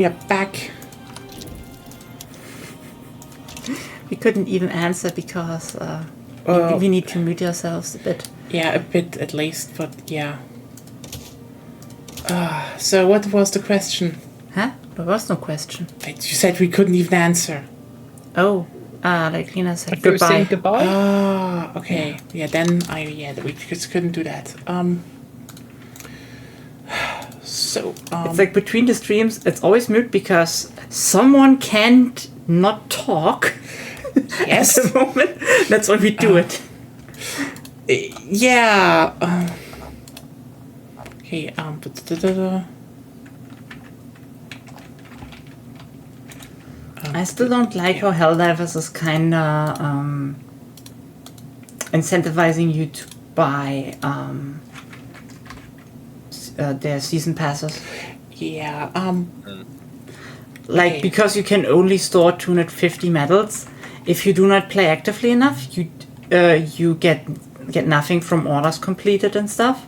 We are back. We couldn't even answer because we need to mute ourselves a bit. Yeah, a bit at least, but yeah. So what was the question? Huh? There was no question. You said we couldn't even answer. Oh, like Lena said, goodbye. Saying goodbye? Ah, okay. Yeah, then we just couldn't do that. So it's like between the streams, it's always mute because someone can't not talk. Yes. At the moment. That's why we do it. Yeah. Okay. I still don't like how Helldivers is kinda incentivizing you to buy their season passes. Yeah. Like okay. because you can only store 250 medals. If you do not play actively enough, you get nothing from orders completed and stuff.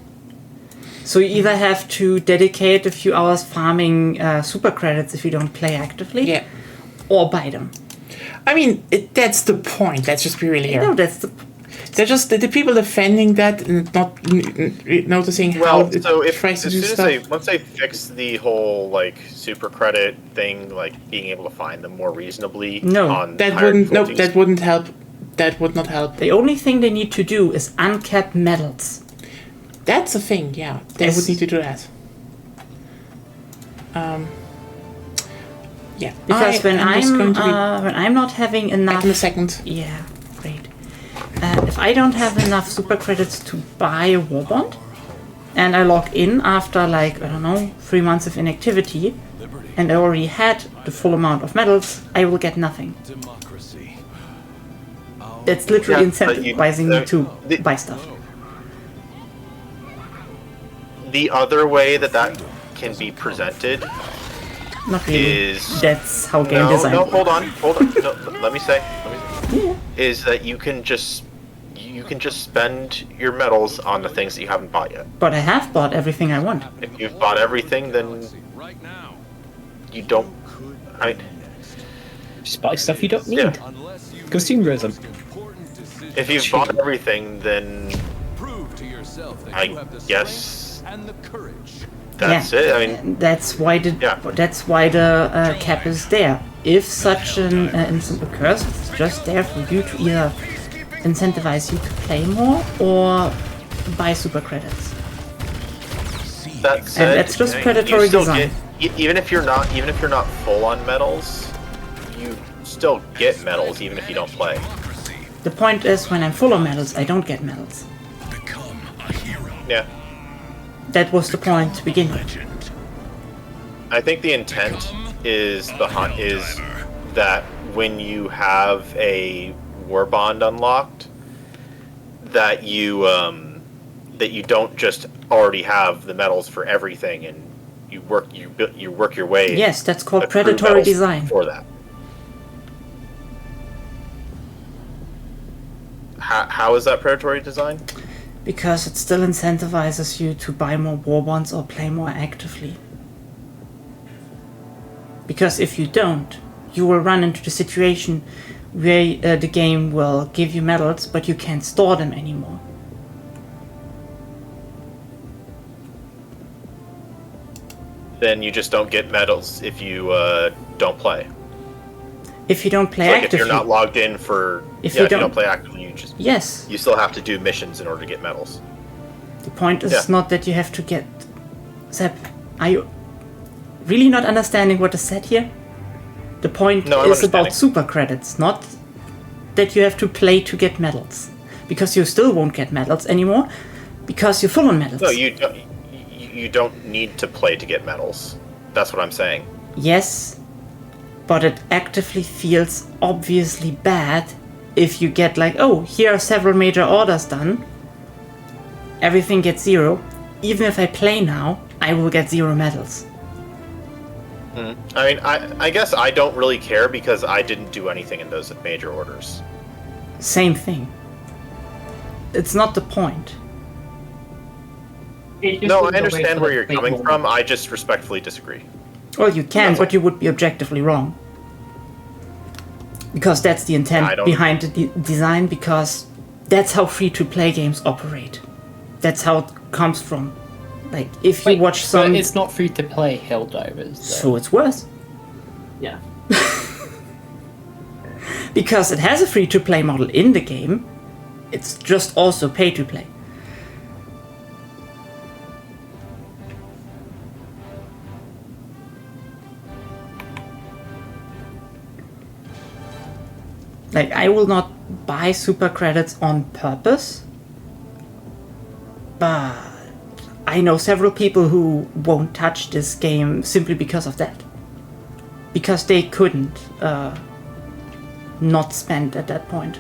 So you either have to dedicate a few hours farming super credits if you don't play actively, Yeah. or buy them. I mean, that's the point. Let's just be really clear. No, that's the. They're just the people defending that and not noticing how it tries to do stuff. Once they fix the whole like super credit thing, like being able to find them more reasonably. No, that wouldn't help. That would not help. The only thing they need to do is uncap medals. That's a thing. Yeah, they would need to do that. Yeah, because when I'm not having enough. In a second. Yeah, great. If I don't have enough super credits to buy a warbond, and I log in after like, I don't know, 3 months of inactivity, and I already had the full amount of medals, I will get nothing. That's literally incentivizing me to buy stuff. The other way that can be presented Not really. That's how game design works. Hold on. No, let me say. Yeah. Is that you can just spend your medals on the things that you haven't bought yet. But I have bought everything I want. If you've bought everything, then you don't. Just buy stuff you don't need. Yeah. Consumerism. If you've bought everything, then I guess that's it. I mean, that's why the cap is there. If such an incident occurs, it's just there for you to either incentivize you to play more or buy super credits. That's and that's just predatory design. Even if you're not full on medals, you still get medals even if you don't play. The point is, when I'm full of medals, I don't get medals. Become a hero. Yeah. That was the point to begin with. I think the intent is that when you have a warbond unlocked, that you don't just already have the medals for everything, and you work your way. Yes, that's called predatory design. For that. How is that predatory design? Because it still incentivizes you to buy more warbonds or play more actively. Because if you don't, you will run into the situation where the game will give you medals, but you can't store them anymore. Then you just don't get medals if you don't play. If you don't play like actively. If you're not logged in for... if you don't play actively, you just... Yes. You still have to do missions in order to get medals. The point is not that you have to get... Sepp, are you really not understanding what is said here? The point is about super credits, not that you have to play to get medals. Because you still won't get medals anymore, because you're full on medals. No, you don't need to play to get medals. That's what I'm saying. Yes, but it actively feels obviously bad if you get like, oh, here are several major orders done. Everything gets 0. Even if I play now, I will get 0 medals. I mean, I guess I don't really care because I didn't do anything in those major orders. Same thing. It's not the point. No, I understand where you're coming from. I just respectfully disagree. Well, you can, but you would be objectively wrong. Because that's the intent behind the design, because that's how free-to-play games operate. That's how it comes from. Like, if you watch some... But it's not free-to-play Helldivers. So it's worse. Yeah. Because it has a free-to-play model in the game, it's just also pay-to-play. Like, I will not buy super credits on purpose, but I know several people who won't touch this game simply because of that. Because they couldn't not spend at that point.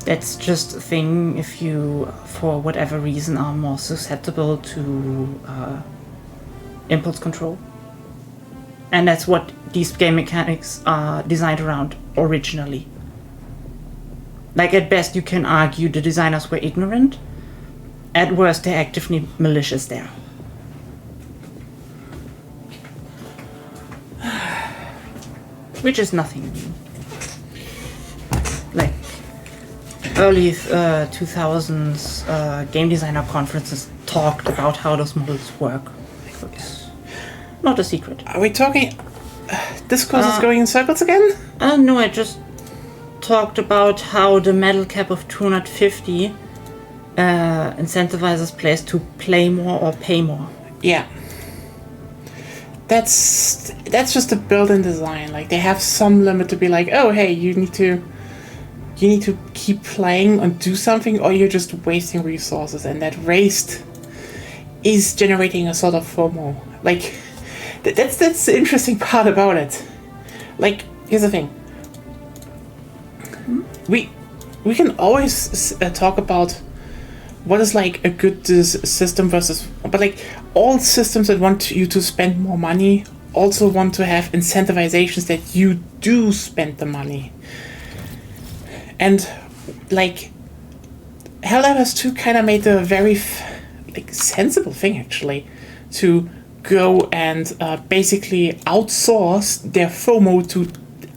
That's just a thing if you, for whatever reason, are more susceptible to impulse control. And that's what these game mechanics are designed around originally. Like, at best you can argue the designers were ignorant. At worst, they're actively malicious there. Which is nothing new. Like, early 2000s game designer conferences talked about how those models work. It's not a secret. Are we talking... this course is going in circles again? No, I just talked about how the medal cap of 250 incentivizes players to play more or pay more. Yeah. That's just a built-in design. Like, they have some limit to be like, oh, hey, you need to keep playing and do something, or you're just wasting resources, and that waste is generating a sort of FOMO. Like, that's the interesting part about it. Like, here's the thing. We can always talk about what is like a good system versus... But like, all systems that want you to spend more money also want to have incentivizations that you do spend the money. And like, Helldivers 2 kind of made a very sensible thing, actually, to go and basically outsource their FOMO to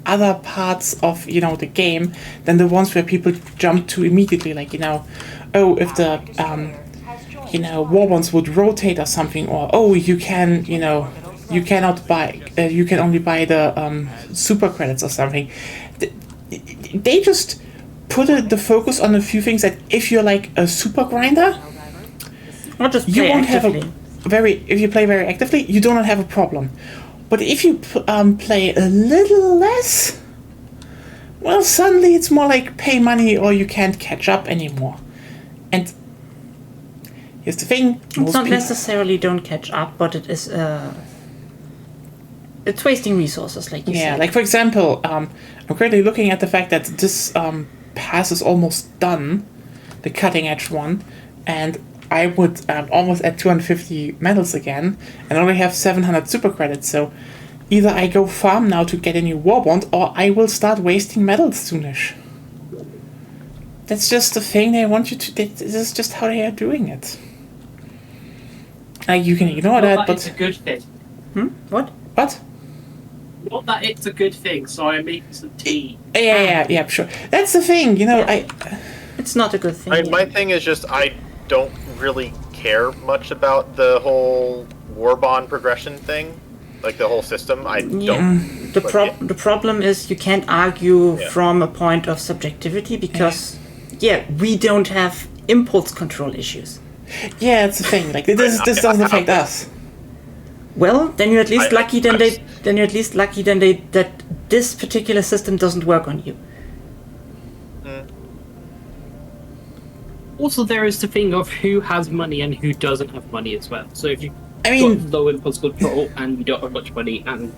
other parts of, the game than the ones where people jump to immediately, like, oh, if the war bonds would rotate or something, or oh, you cannot buy, you can only buy the super credits or something. They just put the focus on a few things that if you're like a super grinder, or just you won't actively. if you play very actively, you do not have a problem. But if you play a little less, well, suddenly it's more like pay money or you can't catch up anymore. And here's the thing. It's not necessarily don't catch up, but it is... it's wasting resources, like you said. Yeah, like for example, I'm currently looking at the fact that this pass is almost done, the cutting edge one, and I would almost at 250 medals again, and only have 700 super credits, so either I go farm now to get a new warbond, or I will start wasting medals soonish. That's just the thing they want you to... This is just how they are doing it. You can ignore that, but... It's a good thing. What? What? Not that it's a good thing, so I'm making some tea. Yeah, sure. That's the thing, It's not a good thing. My thing is just, I don't really care much about the whole war bond progression thing, like the whole system. I don't. The problem is you can't argue from a point of subjectivity because, we don't have impulse control issues. Yeah, it's the thing. Like this doesn't affect us. Well, then you're at least lucky. That this particular system doesn't work on you. Also, there is the thing of who has money and who doesn't have money as well. So if you got low impulse control and you don't have much money, and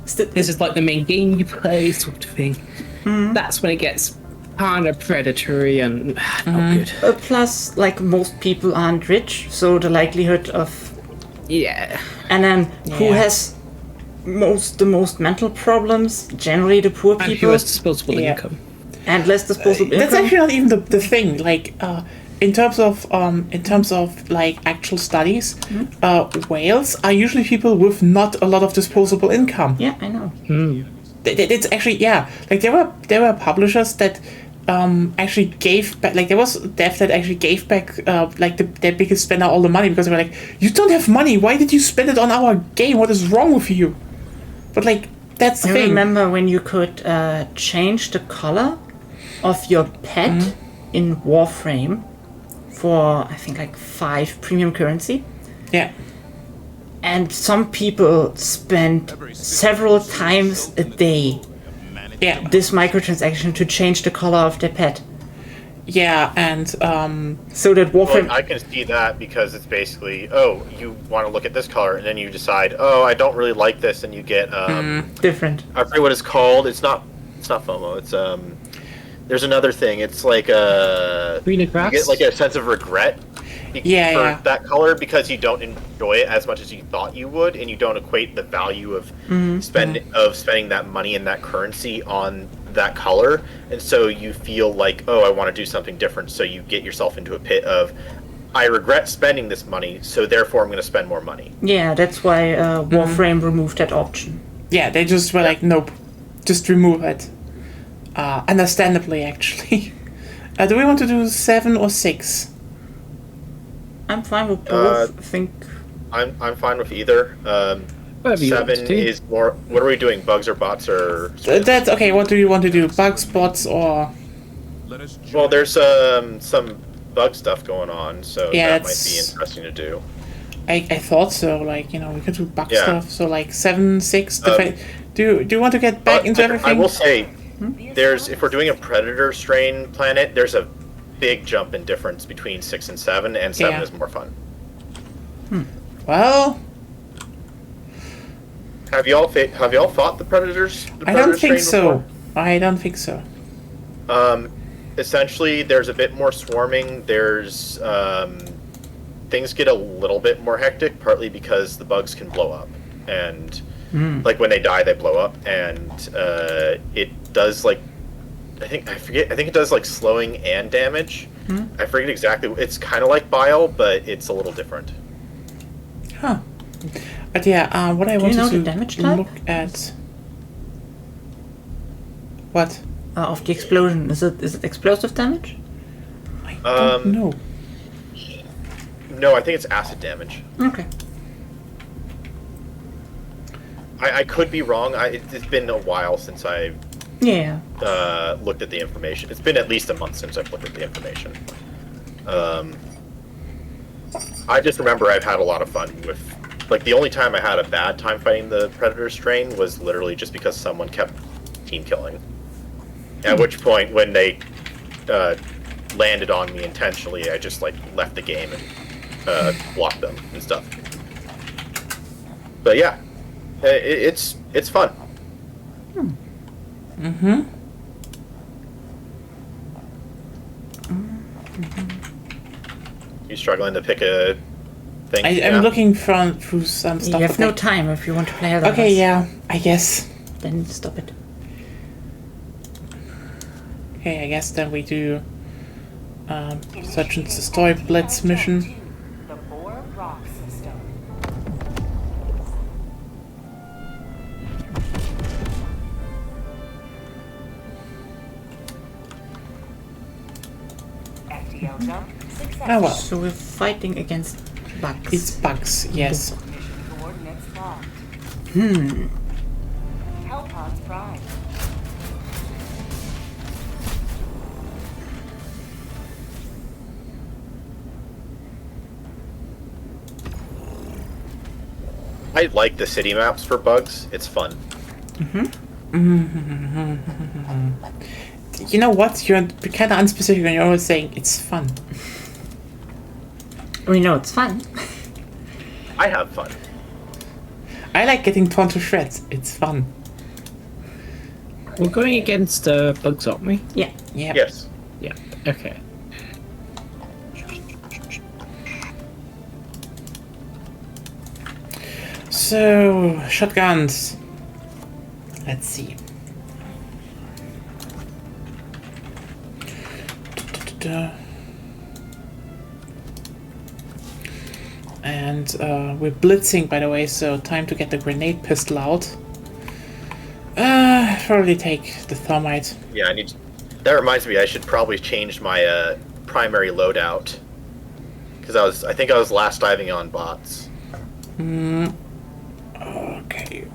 this is like the main game you play, sort of thing. That's when it gets kind of predatory and not good. Plus, like, most people aren't rich, so the likelihood of and then who has the most mental problems? Generally, the poor people. And who has disposable income. and less disposable income. That's actually not even the thing. Like, in terms of like actual studies, whales are usually people with not a lot of disposable income. Yeah, I know. It's actually like there were publishers that actually gave back, like there was dev that actually gave back like their biggest spender all the money because they were like, you don't have money, why did you spend it on our game, what is wrong with you? But like that's the thing. I remember when you could change the color of your pet in Warframe for I think like 5 premium currency. Yeah. And some people spend several times a day this microtransaction to change the color of their pet. Yeah, and so that Warframe... Well, I can see that because it's basically, oh, you want to look at this color, and then you decide, oh, I don't really like this, and you get different. I forget what it's called. It's not FOMO. It's there's another thing. It's like greener grass. You get like a sense of regret for that color because you don't enjoy it as much as you thought you would, and you don't equate the value of spending that money and that currency on that color, and so you feel like, oh, I want to do something different, so you get yourself into a pit of, I regret spending this money, so therefore I'm going to spend more money. Yeah, that's why Warframe removed that option. Yeah, they just were like, nope, just remove it. Understandably, actually. Do we want to do 7 or 6? I'm fine with both. I think I'm fine with either. 7 is more. What are we doing? Bugs or bots or? That's okay. What do you want to do? Bugs, bots, or? Well, there's some bug stuff going on, so that might be interesting to do. I thought so. Like, you know, we could do bug stuff. So like 7, 6. Do you want to get back into everything? I will say, if we're doing a predator strain planet, there's a big jump in difference between 6 and 7, and 7 is more fun. Well, have y'all fought the predators? I don't think so. I don't think so. Essentially, there's a bit more swarming. There's things get a little bit more hectic, partly because the bugs can blow up, and like when they die, they blow up, and it does like I think it does like slowing and damage. I forget exactly. It's kind of like Bile, but it's a little different. Huh. But yeah, what I want to damage type? look at. What? Of the explosion. Is it explosive damage? I don't know. No, I think it's acid damage. Okay. I could be wrong. It's been a while since I looked at the information. It's been at least a month since I've looked at the information. I just remember I've had a lot of fun with... Like, the only time I had a bad time fighting the Predator strain was literally just because someone kept team killing. At which point, when they landed on me intentionally, I just, like, left the game and blocked them and stuff. But yeah, it's fun. You struggling to pick a thing? I'm looking through some stuff. You have no time if you want to play Helldivers. Okay, yeah, I guess. Then stop it. Okay, I guess then we do Search and Destroy Blitz mission. The Boar Rock System. FTL jump success. Oh well. So we're fighting against bugs. It's bugs, yes. Mission coordinates locked. Hellpods prime. I like the city maps for bugs. It's fun. You know what? You're kind of unspecific when you're always saying it's fun. We know it's fun. I have fun. I like getting torn to shreds. It's fun. We're going against bugs, aren't we? Yeah. Yeah. Yes. Yeah. Okay. So, shotguns. Let's see. And we're blitzing, by the way, so time to get the grenade pistol out. Probably take the thermite. Yeah, I need. That reminds me, I should probably change my primary loadout because I think I was last diving on bots. Okay.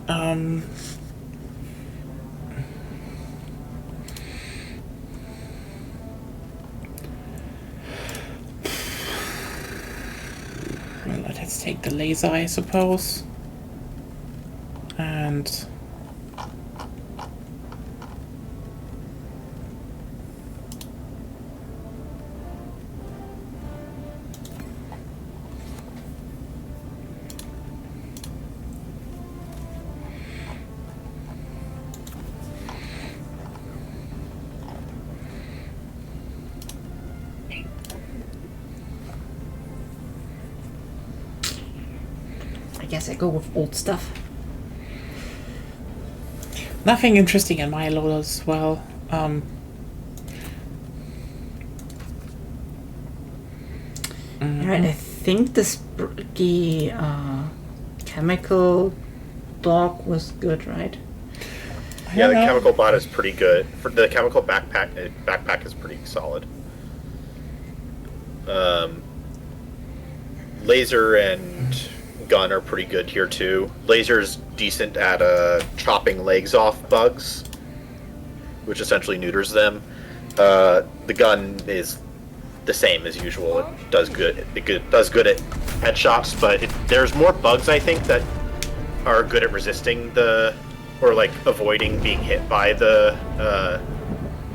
Well, let's take the laser, I suppose. And I guess I go with old stuff. nothing interesting in my load as well. Right, I think the chemical dog was good, right? Yeah, the chemical bot is pretty good. For the chemical backpack is pretty solid. Laser and gun are pretty good here too. Laser's decent at chopping legs off bugs, which essentially neuters them. The gun is the same as usual. It does good. It does good at headshots, but there's more bugs I think that are good at resisting or like avoiding being hit by the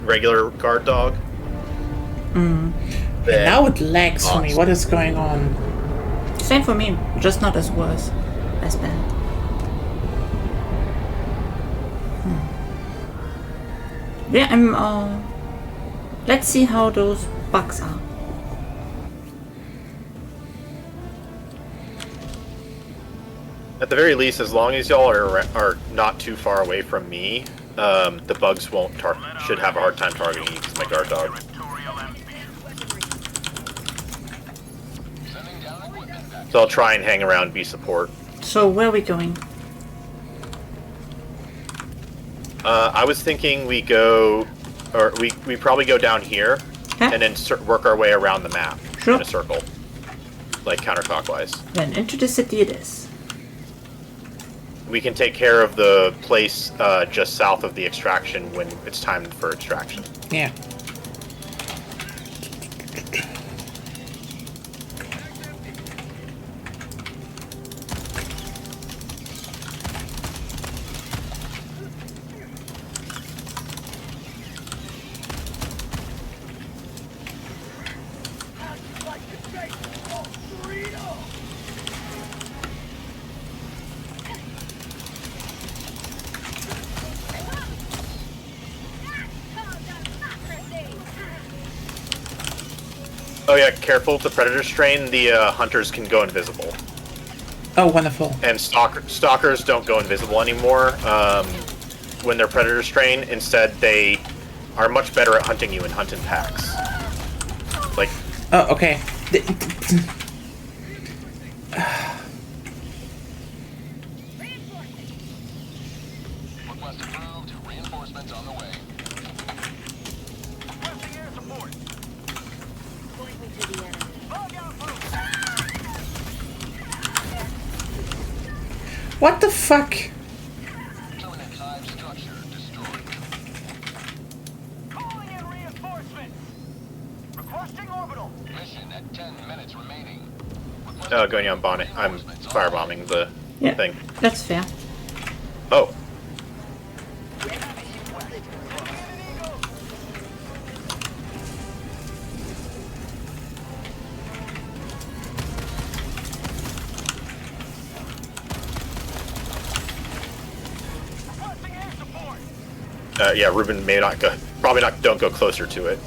regular guard dog. Now it lags for me. What is going on? Same for me, just not as worse. As bad. Yeah, let's see how those bugs are. At the very least, as long as y'all are not too far away from me, the bugs should have a hard time targeting you because my guard dog. So I'll try and hang around, be support. So where are we going? I was thinking we probably go down here and then work our way around the map in a circle, like counterclockwise. Then into the city it is. We can take care of the place just south of the extraction when it's time for extraction. Yeah. Oh yeah, careful with the predator strain. The hunters can go invisible. Oh, wonderful. And stalkers don't go invisible anymore when they're predator strain. Instead, they are much better at hunting you and hunt in packs. Like. Oh, okay. Request approved. Reinforcements on the way. Requesting air support. What the fuck? Terminate hive structure destroyed. Calling in reinforcements. Requesting orbital. Mission at 10 minutes remaining. Going on bonnet. I'm firebombing the thing. That's fair. Oh. Yeah, Ruben may not go. Probably not. Don't go closer to it.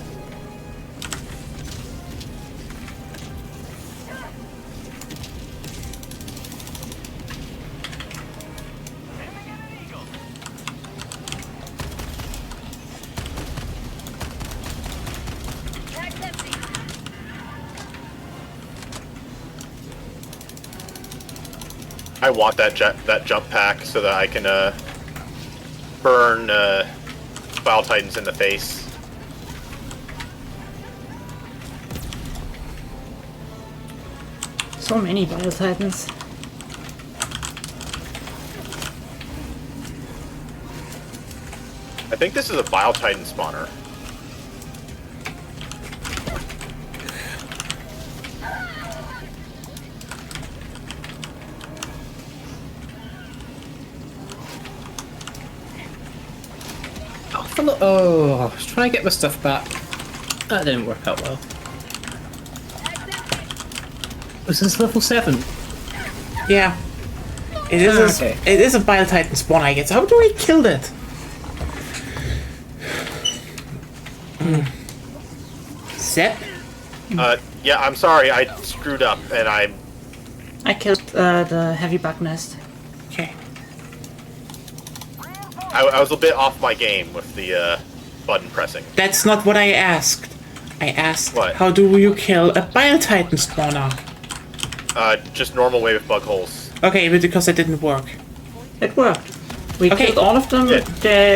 I want that jump pack so that I can burn Bile Titans in the face. So many Bile Titans. I think this is a Bile Titan spawner. Oh, I was trying to get my stuff back. That didn't work out well. Was this level 7? Yeah. It is okay. It is a Bile Titan spawn, I guess. How do I kill that? Zep? Yeah, I'm sorry, I screwed up, and I killed the heavy bug nest. Okay. I was a bit off my game with the button pressing. That's not what I asked. I asked, What? how do you kill a Bile Titan spawner? Just normal way with bug holes. Okay, but because it didn't work. It worked. We Okay. killed all of them. Yeah.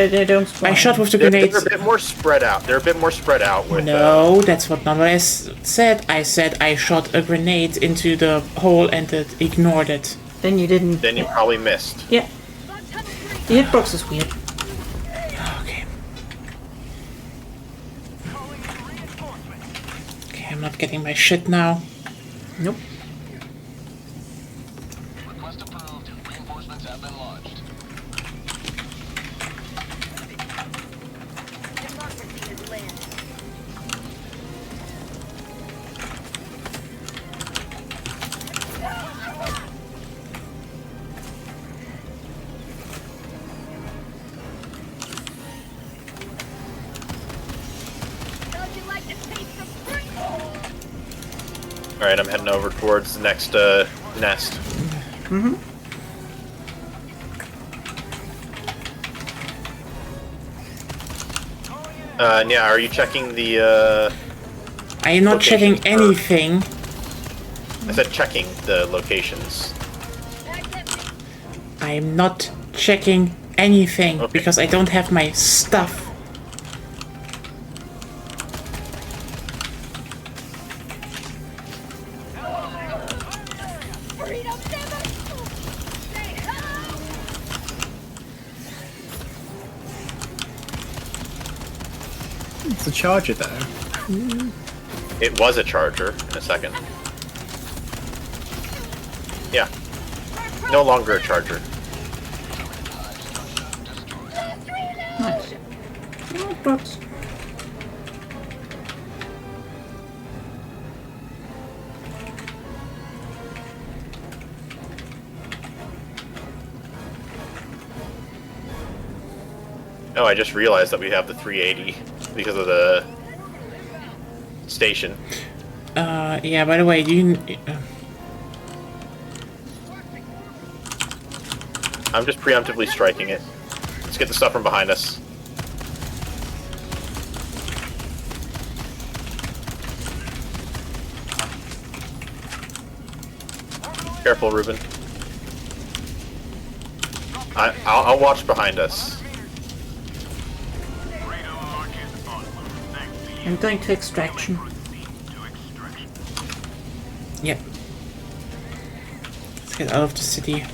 They don't spawn. I shot with the They're grenades. a bit more spread out. They're a bit more spread out with. No, that's not what I said. I said I shot a grenade into the hole and it ignored it. Then you didn't. Then you probably missed. Yeah. The hitbox is weird. Okay. Okay, I'm not getting my shit now. Nope. Request approved. Reinforcements have been launched. Alright, I'm heading over towards the next nest. Mm-hmm. And yeah, are you checking the I am not checking locations for- anything. I said checking the locations. I am not checking anything Okay. because I don't have my stuff. It's a charger there. It was a charger in a second. Yeah. No longer a charger. Nice. Oh, but Oh, I just realized that we have the 380 because of the station. Yeah, by the way, do you... I'm just preemptively striking it. Let's get the stuff from behind us. Careful, Ruben. I'll watch behind us. I'm going to extraction. Yep. Let's get out of the city.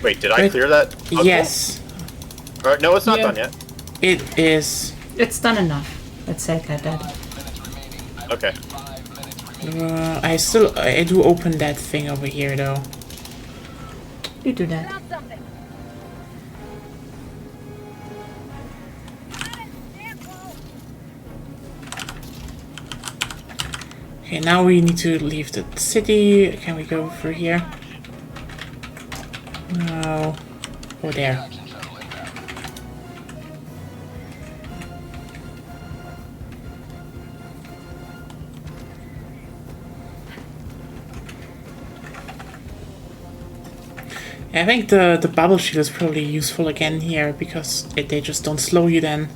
Wait, did I Wait. clear that? puzzle? Yes, Alright, no, it's not Yeah. done yet. it is. It's done enough. Let's say it like that. Okay. I do open that thing over here though. You do that. Okay, now we need to leave the city. Can we go through here? No. Go there. I think the bubble shield is probably useful again here because they just don't slow you then.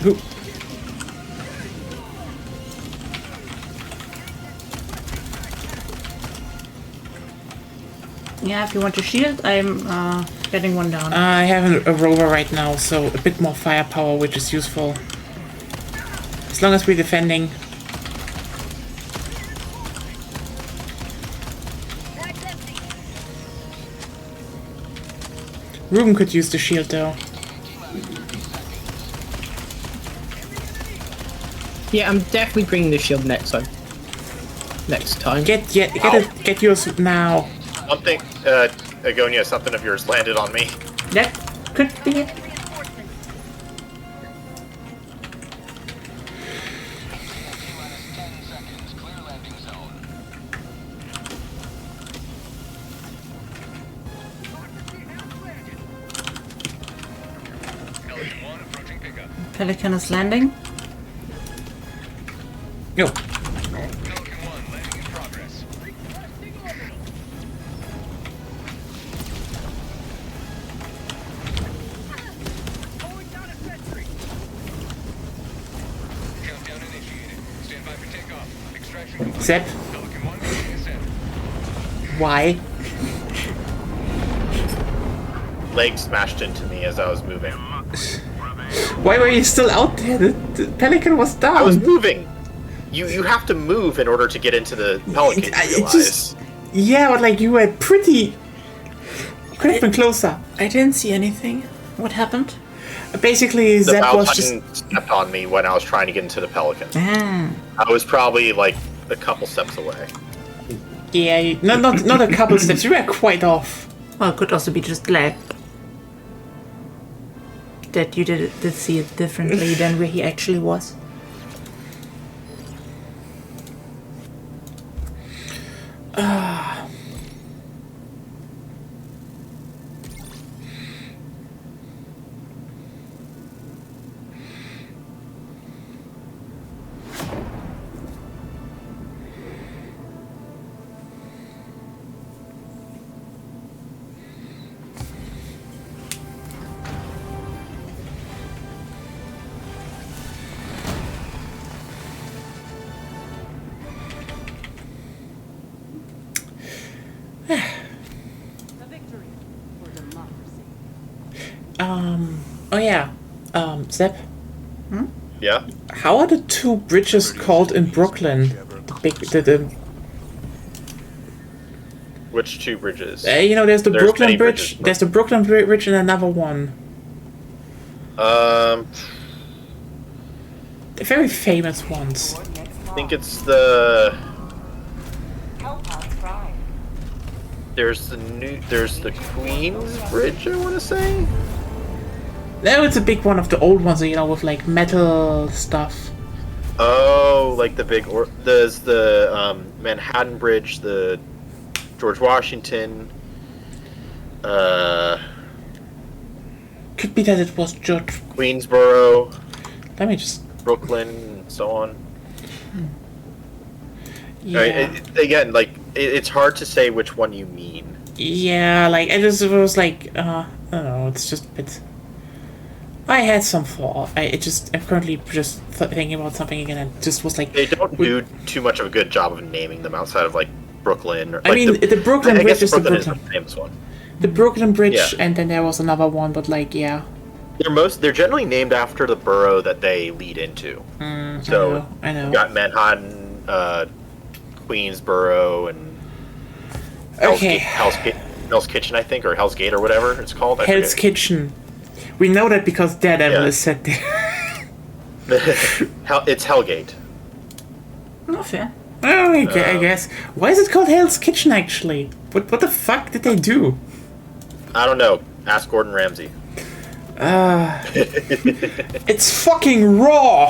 Who? Yeah, if you want to shield, I'm getting one down. I have a rover right now, so a bit more firepower, which is useful. As long as we're defending. Ruben could use the shield though. Yeah, I'm definitely bringing the shield next time. Get yours now. Something, Agonia, something of yours landed on me. That could be it. Pelican is landing. Yo. Zep. Why? Leg smashed into me as I was moving. Why were you still out there? The pelican was down. I was moving. You have to move in order to get into the pelican. You realize. Yeah, but like you were pretty. Could have been closer. I didn't see anything. What happened? Basically, The Zep was Valentine just stepped on me when I was trying to get into the pelican. Ah. I was probably like a couple steps away. yeah, not a couple steps. You were quite off. Well, it could also be just lag. That you did see it differently than where he actually was. Oh yeah. Zep. Yeah. How are the two bridges called in Brooklyn? The Which two bridges? there's the There's Brooklyn many Bridge. bridges. There's the Brooklyn Bridge and another one. I The very famous ones. think it's the. Hellpods Prime. There's the Queen's Bridge. I want to say. No, it's a big one of the old ones, with like metal stuff. Oh, like the big there's the Manhattan Bridge, the George Washington. Could be that it was George. Queensboro, Let me just. Brooklyn, and so on. Yeah. Right, it's hard to say which one you mean. Yeah, like I just was like, I don't know. It's just a bit. I had some thought. I'm currently just thinking about something again. And just was like. They don't do too much of a good job of naming them outside of like Brooklyn. Or, I mean, the Brooklyn I Bridge guess is the Brooklyn Brooklyn. is the famous one. The Brooklyn Bridge, Yeah. and then there was another one, but like, yeah. They're generally named after the borough that they lead into. So I know. you got Manhattan, Queensboro, and Okay. Hell's Kitchen, I think, or Hell's Gate, or whatever it's called. I Hell's forget. Kitchen. We know that because Daredevil Yeah. is set there. It's Hellgate. Not fair. Oh, I guess. Why is it called Hell's Kitchen, actually? What the fuck did they do? I don't know. Ask Gordon Ramsay. It's fucking raw!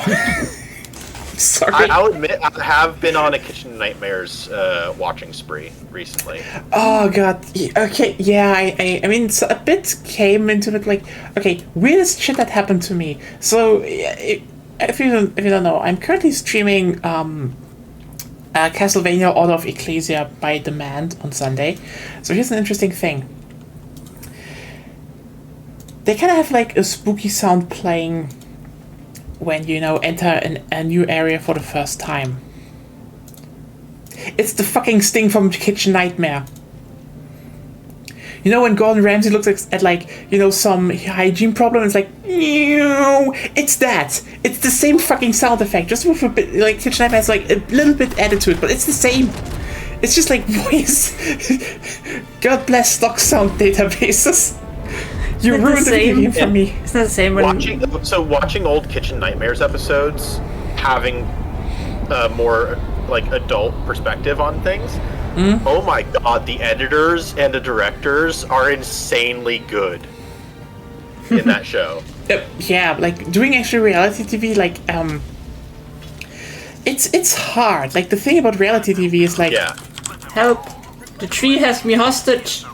Sorry. I'll admit, I have been on a Kitchen Nightmares watching spree recently. Oh god. Okay, yeah, I mean, so a bit came into it, like, okay, weirdest shit that happened to me. So, if you don't know, I'm currently streaming Castlevania Order of Ecclesia by demand on Sunday. So here's an interesting thing. They kind of have like a spooky sound playing when you enter a new area for the first time. It's the fucking Sting from Kitchen Nightmare. When Gordon Ramsay looks at some hygiene problem, it's like, no, it's that. It's the same fucking sound effect, just with a bit, like Kitchen Nightmare has like a little bit added to it, but it's the same. It's just like voice. God bless stock sound databases. You ruined the game for me. It's not the same when... Watching old Kitchen Nightmares episodes, having a more like adult perspective on things, oh my god, the editors and the directors are insanely good in that show. Yeah, like doing actually reality TV, like it's hard. Like the thing about reality TV is like, help! The tree has me hostage.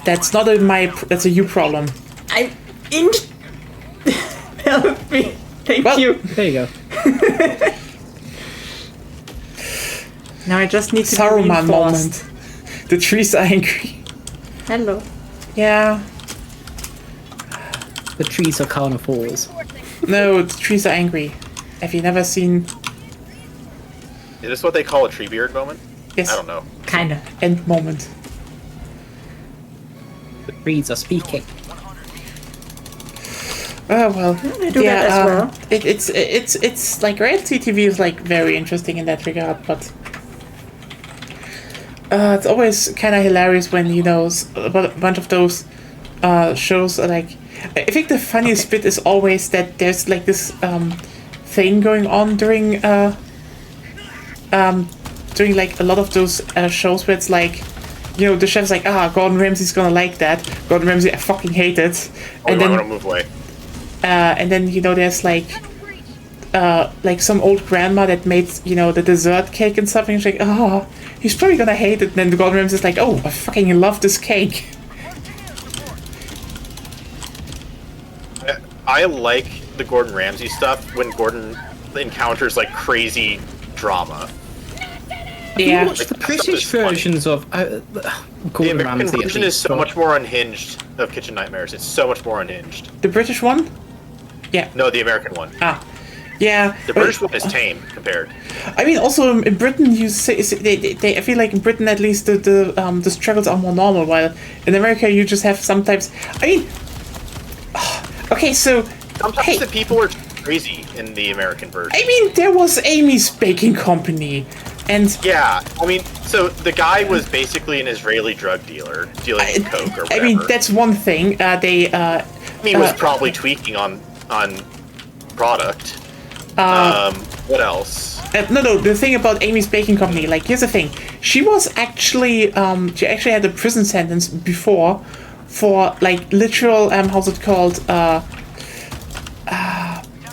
That's not that's a you problem. I'm in. Help me! Thank you. There you go. Now I just need to Saruman moment. The trees are angry. Hello. Yeah. The trees are carnivores. No, the trees are angry. Have you never seen... Is this what they call a tree beard moment? Yes. I don't know. Kinda. End moment. The trees are speaking. Oh well. They do that as well. It's like reality TV is like very interesting in that regard, but it's always kind of hilarious when a bunch of those shows are like. I think the funniest bit is always that there's like this thing going on during like a lot of those shows where it's like, the chef's like, Gordon Ramsay's gonna like that. Gordon Ramsay, I fucking hate it. And then I'm gonna move away. And then there's like some old grandma that made the dessert cake and stuff, and she's like, he's probably gonna hate it. And then the Gordon Ramsay's like, oh, I fucking love this cake. I like the Gordon Ramsay stuff when Gordon encounters like crazy drama. Yeah. You watch the British versions of The Gordon American Ramsay. version is so much more unhinged of Kitchen Nightmares. It's so much more unhinged. The British one? Yeah. No, the American one. Yeah. The British one is tame compared. I mean, also in Britain, I feel like in Britain at least the struggles are more normal, while in America you just have sometimes. I mean, okay, so sometimes the people are crazy in the American version. I mean, there was Amy's Baking Company, and yeah, I mean, so the guy was basically an Israeli drug dealer dealing in coke or whatever. I mean, that's one thing. He was probably tweaking on product. What else? No. The thing about Amy's Baking Company, like, here's the thing. She was actually, she actually had a prison sentence before for, like, literal, how's it called?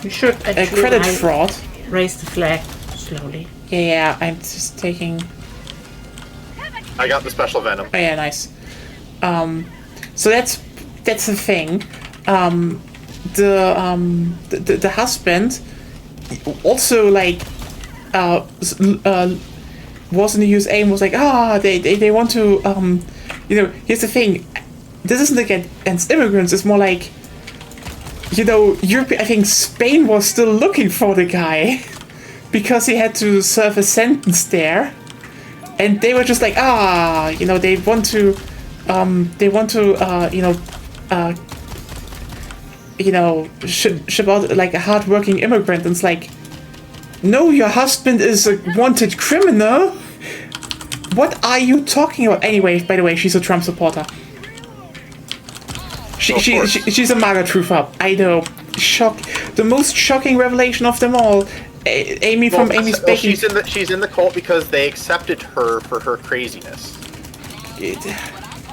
You should actually credit fraud. Raise the flag slowly. Yeah, I'm just taking... I got the special venom. Oh, yeah, nice. So that's the thing. The husband also like was in the USA and was like, they want to here's the thing, this isn't against immigrants, it's more like Europe. I think Spain was still looking for the guy because he had to serve a sentence there, and they were just like they want to ship out like a hard-working immigrant, and it's like, no, your husband is a wanted criminal. What are you talking about? Anyway, by the way, she's a Trump supporter. She's a MAGA truther. I know. The most shocking revelation of them all. Amy from Amy's Baking. She's in the cult because they accepted her for her craziness.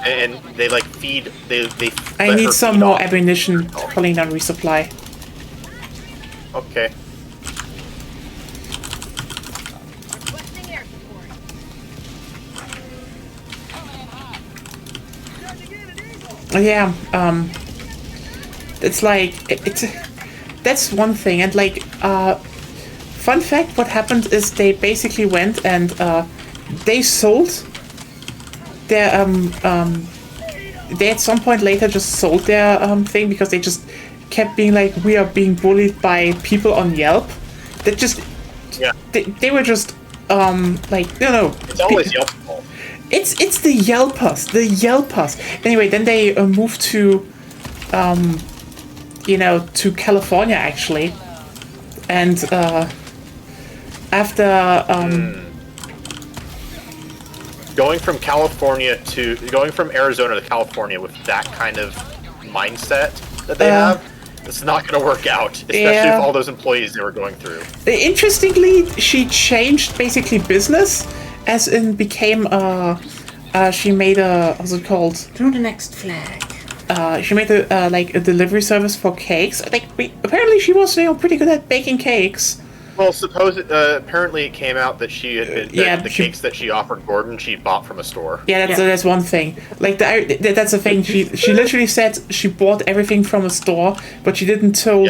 And they like feed. They I need some more ammunition. Calling down resupply. Okay. Yeah. It's like that's one thing, and like fun fact, what happened is they basically went and they sold their they at some point later just sold their thing because they just kept being like, we are being bullied by people on Yelp. That just they were just like, no. It's always Yelp's fault. It's the Yelpers. Anyway, then they moved to to California actually, and after going from Arizona to California with that kind of mindset that they have, it's not going to work out, especially with all those employees they were going through. Interestingly, she changed basically business, as in became she made a, what's it called? To the next flag. She made a like a delivery service for cakes. Like apparently she was pretty good at baking cakes. Well, apparently it came out that she had the cakes that she offered Gordon she bought from a store. Yeah, that's one thing. Like that's the thing. She literally said she bought everything from a store, but she didn't tell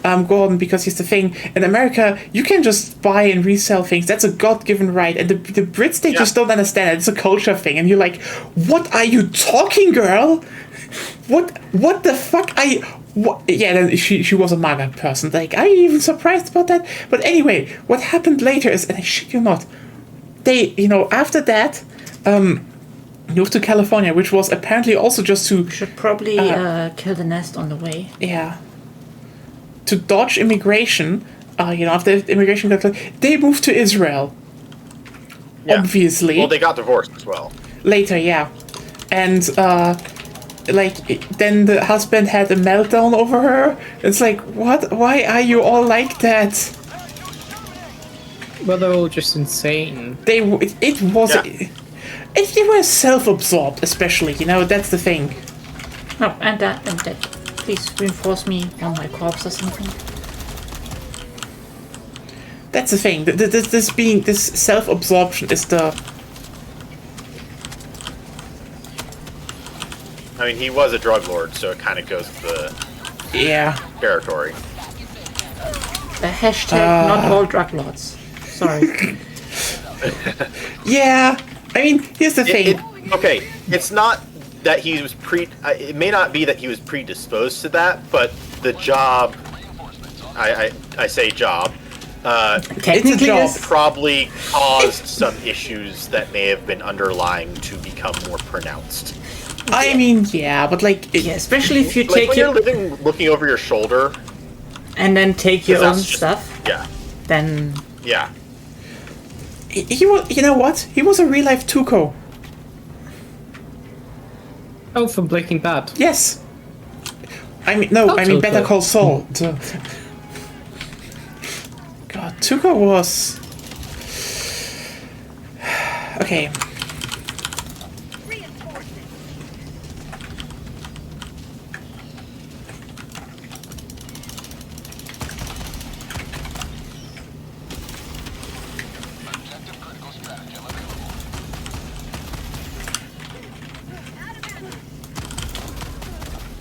Gordon, because he's the thing. In America, you can just buy and resell things. That's a God-given right. And the Brits, they just don't understand it. It's a culture thing. And you're like, what are you talking, girl? What the fuck are you... What? Yeah, then she was a MAGA person. Like, are you even surprised about that? But anyway, what happened later is, and I shit you not, they, after that, moved to California, which was apparently also just to... Should probably kill the nest on the way. Yeah. To dodge immigration, after immigration got... They moved to Israel. Yeah. Obviously. Well, they got divorced as well. Later, yeah. And, then the husband had a meltdown over her. It's like, what? Why are you all like that? Well, they're all just insane. They were self-absorbed, especially. That's the thing. Oh, and that. Please reinforce me on my corpse or something. That's the thing. This self-absorption is the. I mean, he was a drug lord, so it kind of goes with the territory. The hashtag not all drug lords. Sorry. Yeah, I mean, here's the thing. It's not that he was it may not be that he was predisposed to that, but the job. I say job. Technically, probably caused some issues that may have been underlying to become more pronounced. I mean, yeah, but especially if you take when you're looking over your shoulder, and then take your own stuff. Yeah. Then. Yeah. He was. You know what? He was a real life Tuco. Oh, from Breaking Bad. Yes. I mean, no. I mean, Better Call Saul. God, Tuco was. Okay.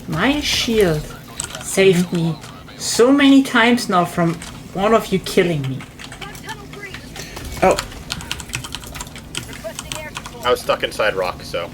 My shield saved me so many times now from one of you killing me. Oh. I was stuck inside rock, so.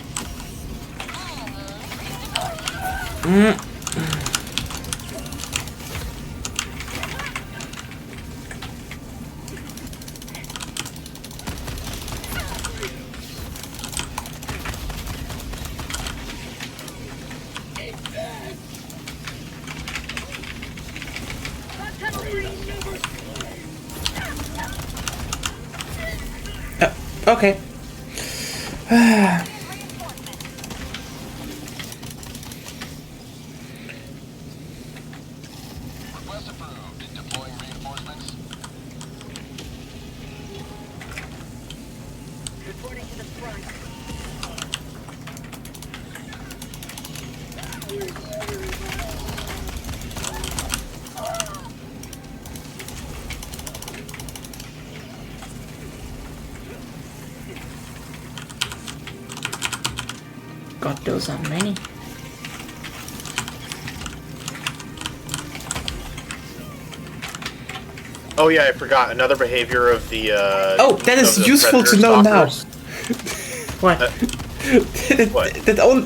Okay. Request approved. Deploying reinforcements. Reporting to the front. God, those are many. Oh yeah, I forgot another behavior of the. That is useful to know now. What?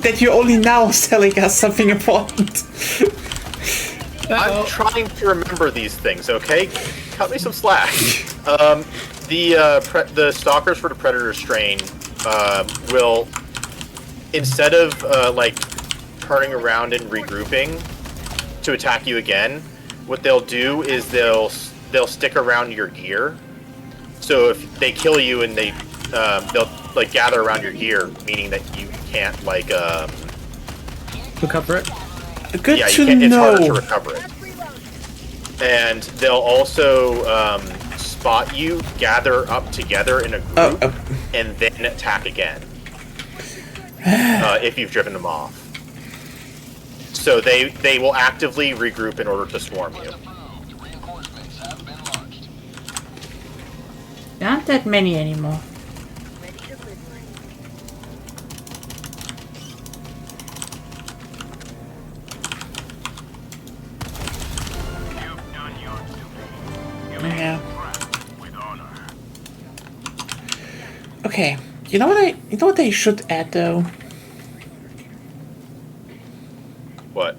That you're only now telling us something important. I'm trying to remember these things. Okay, cut me some slack. The stalkers for the predator strain will, instead of like turning around and regrouping to attack you again, what they'll do is they'll stick around your gear. So if they kill you and they'll like gather around your gear, meaning that you can't like recover it. Good yeah, to it's know. harder to recover it. And they'll also spot you, gather up together in a group, and then attack again if you've driven them off. So they will actively regroup in order to swarm you. There aren't that many anymore. Yeah. Okay. You know what they should add though? What?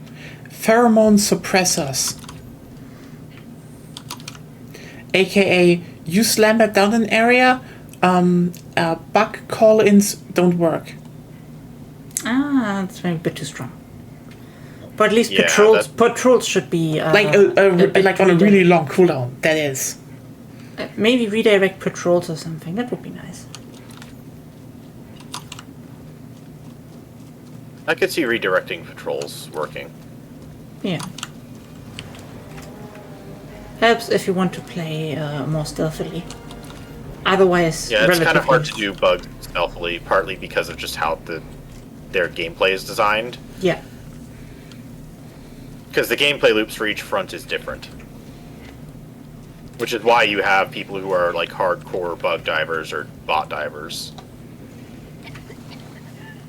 Pheromone suppressors. AKA, you slam that down an area, bug call-ins don't work. That's maybe a bit too strong. But at least patrols should be like on a really long cooldown. That is. Maybe redirect patrols or something. That would be nice. I could see redirecting patrols working. Yeah. Helps if you want to play more stealthily. Otherwise, yeah, it's kind of hard to do bugs stealthily, partly because of just how their gameplay is designed. Yeah. Because the gameplay loops for each front is different. Which is why you have people who are like hardcore bug divers or bot divers.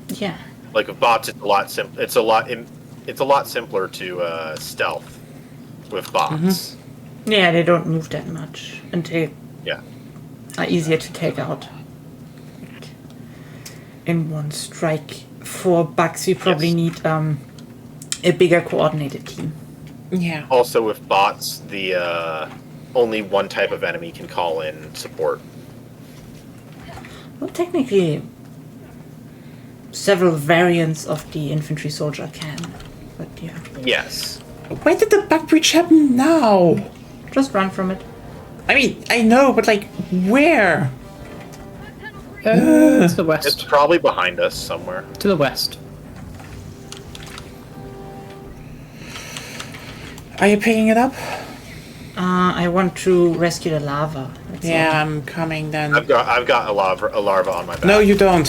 Yeah. Like with bots, it's a lot simpler to stealth with bots. Mm-hmm. Yeah, they don't move that much, and they are easier to take out. Like, in one strike. For bugs, you probably need a bigger coordinated team. Yeah. Also, with bots, the only one type of enemy can call in support. Well, technically, several variants of the infantry soldier can, but yeah. Yes. Where did the bug breach happen now? Just run from it. I mean, I know, but like, where? To the west. It's probably behind us somewhere. To the west. Are you picking it up? I want to rescue the lava. That's all. I'm coming then. I've got a larva on my back. No, you don't.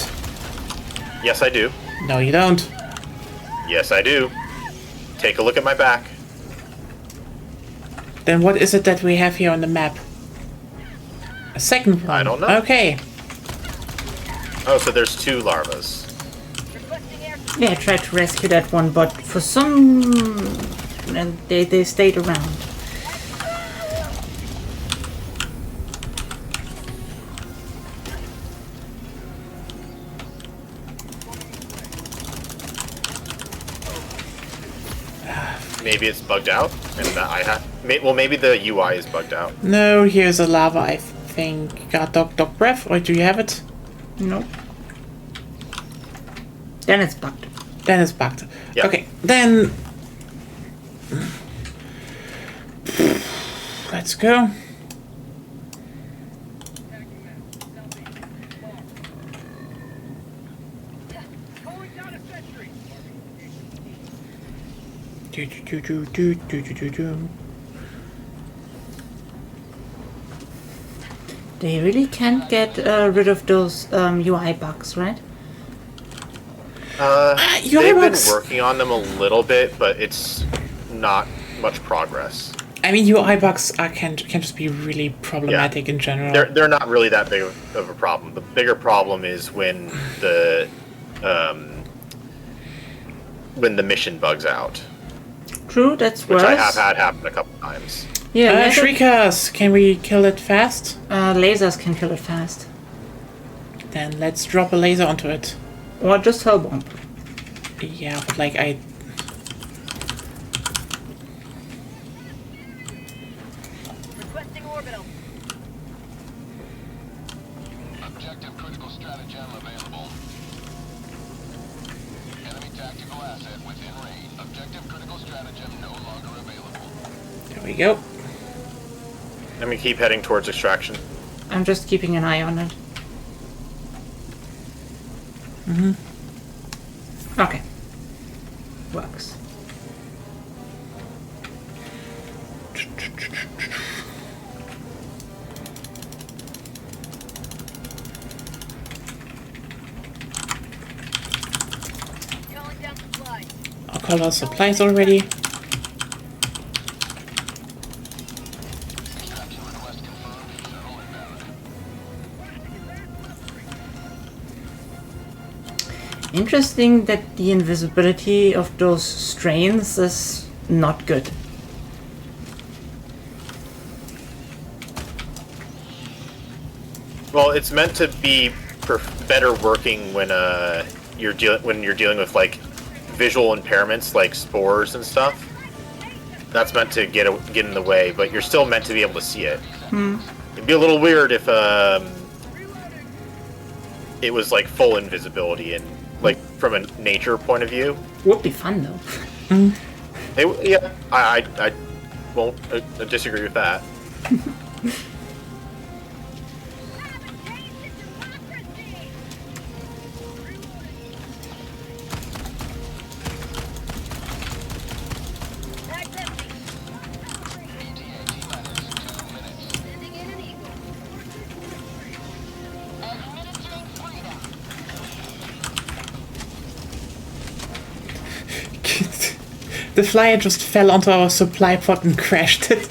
Yes, I do. No, you don't. Yes, I do. Take a look at my back. Then what is it that we have here on the map? A second one. I don't know. Okay. Oh, so there's two larvas. Yeah, I tried to rescue that one, but for some... and they stayed around. Maybe it's bugged out, and I have. Well, maybe the UI is bugged out. No, here's a lava, I think. Got dog breath, or do you have it? No. Then it's bugged. Then it's bugged. Yeah. Okay, then... Let's go. They really can't get rid of those UI bugs, right? They've been working on them a little bit, but it's not much progress. I mean, UI bugs can just be really problematic in general. They're not really that big of a problem. The bigger problem is when the mission bugs out. True, that's which worse. I have had happen a couple times. Yeah, Shriekers! Can we kill it fast? Lasers can kill it fast. Then let's drop a laser onto it. Or just Hellbomb. Yeah, but like I... Requesting orbital. Objective critical stratagem available. Enemy tactical asset within range. Objective critical stratagem no longer available. There we go. Let me keep heading towards extraction. I'm just keeping an eye on it. Okay. Works. Calling down supplies. I'll call out supplies already. Extraction request confirmed. Shuttle inbound. Interesting that the invisibility of those strains is not good. Well, it's meant to be better working when you're dealing with like visual impairments like spores and stuff. That's meant to get in the way, but you're still meant to be able to see it. It'd be a little weird if it was like full invisibility and like from a nature point of view. Would be fun though. Yeah, I won't disagree with that. The flyer just fell onto our supply pod and crashed it.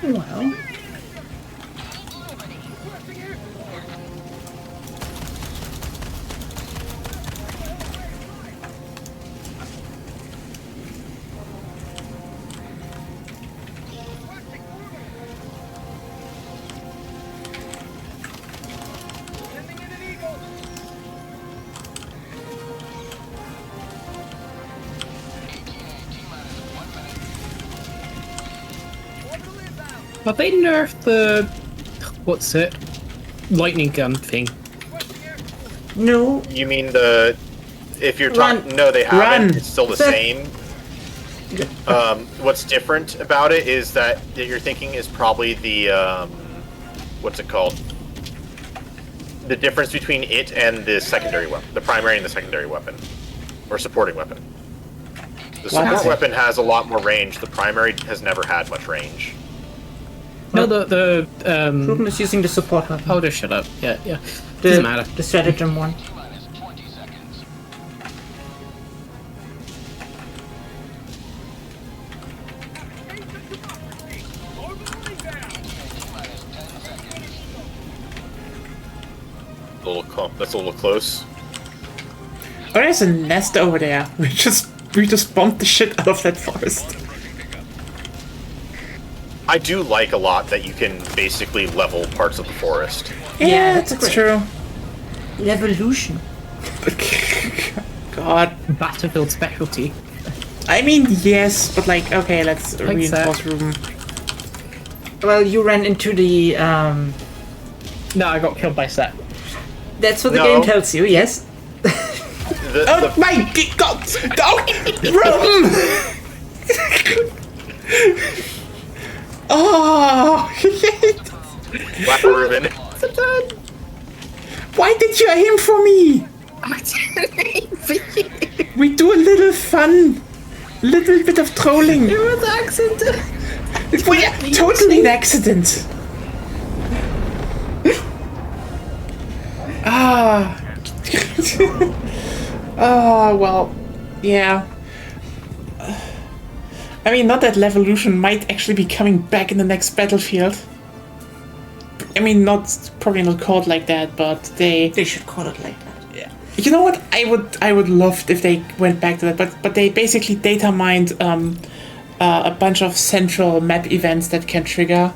Well. Have they nerfed the... what's it? Lightning gun thing? No. You mean the... If you're Run. talking... No, they haven't. Run. It's still the same. What's different about it is that you're thinking is probably the... what's it called? The difference between it and the secondary weapon. The primary and the secondary weapon. Or supporting weapon. The support weapon has a lot more range. The primary has never had much range. No, the Ruben is using the support weapon. Oh, just shut up. Yeah. Doesn't matter. The stratagem one. Minus 20 seconds. That's a little close. Oh, there's a nest over there. We just bombed the shit out of that forest. I do like a lot that you can basically level parts of the forest. Yeah, that's that's great. true. Levolution. God. Battlefield specialty. I mean, yes, but like, okay, let's Thanks, reinforce Ruben. Well, you ran into the. No, I got killed by Set. That's what the No. game tells you. Yes. Oh my God! Ruben! Oh! Wow, Ruben. Why did you aim for me? We do a little fun, little bit of trolling. It was an accident. Well, yeah, totally an accident. Ah. Oh, well, yeah. I mean, not that Levolution might actually be coming back in the next Battlefield. I mean, probably not called like that, but they should call it like that. Yeah. You know what? I would love if they went back to that, but they basically data mined a bunch of central map events that can trigger,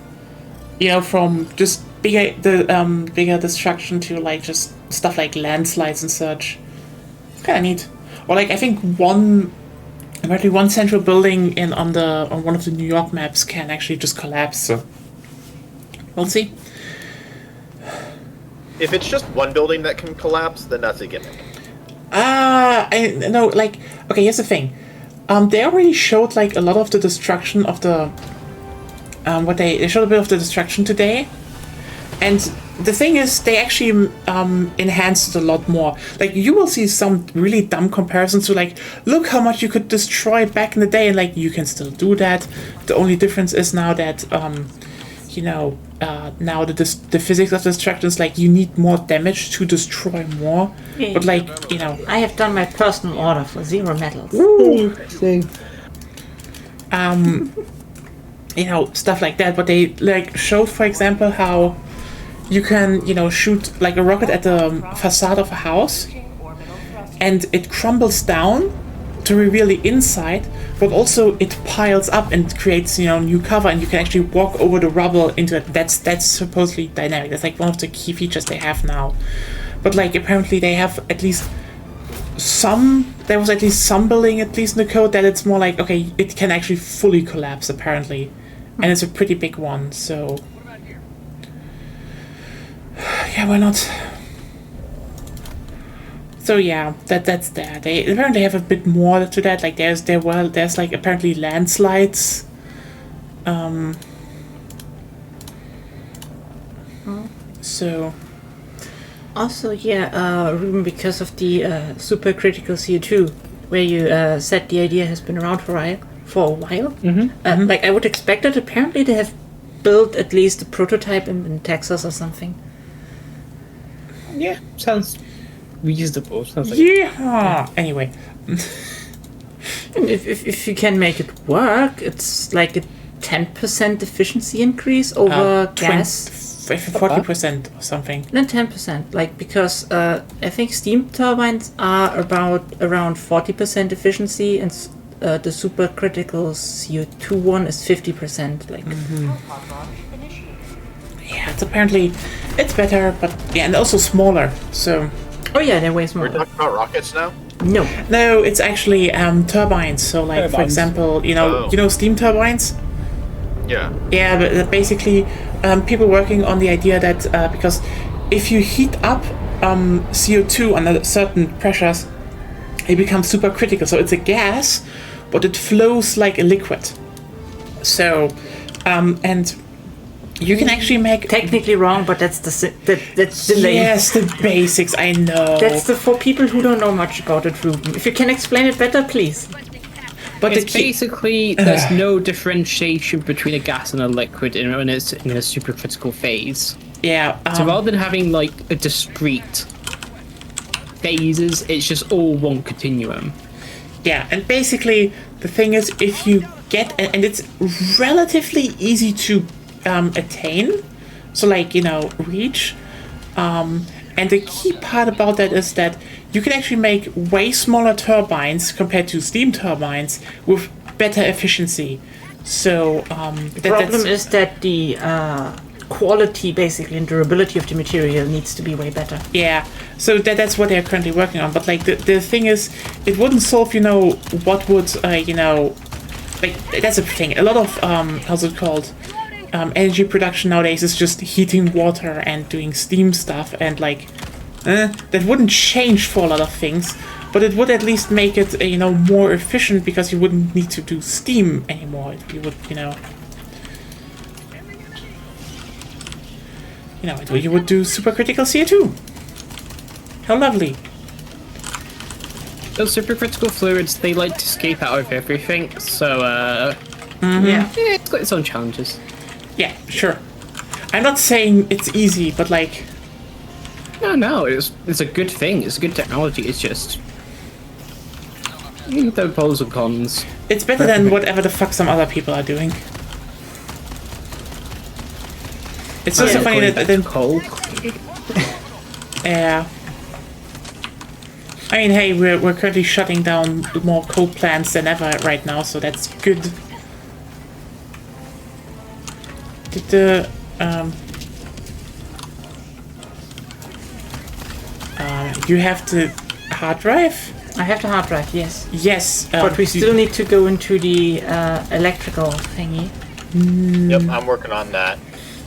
from just bigger destruction to like just stuff like landslides and such. It's kind of neat. Or like I think apparently one central building on one of the New York maps can actually just collapse. So we'll see. If it's just one building that can collapse, then that's a gimmick. I know. Like, okay, here's the thing. They already showed like a lot of the destruction of the. They showed a bit of the destruction today, and the thing is, they actually enhanced it a lot more. Like, you will see some really dumb comparisons to like, look how much you could destroy back in the day, and like you can still do that. The only difference is now that now the physics of destruction is like you need more damage to destroy more. Yeah, but like I have done my personal order for 0 medals. Woo! Stuff like that. But they like showed, for example, how you can shoot like a rocket at the facade of a house, and it crumbles down to reveal the inside, but also it piles up and creates new cover, and you can actually walk over the rubble into it. That's supposedly dynamic. That's like one of the key features they have now. But like apparently they have at least there was at least some building at least in the code that it's more like, okay, it can actually fully collapse apparently, and it's a pretty big one. So yeah, why not? So yeah, that's there. They apparently have a bit more to that. Like there's like apparently landslides. So. Also, Ruben, because of the supercritical CO2, where you said the idea has been around for a while. Like I would expect that apparently they have built at least a prototype in Texas or something. Yeah, sounds reasonable. Sounds like Anyway, and if you can make it work, it's like a 10% efficiency increase over gas. 40% or something. Then 10%, like because I think steam turbines are around 40% efficiency, and the supercritical CO2 one is 50%. Like. Yeah, it's better, but and also smaller. So. Oh yeah, they're way smaller. We're talking about rockets now? No, it's actually turbines. So like for example, steam turbines. Yeah. Yeah, but basically, people working on the idea that because if you heat up CO2 under certain pressures, it becomes supercritical. So it's a gas, but it flows like a liquid. So, and you can actually make technically wrong, but that's the name. Yes, the basics. I know. That's for people who don't know much about it, Ruben. If you can explain it better, please. But it's basically there's no differentiation between a gas and a liquid when it's in a supercritical phase. Yeah. So rather than having like a discrete phases, it's just all one continuum. Yeah, and basically the thing is, if you get and it's relatively easy to attain, so like reach, and the key part about that is that you can actually make way smaller turbines compared to steam turbines with better efficiency. So the problem is that the quality basically and durability of the material needs to be way better. Yeah, so that's what they're currently working on. But like the thing is, it wouldn't solve what would like that's the thing. A lot of how's it called? Energy production nowadays is just heating water and doing steam stuff, and like that wouldn't change for a lot of things, but it would at least make it more efficient, because you wouldn't need to do steam anymore. You would you would do supercritical CO2. How lovely. Those supercritical fluids, they like to escape out of everything, so yeah, it's got its own challenges. Yeah, sure. I'm not saying it's easy, but like... No, it's a good thing. It's a good technology. It's just... There are pros and cons. It's better than whatever the fuck some other people are doing. It's just so funny that then coal. Yeah. I mean, hey, we're currently shutting down more coal plants than ever right now, so that's good. Did the you have the hard drive? I have the hard drive, yes. Yes. But we still need to go into the electrical thingy. Yep, I'm working on that.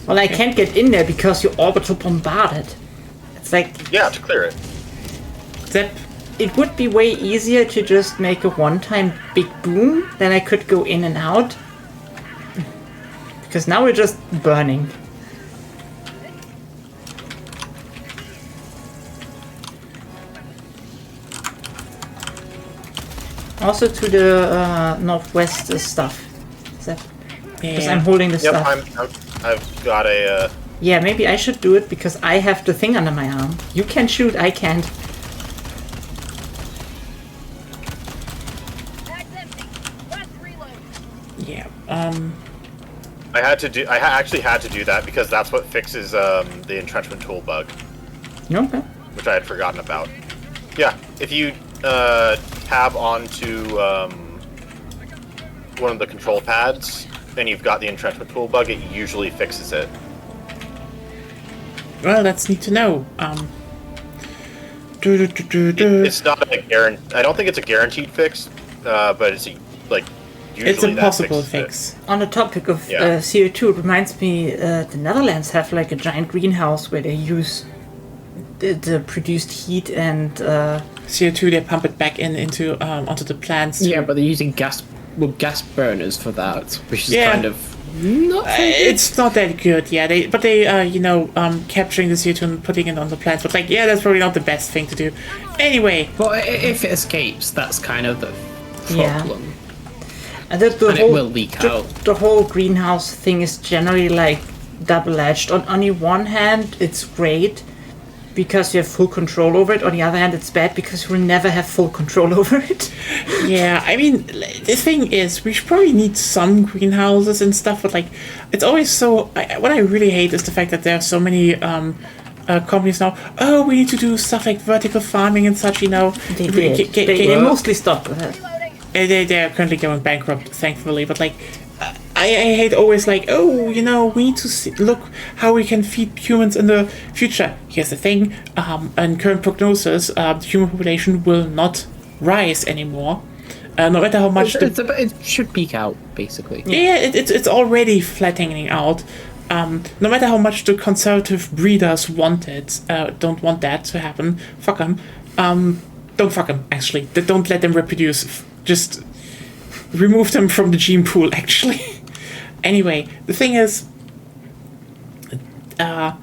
Well, I can't get in there because your orbital bombarded. It's like... Yeah, to clear it. Zep. It would be way easier to just make a one-time big boom, then I could go in and out. Because now we're just burning. Also to the northwest stuff. Because I'm holding the stuff. I've got a... Yeah, maybe I should do it because I have the thing under my arm. You can shoot, I can't. Yeah, I actually had to do that because that's what fixes the entrenchment tool bug. Okay. Which I had forgotten about. Yeah, if you tab onto one of the control pads and you've got the entrenchment tool bug, it usually fixes it. Well, that's neat to know. It's not a guarantee. I don't think it's a guaranteed fix, but it's like usually it's a possible fix. fix. On the topic of CO2, it reminds me the Netherlands have like a giant greenhouse where they use the produced heat and CO2. They pump it back into onto the plants. Yeah, but they're using gas burners for that, which is kind of not. It's not that good. Yeah, they capturing the CO2 and putting it on the plants. But that's probably not the best thing to do. Anyway, but if it escapes, that's kind of the problem. And it will leak out. The whole greenhouse thing is generally like double-edged. On the one hand, it's great because you have full control over it. On the other hand, it's bad because you will never have full control over it. Yeah, I mean, the thing is, we should probably need some greenhouses and stuff, but it's always so... what I really hate is the fact that there are so many companies now, we need to do stuff like vertical farming and such, They did. They mostly stopped with it. They're currently going bankrupt, thankfully, but I hate always we need to look how we can feed humans in the future. Here's the thing, in current prognosis, the human population will not rise anymore. No matter how much... It should peak out, basically. Yeah, it's already flattening out. No matter how much the conservative breeders want it, don't want that to happen, fuck them. Don't fuck them, actually. Don't let them reproduce. Just remove them from the gene pool, actually. Anyway, the thing is, I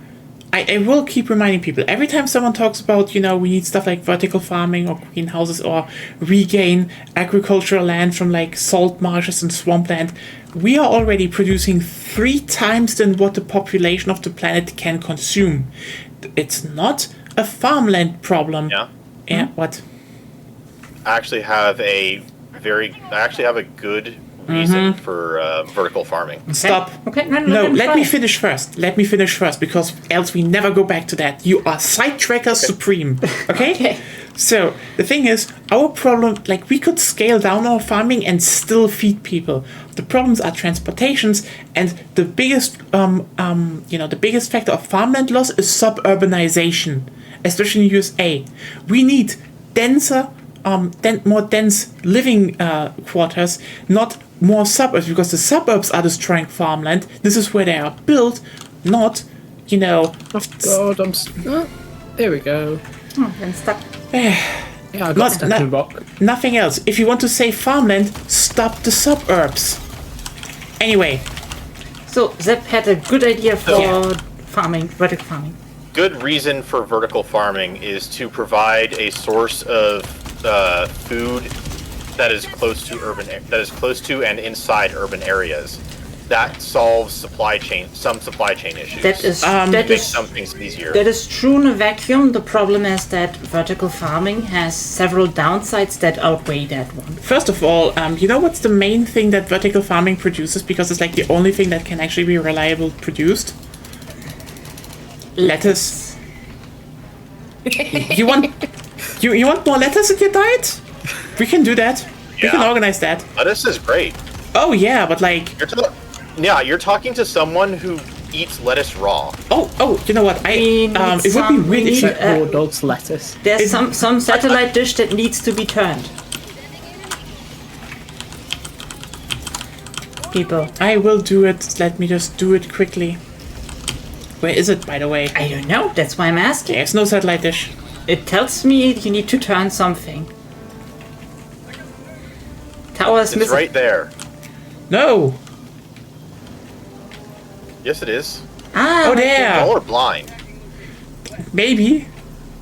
will keep reminding people, every time someone talks about, we need stuff like vertical farming or greenhouses or regain agricultural land from salt marshes and swampland, we are already producing 3 times than what the population of the planet can consume. It's not a farmland problem. Yeah. Yeah, what? I actually have a good reason for vertical farming. Stop. Okay. No, let me finish first. Because else we never go back to that. You are sidetracker supreme. Okay? So, the thing is, our problem, we could scale down our farming and still feed people. The problems are transportations, and the biggest, the biggest factor of farmland loss is suburbanization, especially in the USA. We need denser, more dense living quarters, not more suburbs, because the suburbs are destroying farmland. This is where they are built, not, Oh God, there we go. Oh, I'm stuck. Yeah, I got stuck in a rock. Nothing else. If you want to save farmland, stop the suburbs. Anyway. So, Zep had a good idea for farming, vertical farming. Good reason for vertical farming is to provide a source of food that is close to and inside urban areas. that solves some supply chain issues. Makes some things easier. That is true in a vacuum. The problem is that vertical farming has several downsides that outweigh that one. First of all, you know what's the main thing that vertical farming produces, because it's like the only thing that can actually be reliably produced? Lettuce. You want more lettuce in your diet? We can do that. We can organize that. Lettuce is great. Oh yeah, but like you're talking to someone who eats lettuce raw. Oh, you know what? It would be really poor dog's lettuce. There's some satellite dish that needs to be turned. People. I will do it. Let me just do it quickly. Where is it, by the way? I don't know. That's why I'm asking. There's no satellite dish. It tells me you need to turn something. Tower's missing. It's right there. No. Yes, it is. Oh, there. Or blind. Maybe.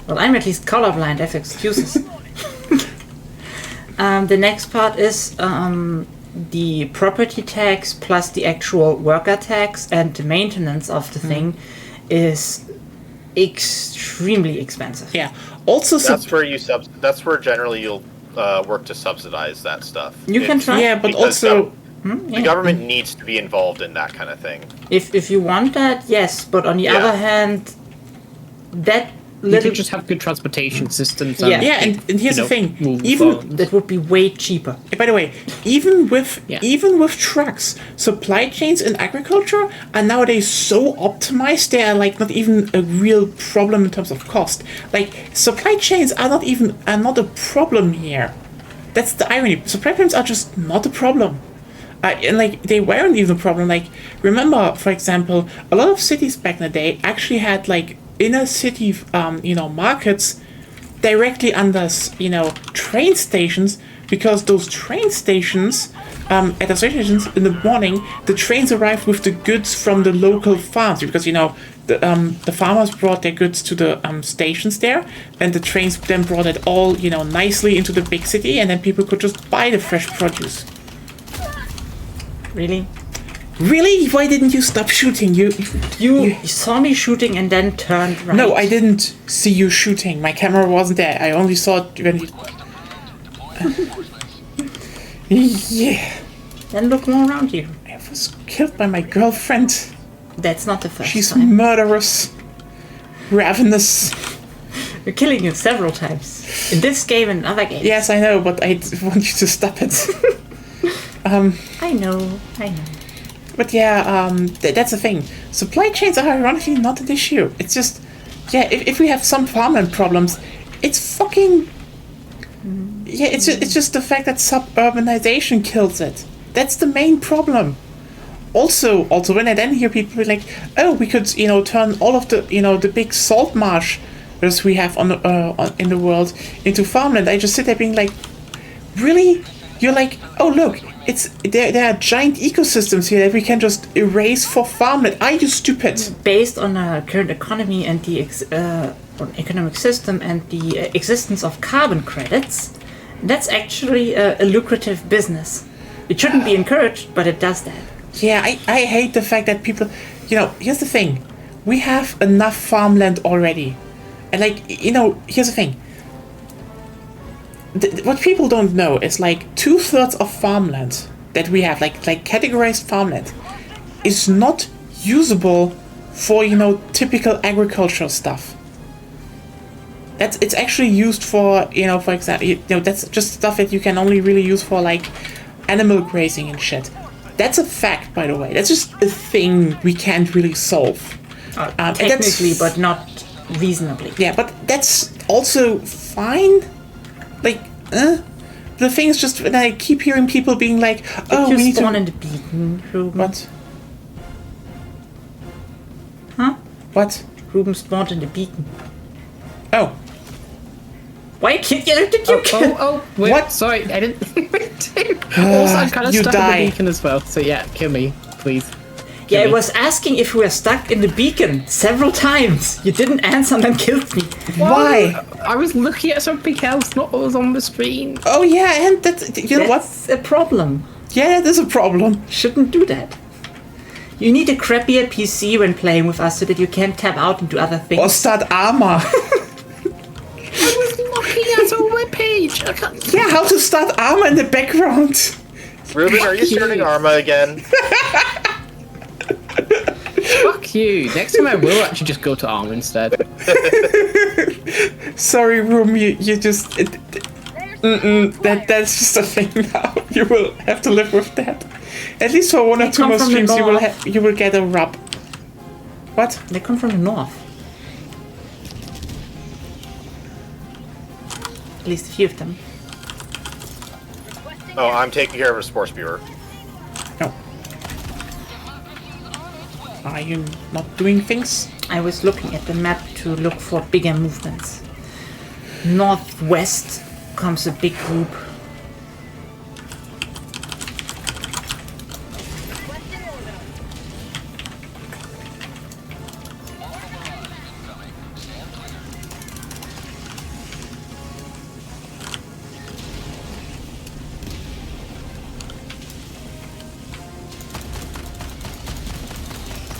Well, I'm at least colorblind. I have excuses. The next part is the property tax plus the actual worker tax, and the maintenance of the thing is extremely expensive. Yeah. Also, that's where generally you'll work to subsidize that stuff. You can try. Yeah, but also the government needs to be involved in that kind of thing. If you want that, yes. But on the other hand, that you could just have good transportation systems. And here's the thing: even that would be way cheaper. By the way, even with trucks, supply chains in agriculture are nowadays so optimized they are like not even a real problem in terms of cost. Like supply chains are not a problem here. That's the irony. Supply chains are just not a problem. And like they weren't even a problem. Like remember, for example, a lot of cities back in the day actually had like inner city, markets directly under, train stations, because those train stations, at the stations in the morning, the trains arrived with the goods from the local farms, because, the farmers brought their goods to the stations there, and the trains then brought it all, nicely into the big city, and then people could just buy the fresh produce. Really? Really? Why didn't you stop shooting? You saw me shooting and then turned right. No, I didn't see you shooting. My camera wasn't there. I only saw it when you... Yeah. Then look more around you. I was killed by my girlfriend. That's not the first She's time. murderous. Ravenous. We're killing you several times. In this game and other games. Yes, I know, but I want you to stop it. I know. But yeah, that's the thing. Supply chains are ironically not an issue. It's just, if we have some farmland problems, it's fucking... Yeah, it's just the fact that suburbanization kills it. That's the main problem. Also, when I then hear people like, oh, we could, turn all of the, the big salt marsh as we have in the world into farmland, I just sit there being like, really? You're like, oh look, there are giant ecosystems here that we can just erase for farmland. Are you stupid? Based on the current economy and the economic system and the existence of carbon credits, that's actually a lucrative business. It shouldn't be encouraged, but it does that. Yeah, I hate the fact that people, here's the thing. We have enough farmland already. And here's the thing. What people don't know is like 2/3 of farmland that we have, like categorized farmland, is not usable for typical agricultural stuff. It's actually used for for example that's just stuff that you can only really use for like animal grazing and shit. That's a fact, by the way. That's just a thing we can't really solve. Technically, but not reasonably. Yeah, but that's also fine. The thing is just when I keep hearing people being like, "Oh, we need to spawn in the beacon, Ruben." What? Huh? What? Ruben spawned in the beacon. Oh. Why can't you? Did you? Wait, what? Sorry, I didn't. Also, I'm kind of stuck die. in the beacon as well. So yeah, kill me, please. Yeah, I was asking if we were stuck in the beacon several times. You didn't answer and then killed me. Why? I was looking at something else, not what was on the screen. Oh yeah, and that's a problem. Yeah, that is a problem. Shouldn't do that. You need a crappier PC when playing with us so that you can tab out and do other things. Or start Arma. I was looking at a webpage. I can't... Yeah, how to start Arma in the background. Ruben, are you starting Arma again? Fuck you. Next time I will actually just go to Arma instead. Sorry, Room, you just... that's just a thing now. You will have to live with that. At least for 1 or 2 more streams, you will get a rub. What? They come from the north. At least a few of them. Oh, I'm taking care of a sports viewer. No. Are you not doing things? I was looking at the map to look for bigger movements. Northwest comes a big group.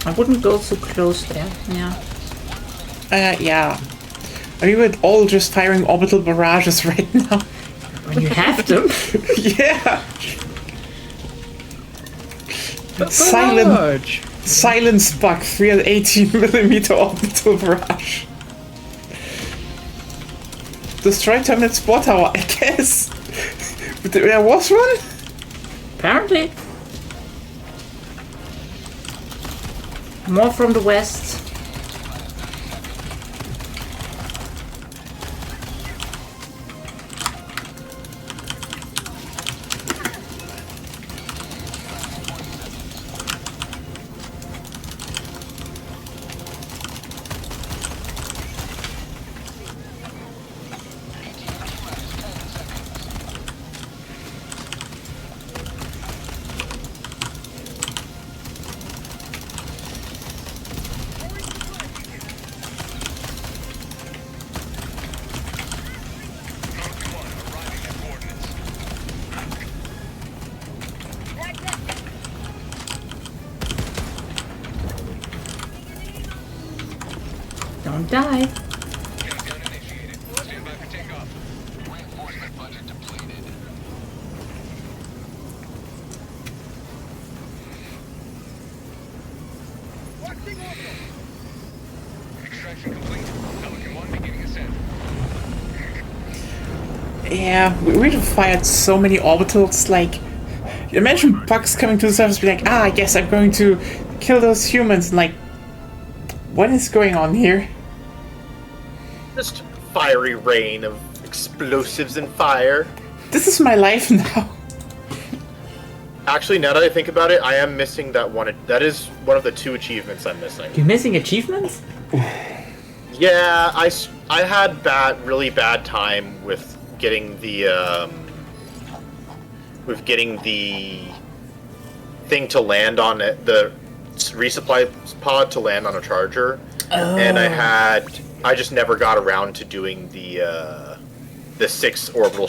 I wouldn't go so close there, yeah. Yeah. We were all just firing orbital barrages right now. When you have them. Yeah. Silence bug, 318mm orbital barrage. Destroy terminal spore tower, I guess. But there was one? Apparently. More from the west. Don't die. Countdown initiated. Stand by for takeoff. Reinforcement budget depleted. Extraction complete. Pelican 1 beginning ascent. Yeah, we fired so many orbitals, like... Imagine bugs coming to the surface be like, I guess I'm going to kill those humans, and like... What is going on here? Just fiery rain of explosives and fire. This is my life now. Actually, now that I think about it, I am missing that one. That is one of the 2 achievements I'm missing. You're missing achievements? Yeah, I had really bad time with getting the thing to land on it, the resupply pod to land on a charger, and I just never got around to doing the 6 orbital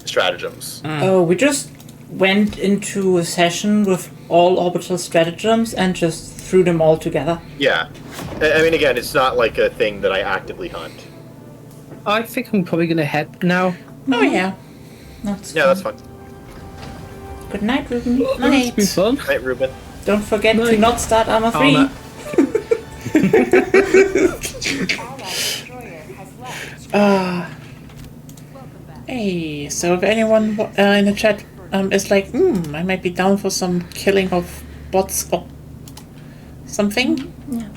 stratagems. Oh, we just went into a session with all orbital stratagems and just threw them all together. Yeah, I mean, again, it's not like a thing that I actively hunt. I think I'm probably gonna head now. Oh yeah. That's fine. Good night, Ruben. It's been fun. Night, Ruben. Don't forget to not start Arma 3. Allied destroyer has left. Hey, so if anyone in the chat is like, I might be down for some killing of bots or something. Yeah.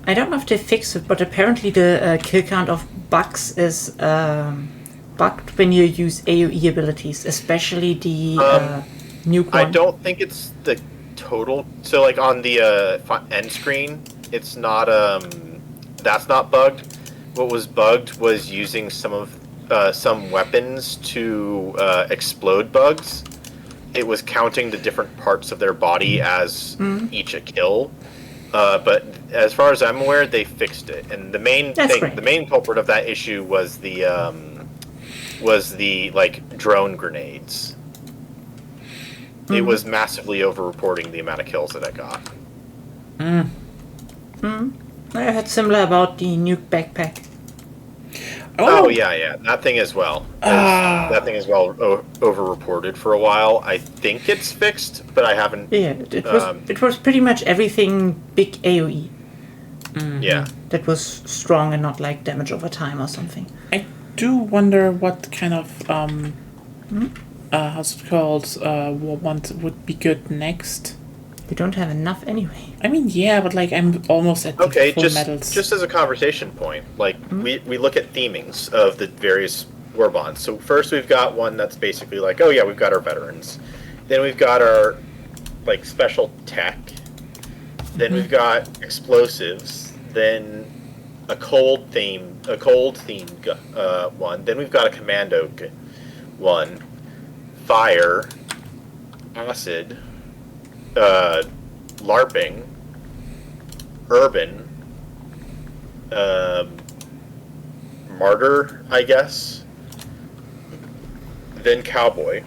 I don't know if they fixed it, but apparently the kill count of bugs is bugged when you use AoE abilities, especially the nuke one. I don't think it's the total. So, like on the end screen, it's not. That's not bugged. What was bugged was using some weapons to explode bugs. It was counting the different parts of their body as each a kill. But as far as I'm aware, they fixed it. And the main the main culprit of that issue was the like drone grenades. it was massively over-reporting the amount of kills that I got. I heard similar about the nuke backpack. Oh yeah, that thing as well. That thing as well over-reported for a while. I think it's fixed, but I haven't. Yeah, it was pretty much everything big AOE. Yeah. That was strong and not like damage over time or something. I do wonder what kind of how's it called warband would be good next. We don't have enough anyway. I mean, yeah, but like I'm almost at the full medals. Just as a conversation point, like we look at themings of the various war bonds. So first we've got one that's basically like, oh yeah, we've got our veterans. Then we've got our like special tech. Then we've got explosives. Then a cold theme one. Then we've got a commando one. Fire, acid. LARPing, urban, martyr, I guess, then cowboy.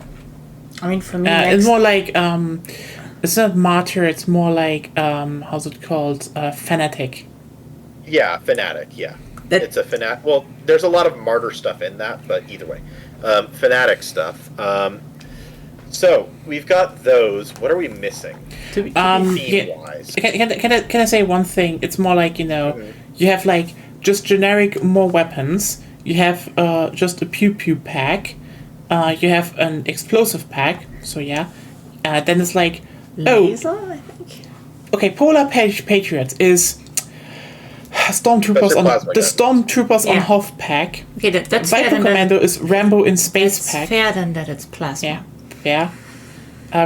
I mean, for me, it's more like it's not martyr. It's more like how's it called? Fanatic. Yeah, fanatic. Yeah, it's a fanatic. Well, there's a lot of martyr stuff in that, but either way, fanatic stuff. So we've got those. What are we missing? Theme-wise. Can I say one thing? It's more like, you have like just generic more weapons. You have just a pew pew pack. You have an explosive pack. So yeah. Then it's like laser, I think. Okay, Polar Patriots is Stormtroopers on the Stormtroopers on Hoth pack. Okay, that's Viper Commando is Rambo in Space pack. Fair than that it's plasma. Yeah.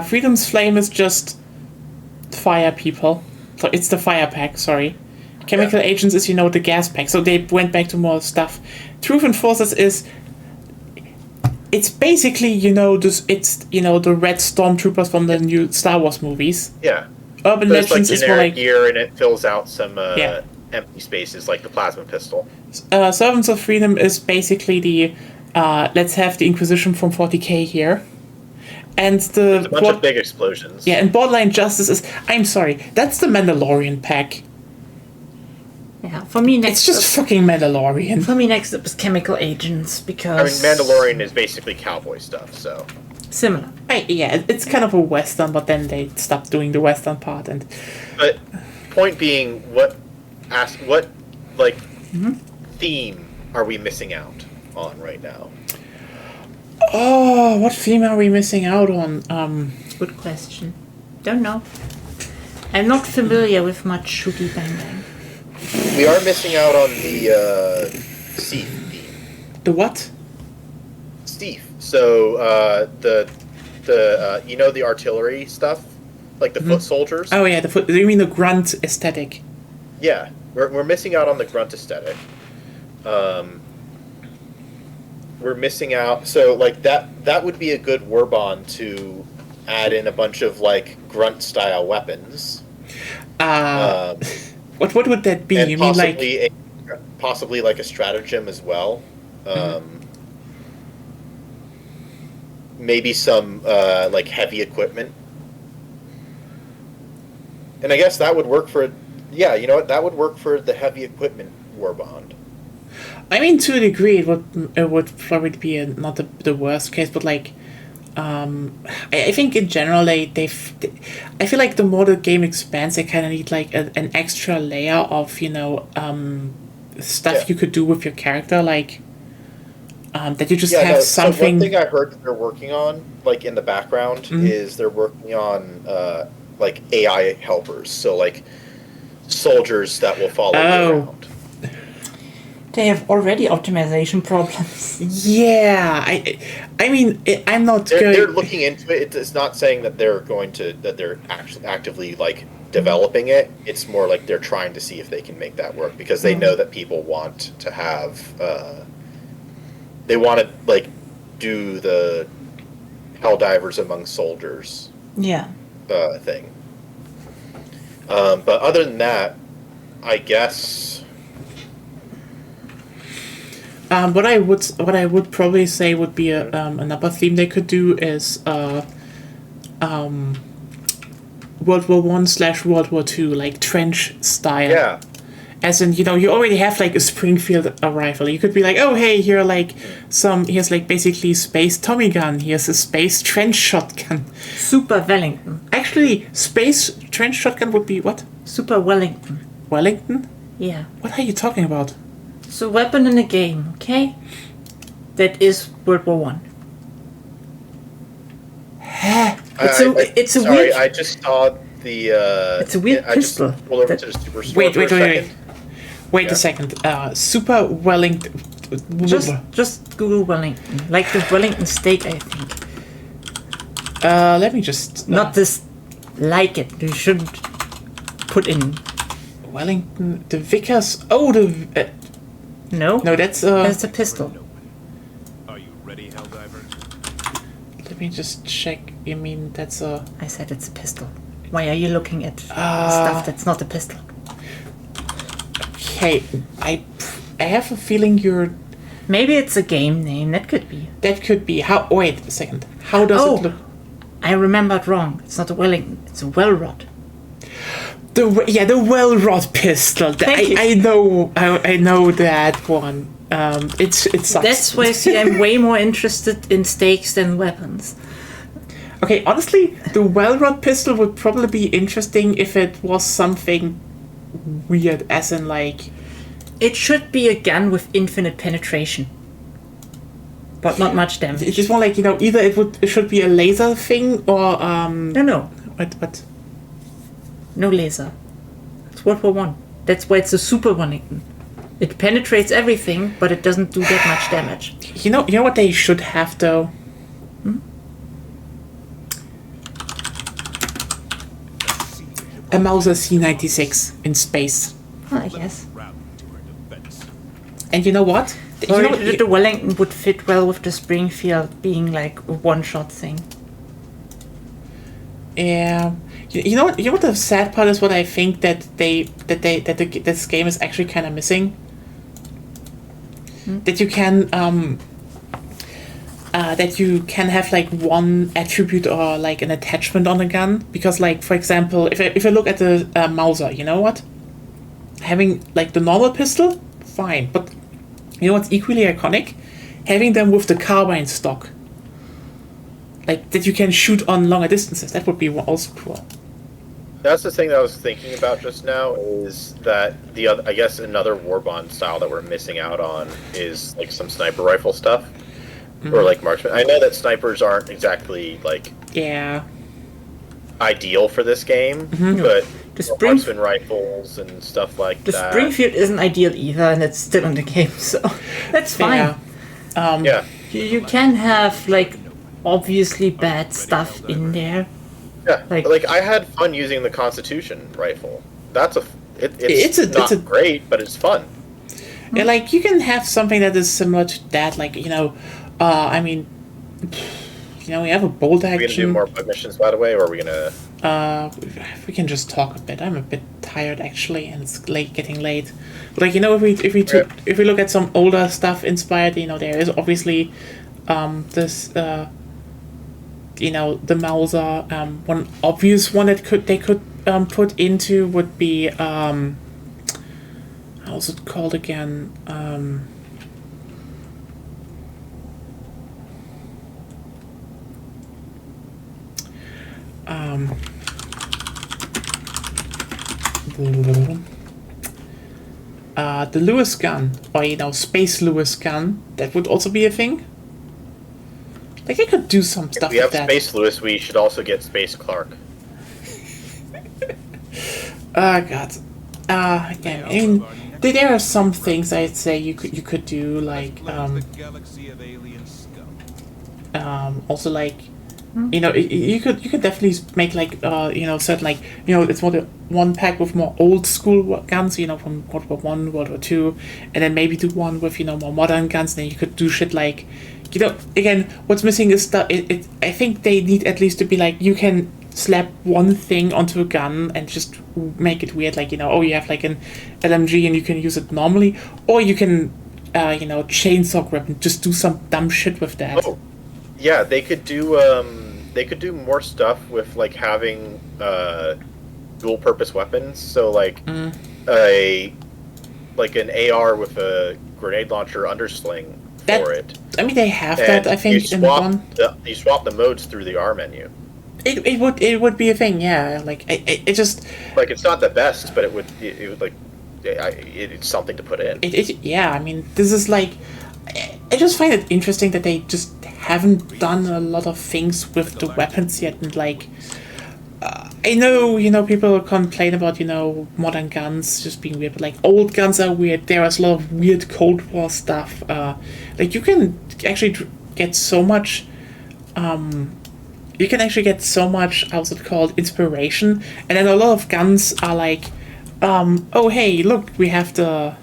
Freedom's Flame is just fire people. So it's the fire pack, sorry. Chemical Agents is, the gas pack. So they went back to more stuff. Truth Enforcers is... It's basically, the red Stormtroopers from the new Star Wars movies. Yeah. Urban Legends is more like... gear and it fills out some empty spaces like the plasma pistol. Servants of Freedom is basically the... let's have the Inquisition from 40k here. And there's a bunch of big explosions. Yeah, and Borderline Justice is... I'm sorry, that's the Mandalorian pack. Yeah, for me next... It's just fucking Mandalorian. For me next up is Chemical Agents, because... Mandalorian is basically cowboy stuff, so... Similar. It's kind of a Western, but then they stopped doing the Western part, and... But, point being, what theme are we missing out on right now? Oh, what theme are we missing out on? Good question. Don't know. I'm not familiar with much shooty bang bang. We are missing out on the Steve theme. The what? Steve. So the the artillery stuff, like the foot soldiers. Oh yeah, you mean the grunt aesthetic? Yeah, we're missing out on the grunt aesthetic. We're missing out. So like that would be a good warbond to add in a bunch of like grunt style weapons. What would that be? You mean like possibly like a stratagem as well. Maybe some like heavy equipment. And I guess that would work for that would work for the heavy equipment warbond. I mean, to a degree, it would probably be not the worst case, but like, I think in general, I feel like the more the game expands, they kind of need like an extra layer of stuff you could do with your character, like that you just have something. So one thing I heard that they're working on, like in the background, is they're working on like AI helpers, so like soldiers that will follow you around. They have already optimization problems. Yeah, I mean, I'm not. They're looking into it. It's not saying that they're actually actively like developing it. It's more like they're trying to see if they can make that work because they know that people want to have. They want to like do the Helldivers among soldiers. Yeah. Thing. But other than that, I guess. What I would probably say would be another theme they could do is World War One/World War Two, like trench style. Yeah. As in, you already have like a Springfield rifle. You could be like, oh hey, here's like basically space Tommy gun. Here's a space trench shotgun. Super Wellington. Actually, space trench shotgun would be what? Super Wellington. Wellington? Yeah. What are you talking about? It's a weapon in a game, okay? That is World War One. It's a weird. I just saw the. It's a weird pistol. I just pulled over to the super store. Wait a second. Super Wellington. Just Google Wellington, like the Wellington steak, I think. Let me just. Not this. Like it. You shouldn't put in. Wellington. The Vickers. Oh, the. No. No, that's a pistol. Are you ready, Helldivers? Let me just check. You mean that's a. I said it's a pistol. Why are you looking at stuff that's not a pistol? Okay, I have a feeling you're. Maybe it's a game name. That could be. That could be. How? Wait a second. How does it look? I remembered wrong. It's not a Wellington. It's a Wellrod. The Wellrod pistol. I know that one. It sucks. That's why I'm way more interested in stakes than weapons. Okay, honestly, the Wellrod pistol would probably be interesting if it was something weird, as in like. It should be a gun with infinite penetration, but not much damage. It's just more like either it should be a laser thing or No. What? No laser. It's World War One. That's why it's a super Wellington. It penetrates everything, but it doesn't do that much damage. You know what they should have though. A Mauser C96 in space. I guess. And you know what? Or the Wellington would fit well with the Springfield being like a one-shot thing. Yeah. You know what the sad part is? What I think that this game is actually kind of missing. That you can have like one attribute or like an attachment on a gun, because like for example, if I look at the Mauser, you know what? Having like the normal pistol, fine, but you know what's equally iconic? Having them with the carbine stock. Like that you can shoot on longer distances. That would be also cool. That's the thing that I was thinking about just now, is that the other, I guess another Warbond style that we're missing out on is like some sniper rifle stuff. Or like marksman. I know that snipers aren't exactly like ideal for this game, but marksman rifles and stuff like that. The Springfield isn't ideal either, and it's still in the game, so that's fine. You can have like obviously bad stuff in there. Yeah, like I had fun using the Constitution rifle. It's not great, but it's fun. Yeah, like you can have something that is similar to that, like I mean, we have a bolt action. Are we gonna do more bug missions, by the way, or are we gonna? We can just talk a bit. I'm a bit tired actually, and it's getting late. But like if we look at some older stuff inspired, there is obviously, this the Mauser. One obvious one that they could put into would be how's it called again? The Lewis gun, or Space Lewis gun, that would also be a thing. Like they could do some stuff with that. If we have Space Lewis, we should also get Space Clark. God. Again, I mean, there are some things I'd say you could do, like also like you could definitely make like certain like it's more the one pack with more old school guns from World War One, World War Two, and then maybe do one with more modern guns. And then you could do shit like again, what's missing is I think they need at least to be like you can slap one thing onto a gun and just make it weird, like you have like an LMG and you can use it normally, or you can chainsaw grip and just do some dumb shit with that. Oh, yeah, they could do they could do more stuff with like having dual purpose weapons. So like an AR with a grenade launcher undersling for it. I mean, they have that. I think you swap the modes through the R menu. It would be a thing, yeah. Like it just like it's not the best, but it would like it's something to put in. Yeah. I mean, this is like I just find it interesting that they just haven't done a lot of things with the weapons yet, and like. I know, people complain about, modern guns just being weird, but, like, old guns are weird. There is a lot of weird Cold War stuff. Like, you can actually get so much, how's it called, inspiration. And then a lot of guns are like, oh, hey, look, we have the,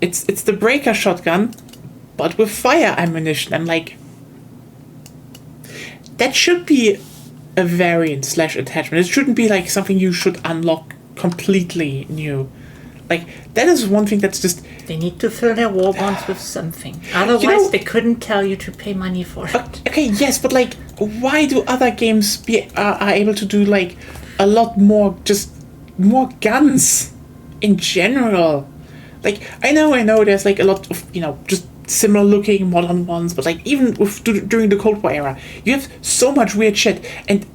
it's the breaker shotgun, but with fire ammunition. And, like, that should be a variant / attachment. It shouldn't be like something you should unlock completely new. Like, that is one thing that's just... They need to fill their war bonds with something. Otherwise, they couldn't tell you to pay money for it. Okay, yes, but like, why do other games are able to do like a lot more, just more guns in general? Like, I know there's like a lot of, just similar looking modern ones, but like even during the Cold War era, you have so much weird shit, and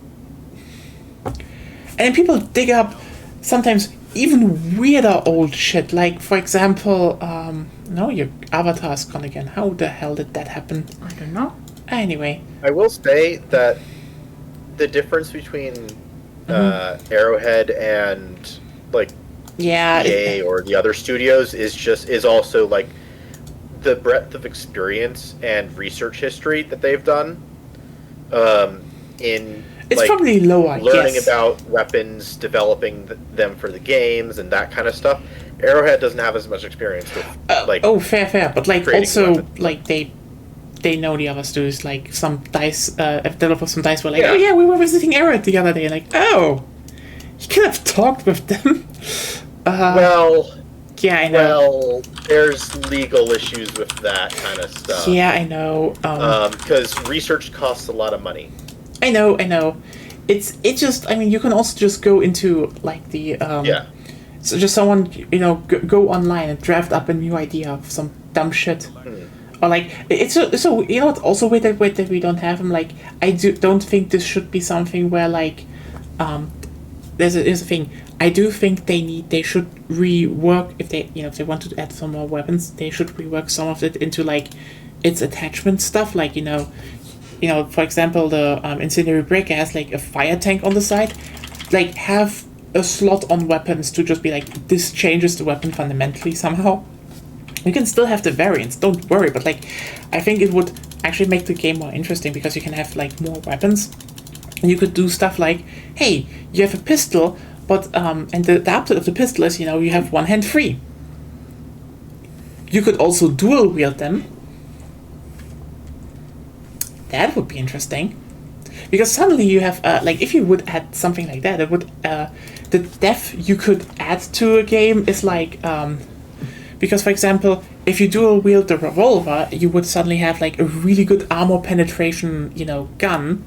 then people dig up sometimes even weirder old shit. Like, for example, no, your avatar's gone again. How the hell did that happen? I don't know. Anyway, I will say that the difference between Arrowhead and like EA or the other studios is also like the breadth of experience and research history that they've done in it's probably lower, learning about weapons, developing them for the games, and that kind of stuff. Arrowhead doesn't have as much experience with fair, but like also weapons. Like they know the other studios, like some DICE developers from DICE were like, oh yeah, we were visiting Arrowhead the other day, and like, oh, you could have talked with them. Yeah, I know. Well, there's legal issues with that kind of stuff. Yeah, I know. Because research costs a lot of money. I know. It's just. I mean, you can also just go into like the. So just someone go online and draft up a new idea of some dumb shit, or like it's so what also weird that we don't have them. Like I don't think this should be something where like, there's a thing. I do think they should rework if they want to add some more weapons. They should rework some of it into like its attachment stuff. Like for example, the incendiary breaker has like a fire tank on the side. Like have a slot on weapons to just be like this changes the weapon fundamentally somehow. You can still have the variants. Don't worry, but like I think it would actually make the game more interesting because you can have like more weapons, and you could do stuff like, hey, you have a pistol. But and the opposite of the pistol is, you have one hand free. You could also dual wield them. That would be interesting, because suddenly you have like if you would add something like that, it would the depth you could add to a game is like because for example, if you dual wield the revolver, you would suddenly have like a really good armor penetration gun,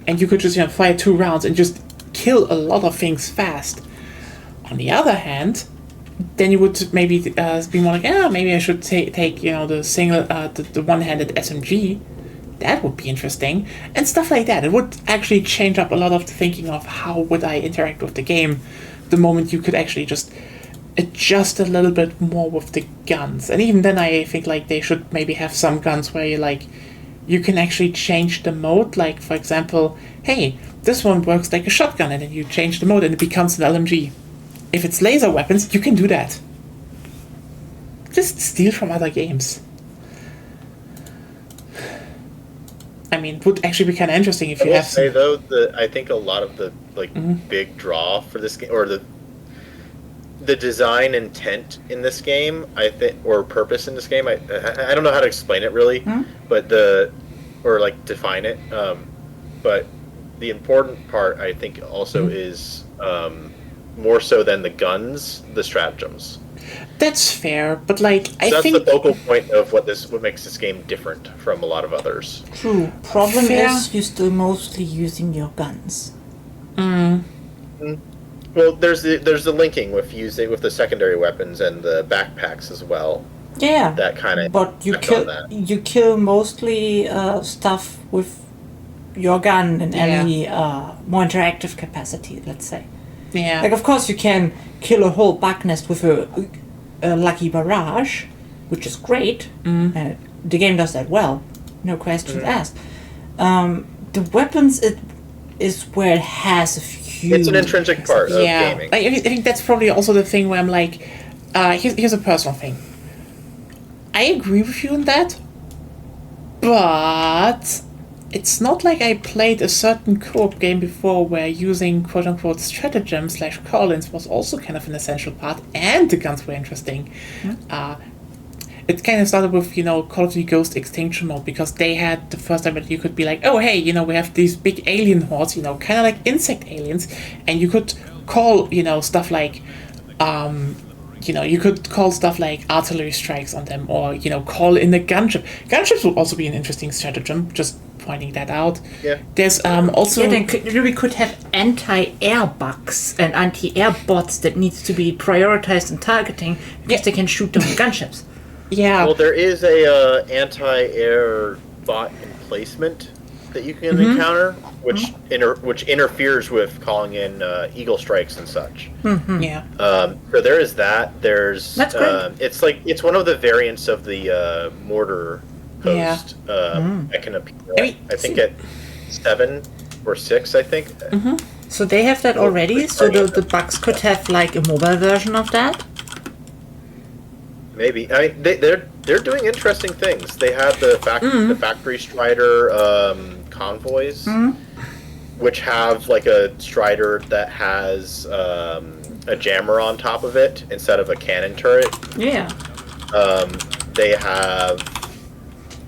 and you could just fire 2 rounds and just kill a lot of things fast. On the other hand, then you would maybe be more like, maybe I should take the single the one-handed SMG. That would be interesting, and stuff like that. It would actually change up a lot of the thinking of how would I interact with the game the moment you could actually just adjust a little bit more with the guns. And even then, I think like they should maybe have some guns where you can actually change the mode. Like, for example, hey, this one works like a shotgun, and then you change the mode and it becomes an LMG. If it's laser weapons, you can do that. Just steal from other games. I mean, it would actually be kind of interesting if you have some... though, I think a lot of the big draw for this game, or the design intent in this game, I think, or purpose in this game, I don't know how to explain it really, but define it. But the important part, I think, also is more so than the guns, the stratagems. That's fair, but like I think that's the focal point of what makes this game different from a lot of others. True. Problem is, you're still mostly using your guns. Well, there's the linking with the secondary weapons and the backpacks as well. Yeah. That kind of. But you kill mostly stuff with your gun in any more interactive capacity. Let's say. Yeah. Like, of course, you can kill a whole bug nest with a lucky barrage, which is great. The game does that well, no questions asked. The weapons is where it has a few. It's an intrinsic part of gaming. Like, I think that's probably also the thing where I'm like, here's a personal thing. I agree with you on that, but it's not like I played a certain co-op game before where using quote-unquote stratagems / call-ins was also kind of an essential part, and the guns were interesting. It kind of started with, Call of Duty Ghost Extinction Mode, because they had the first time that you could be like, oh, hey, we have these big alien hordes, kind of like insect aliens, and you could call, stuff like, you could call stuff like artillery strikes on them, or, call in the gunship. Gunships would also be an interesting stratagem, just pointing that out. Yeah. There's also... Yeah, then we could have anti-air bugs and anti-air bots that needs to be prioritized in targeting, because they can shoot down gunships. Yeah. Well, there is a anti-air bot emplacement that you can encounter, which interferes with calling in eagle strikes and such. Yeah. So there is that. There's That's great. It's one of the variants of the mortar host that can appear. I think at 7 or 6. I think. So they have that already. So the bugs could have like a mobile version of that. Maybe they're doing interesting things. They have the factory Strider convoys, which have like a Strider that has a jammer on top of it instead of a cannon turret. Yeah. They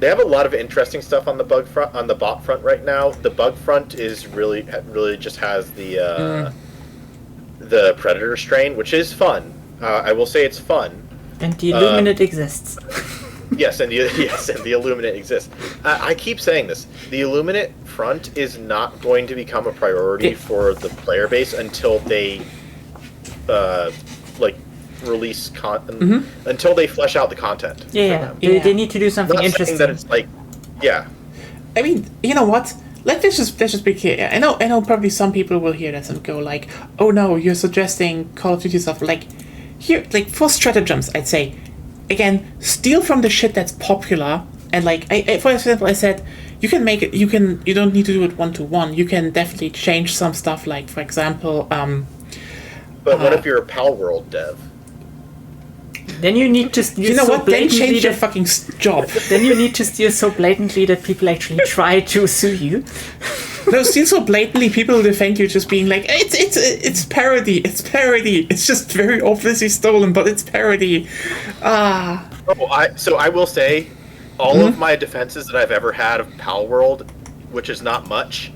have a lot of interesting stuff on the bot front right now. The bug front is really just has the Predator strain, which is fun. I will say it's fun. And the Illuminate exists. Yes, and the Illuminate exists. I keep saying this. The Illuminate front is not going to become a priority for the player base until they release until they flesh out the content. Yeah. They need to do something interesting. That it's like, yeah. I mean, you know what? Let's just be clear. I know probably some people will hear this and go like, oh no, you're suggesting Call of Duty stuff. Like, here, like, for stratagems, I'd say, again, steal from the shit that's popular, and like, for example, I said, you can make it, you don't need to do it 1-to-1, you can definitely change some stuff, like, for example, But what if you're a Pal World dev? Then you need to steal Then change your fucking job. Then you need to steal so blatantly that people actually try to sue you. No, steal so blatantly, people defend you just being like, it's parody, it's just very obviously stolen, but it's parody. So I will say, all of my defenses that I've ever had of Pal World, which is not much,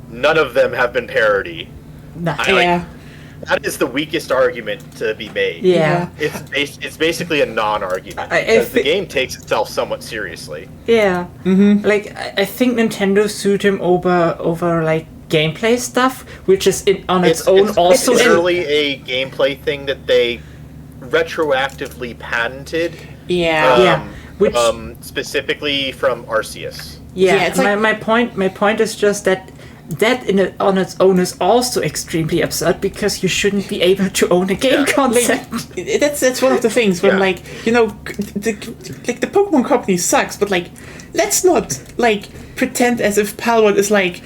none of them have been parody. That is the weakest argument to be made. Yeah. It's basically a non-argument, because the game takes itself somewhat seriously. Yeah. Like, I think Nintendo sued him over like gameplay stuff, which is on its own also. It's literally a gameplay thing that they retroactively patented. Which specifically from Arceus. It's my point is just that on its own is also extremely absurd, because you shouldn't be able to own a game concept. Like, that's one of the things where like, the Pokemon company sucks, but like, let's not like pretend as if Palworld is like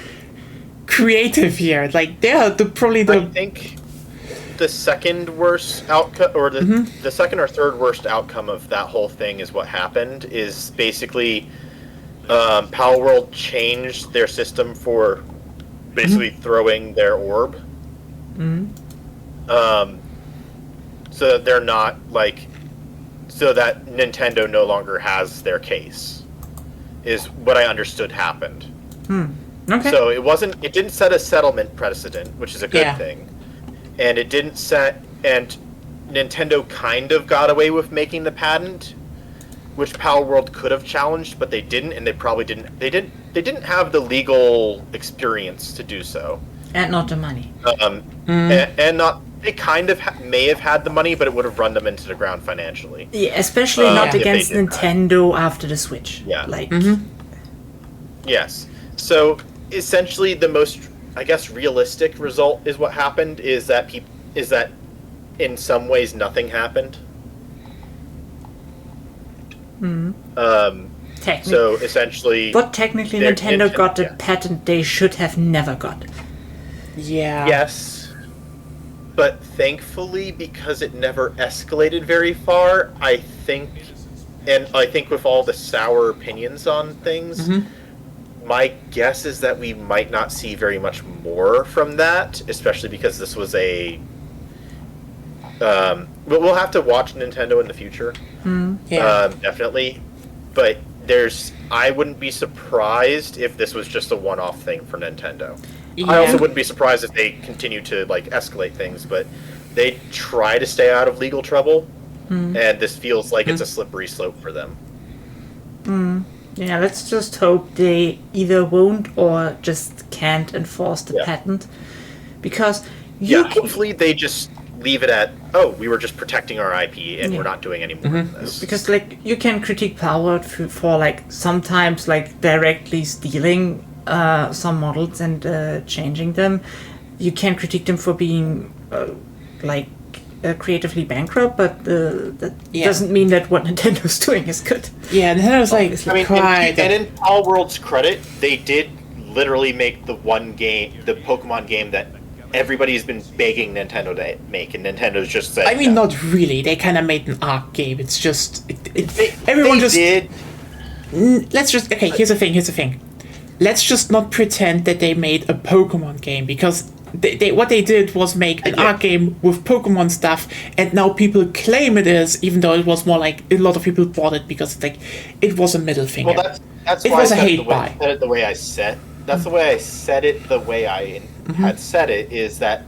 creative here. Like, they're I think the second worst outcome, or the second or third worst outcome of that whole thing is what happened is basically Palworld changed their system for basically throwing their orb. So they're not like, so that Nintendo no longer has their case, is what I understood happened. Okay. So it didn't set a settlement precedent, which is a good thing, and it didn't set, and Nintendo kind of got away with making the patent, which Power World could have challenged, but they didn't, and they probably didn't. They didn't have the legal experience to do so, and not the money. And not. They kind of may have had the money, but it would have run them into the ground financially. Yeah, especially not against Nintendo after the Switch. Yeah. Like. Yes. So essentially, the most, I guess, realistic result is what happened is that in some ways nothing happened. So essentially, but technically, Nintendo got the patent they should have never got. Yeah. Yes. But thankfully, because it never escalated very far, I think with all the sour opinions on things, my guess is that we might not see very much more from that, especially because this was a... we'll have to watch Nintendo in the future. Definitely. But I wouldn't be surprised if this was just a one-off thing for Nintendo. Yeah. I also wouldn't be surprised if they continue to escalate things, but they try to stay out of legal trouble, and this feels like it's a slippery slope for them. Yeah, let's just hope they either won't or just can't enforce the patent, because hopefully they just leave it at, we were just protecting our IP and we're not doing any more of this. Because you can critique Power for sometimes directly stealing some models and changing them. You can critique them for being creatively bankrupt, but that doesn't mean that what Nintendo's doing is good. Yeah, Nintendo's and in Power World's credit, they did literally make the Pokemon game that everybody's been begging Nintendo to make, and Nintendo's just said... I mean, not really. They kind of made an arc game. It's just... everyone just... did. Let's just... Okay, here's the thing. Let's just not pretend that they made a Pokemon game, because what they did was make an arc game with Pokemon stuff, and now people claim it is, even though it was more like a lot of people bought it because it was a middle finger. Well, that's it why was I a hate buy. said it the way I said. That's the way I said it. The way I had said it is that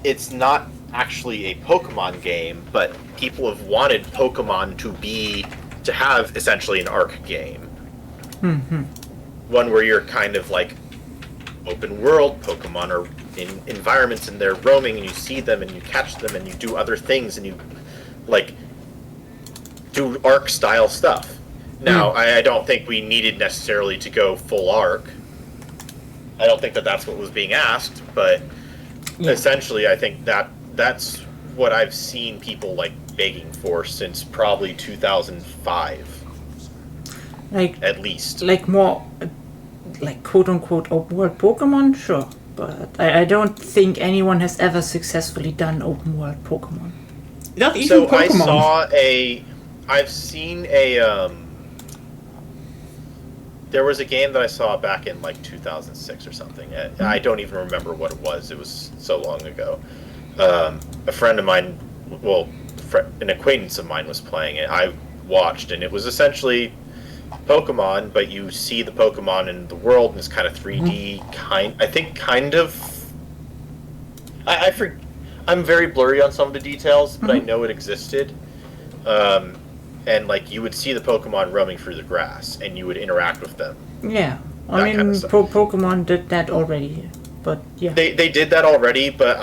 it's not actually a Pokemon game, but people have wanted Pokemon to have essentially an arc game. One where you're kind of open world. Pokemon are in environments and they're roaming, and you see them and you catch them and you do other things and you do arc style stuff. Now, I don't think we needed necessarily to go full arc. I don't think that's what was being asked, but essentially I think that's what I've seen people begging for since probably 2005. At least. More quote unquote open world Pokemon, sure. But I don't think anyone has ever successfully done open world Pokemon. Not even Pokemon. I've seen a there was a game that I saw back in 2006 or something. I don't even remember what it was. It was so long ago. A friend of mine, an acquaintance of mine was playing it. I watched, and it was essentially Pokemon, but you see the Pokemon in the world, and it's kind of 3D, I'm very blurry on some of the details, but I know it existed. And you would see the Pokemon roaming through the grass, and you would interact with them. Yeah, I mean, Pokemon did that already, but yeah. They did that already, but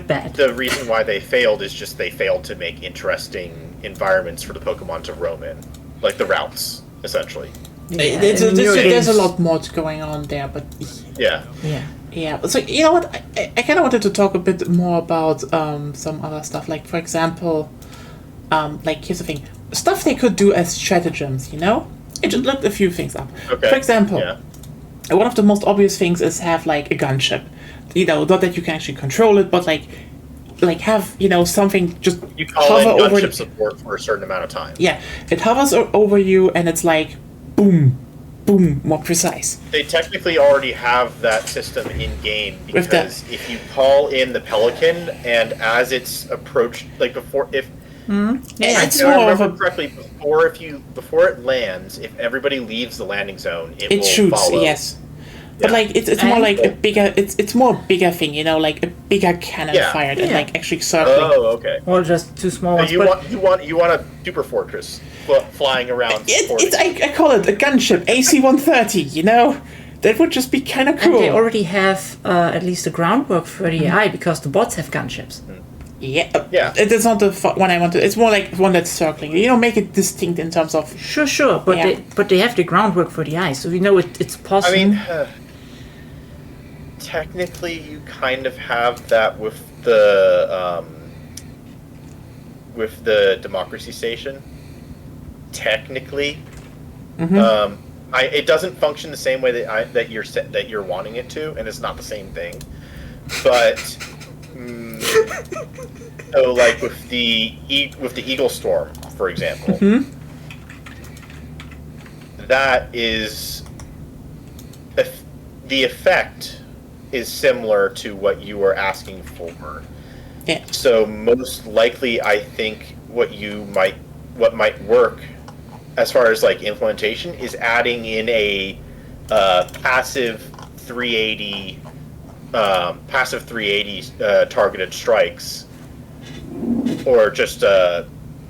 bad. The reason why they failed is just they failed to make interesting environments for the Pokemon to roam in, the routes, essentially. Yeah, there's a lot more going on there, but yeah. So you know what? I kind of wanted to talk a bit more about some other stuff, for example, here's the thing. Stuff they could do as stratagems, I just looked a few things up. Okay. For example, one of the most obvious things is have a gunship. Not that you can actually control it, but have something just you call hover in over gunship support for a certain amount of time. Yeah, it hovers over you, and it's boom, boom, more precise. They technically already have that system in game, because if you call in the Pelican, and as it's approached, It's I remember correctly, before it lands, if everybody leaves the landing zone, it will shoots. follow. Yes. But like it's more like a bigger it's more a bigger thing, you know, like a bigger cannon fired and like actually circling. Oh, okay. Or just two small ones. You want a super fortress flying around. I call it a gunship, AC-130. You know, that would just be kind of cool. And they already have at least the groundwork for the AI because the bots have gunships. Yeah. It's not the one I want to. It's more like one that's circling. You know, make it distinct in terms of. Sure, but they have the groundwork for the AI, so we know it's possible. I mean, technically, you kind of have that with the democracy station. Technically, it doesn't function the same way that you're wanting it to, and it's not the same thing. But so, like with the Eagle Storm, for example, that is the effect is similar to what you were asking for. Yeah. So most likely, I think what might work as far as like implementation is adding in a passive 380 targeted strikes, or just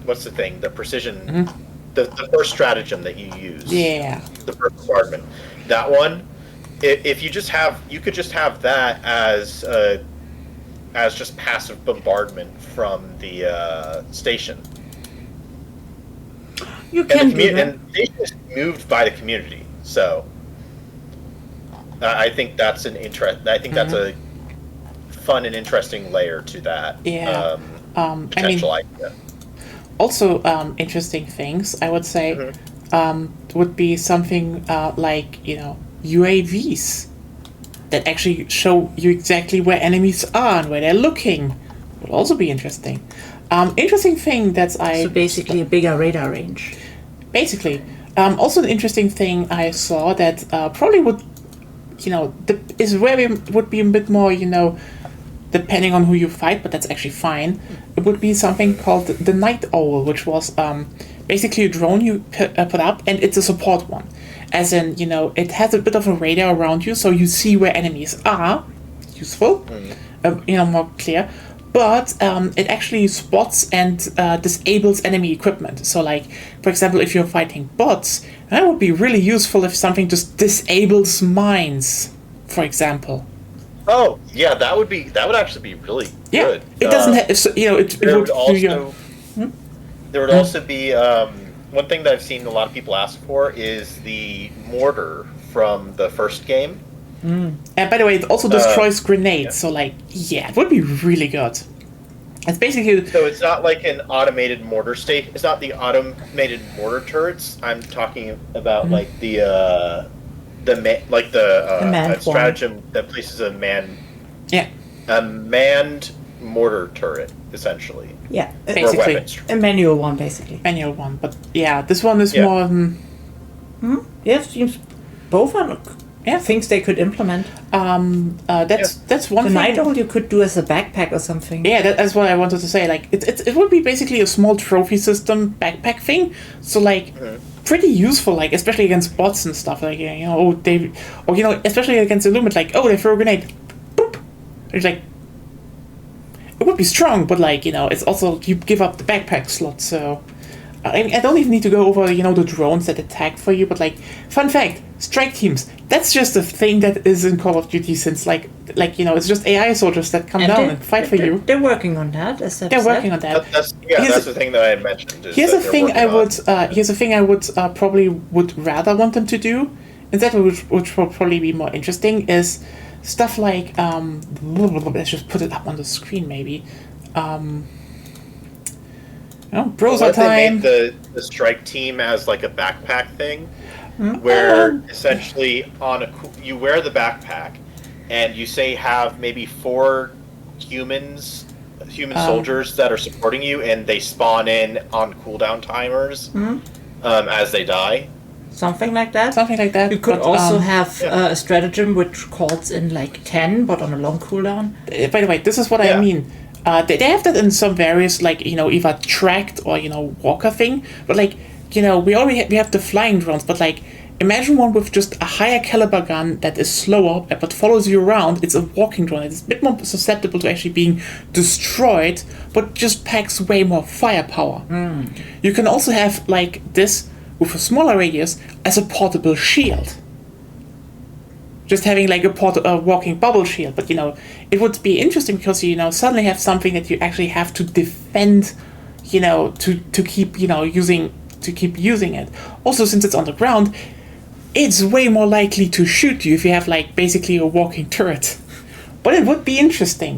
what's the thing? The precision, the first stratagem that you use. Yeah. The first bombardment. That one, if you could just have that as just passive bombardment from the station. You can do that. And the station is moved by the community, so I think that's that's a fun and interesting layer to that. Yeah. Potential idea. Also, interesting things I would say would be something like UAVs that actually show you exactly where enemies are and where they're looking. Would also be interesting. Interesting thing so basically a bigger radar range. Basically, also an interesting thing I saw that probably would, is where we would be a bit more, depending on who you fight, but that's actually fine. It would be something called the Night Owl, which was basically a drone you put up, and it's a support one. As in, it has a bit of a radar around you, so you see where enemies are. Useful, more clear. But it actually spots and disables enemy equipment. So, like, for example, if you're fighting bots, that would be really useful if something just disables mines, for example. Oh, yeah, that would actually be really good. It doesn't have, there would also be one thing that I've seen a lot of people ask for is the mortar from the first game. And by the way, it also destroys grenades, so it would be really good. It's basically... So it's not like an automated mortar state. It's not the automated mortar turrets. I'm talking about the stratagem that places a manned mortar turret, essentially. Yeah, basically a manual one, basically. Manual one, but this one is more. Yeah, seems both are things they could implement. That's one thing. The Night Owl you could do as a backpack or something. Yeah, that's what I wanted to say. Like it would be basically a small trophy system backpack thing. So pretty useful. Like especially against bots and stuff. Like especially against Illumid. Like they throw a grenade. Boop. It's like it would be strong, but it's also you give up the backpack slot. So I don't even need to go over the drones that attack for you. But fun fact. Strike teams. That's just a thing that is in Call of Duty since it's just AI soldiers that come down and fight for you. They're working on that. They're working on that. That's the thing that I mentioned. Here's a thing I would probably would rather want them to do, and that which will probably be more interesting is stuff like let's just put it up on the screen maybe. Browser time. They made the strike team as like a backpack thing. Where essentially you wear the backpack, and you have maybe 4 human soldiers that are supporting you, and they spawn in on cooldown timers as they die. Something like that. You could also have a stratagem which calls in 10, but on a long cooldown. By the way, this is what I mean. They have that in some various either tracked or walker thing, but we have the flying drones, but imagine one with just a higher caliber gun that is slower but follows you around. It's a walking drone. It's a bit more susceptible to actually being destroyed, but just packs way more firepower. You can also have like this with a smaller radius as a portable shield. Just having like a walking bubble shield, but it would be interesting because suddenly have something that you actually have to defend, to keep using it. Also, since it's on the ground, it's way more likely to shoot you if you have like basically a walking turret. But it would be interesting,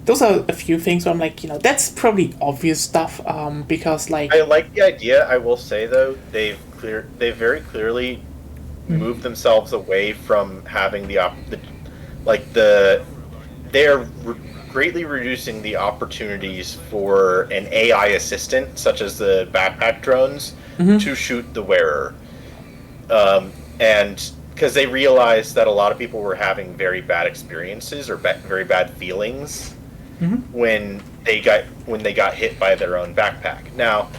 Those are a few things where I'm like, that's probably obvious stuff. Because like I like the idea. I will say though, they very clearly moved themselves away from having they are greatly reducing the opportunities for an AI assistant, such as the backpack drones, to shoot the wearer. And because they realized that a lot of people were having very bad experiences or very bad feelings when they got hit by their own backpack. Now,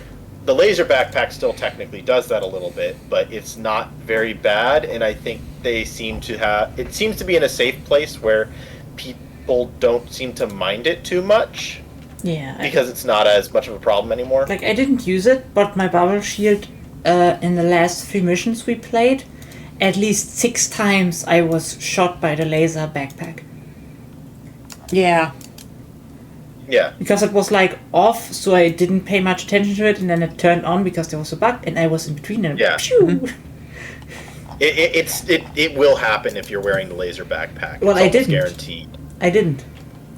the laser backpack still technically does that a little bit, but it's not very bad, and I think it seems to be in a safe place where people don't seem to mind it too much. Yeah. Because it's not as much of a problem anymore. Like, I didn't use it, but my bubble shield, in the last 3 missions we played, at least 6 times I was shot by the laser backpack. Yeah. Yeah. Because it was like off, so I didn't pay much attention to it, and then it turned on because there was a bug, and I was in between them. Yeah. Pew! It will happen if you're wearing the laser backpack. Well, it's I didn't. Guaranteed. I didn't.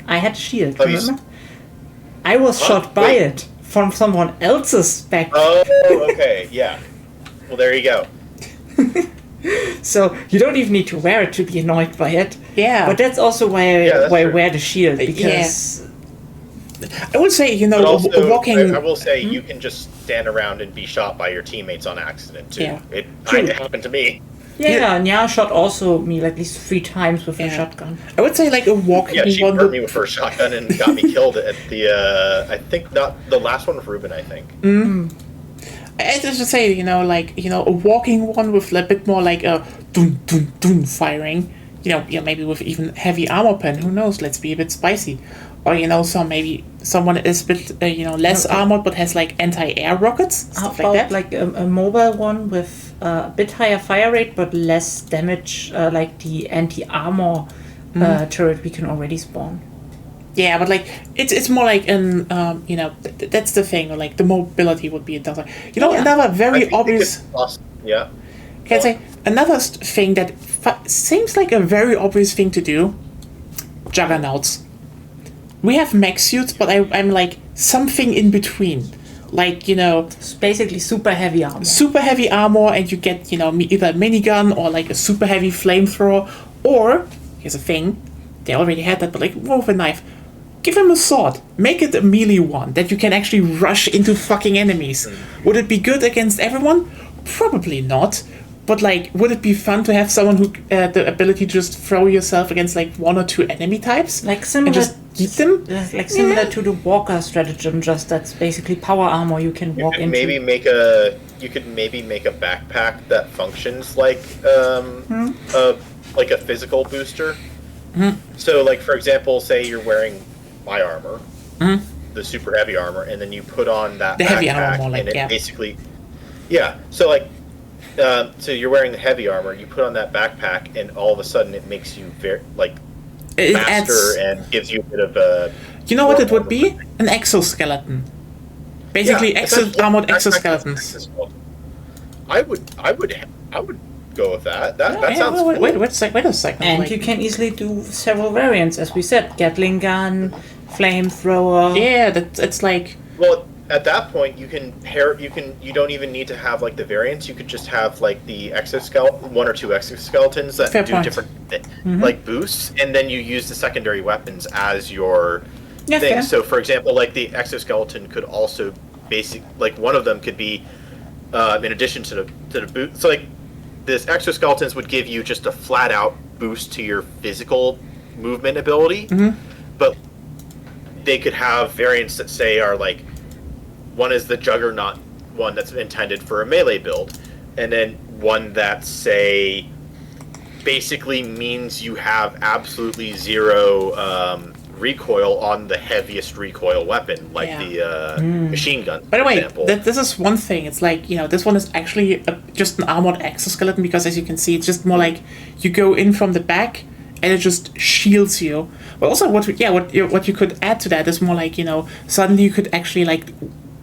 I had a shield, Oh, remember? I was shot by it from someone else's backpack. Oh, okay, yeah. Well, there you go. So you don't even need to wear it to be annoyed by it. Yeah. But that's also why I wear the shield, because... I would say, But also, walking... I will say, you can just stand around and be shot by your teammates on accident, too. Yeah. It kind of happened to me. Yeah, Nya shot also me at least 3 times with a shotgun. I would say like a walking Yeah, she one. hurt me with her shotgun and got me killed at the, I think, not the last one with Ruben, I think. I just say, a walking one with a bit more like a dun dun dun firing. Maybe with even heavy armor pen. Who knows? Let's be a bit spicy. Or maybe someone is a bit less armored but has like anti-air rockets, stuff How like about that. like a mobile one with a bit higher fire rate but less damage, like the anti-armor turret we can already spawn. Yeah, but like it's more like an that's the thing. Or like the mobility would be a downside. Another very obvious. Yeah. Can I say another thing that seems like a very obvious thing to do? Juggernauts. We have mech suits, but I'm like something in between. Like, It's basically super heavy armor. Super heavy armor, and you get, either a minigun or like a super heavy flamethrower. Or, here's a thing, they already had that, but like more with a knife. Give him a sword. Make it a melee one that you can actually rush into fucking enemies. Would it be good against everyone? Probably not. But like, would it be fun to have someone who the ability to just throw yourself against like 1 or 2 enemy types, Like similar, and just eat them? like similar to the Walker stratagem, just that's basically power armor you can walk into. You could maybe make a backpack that functions like like a physical booster. So, like for example, say you're wearing my armor, the super heavy armor, and then you put on that The backpack, heavy armor, more like, and it yeah. basically, so like. So you're wearing the heavy armor. You put on that backpack, and all of a sudden, it makes you It faster adds, and gives you a bit of a. you know what it would be? An exoskeleton. Basically, armored exoskeletons. I would go with that. That sounds cool. Wait a second. And like, you can easily do several variants, as we said. Gatling gun, flamethrower. yeah, it's like. Well, at that point, you don't even need to have like the variants. You could just have like the exoskeleton, 1 or 2 exoskeletons that Fair do point. different like boosts, and then you use the secondary weapons as your thing. fair. So, for example, like the exoskeleton could also one of them could be in addition to the boot. So like this exoskeletons would give you just a flat out boost to your physical movement ability, but they could have variants that say are like. One is the Juggernaut. one that's intended for a melee build, and then one that, say, basically means you have absolutely zero recoil on the heaviest recoil weapon, like the machine gun. By the way, this is one thing. It's like, this one is actually just an armored exoskeleton, because as you can see, it's just more like you go in from the back and it just shields you. But also, what you could add to that is more like, suddenly you could actually, like,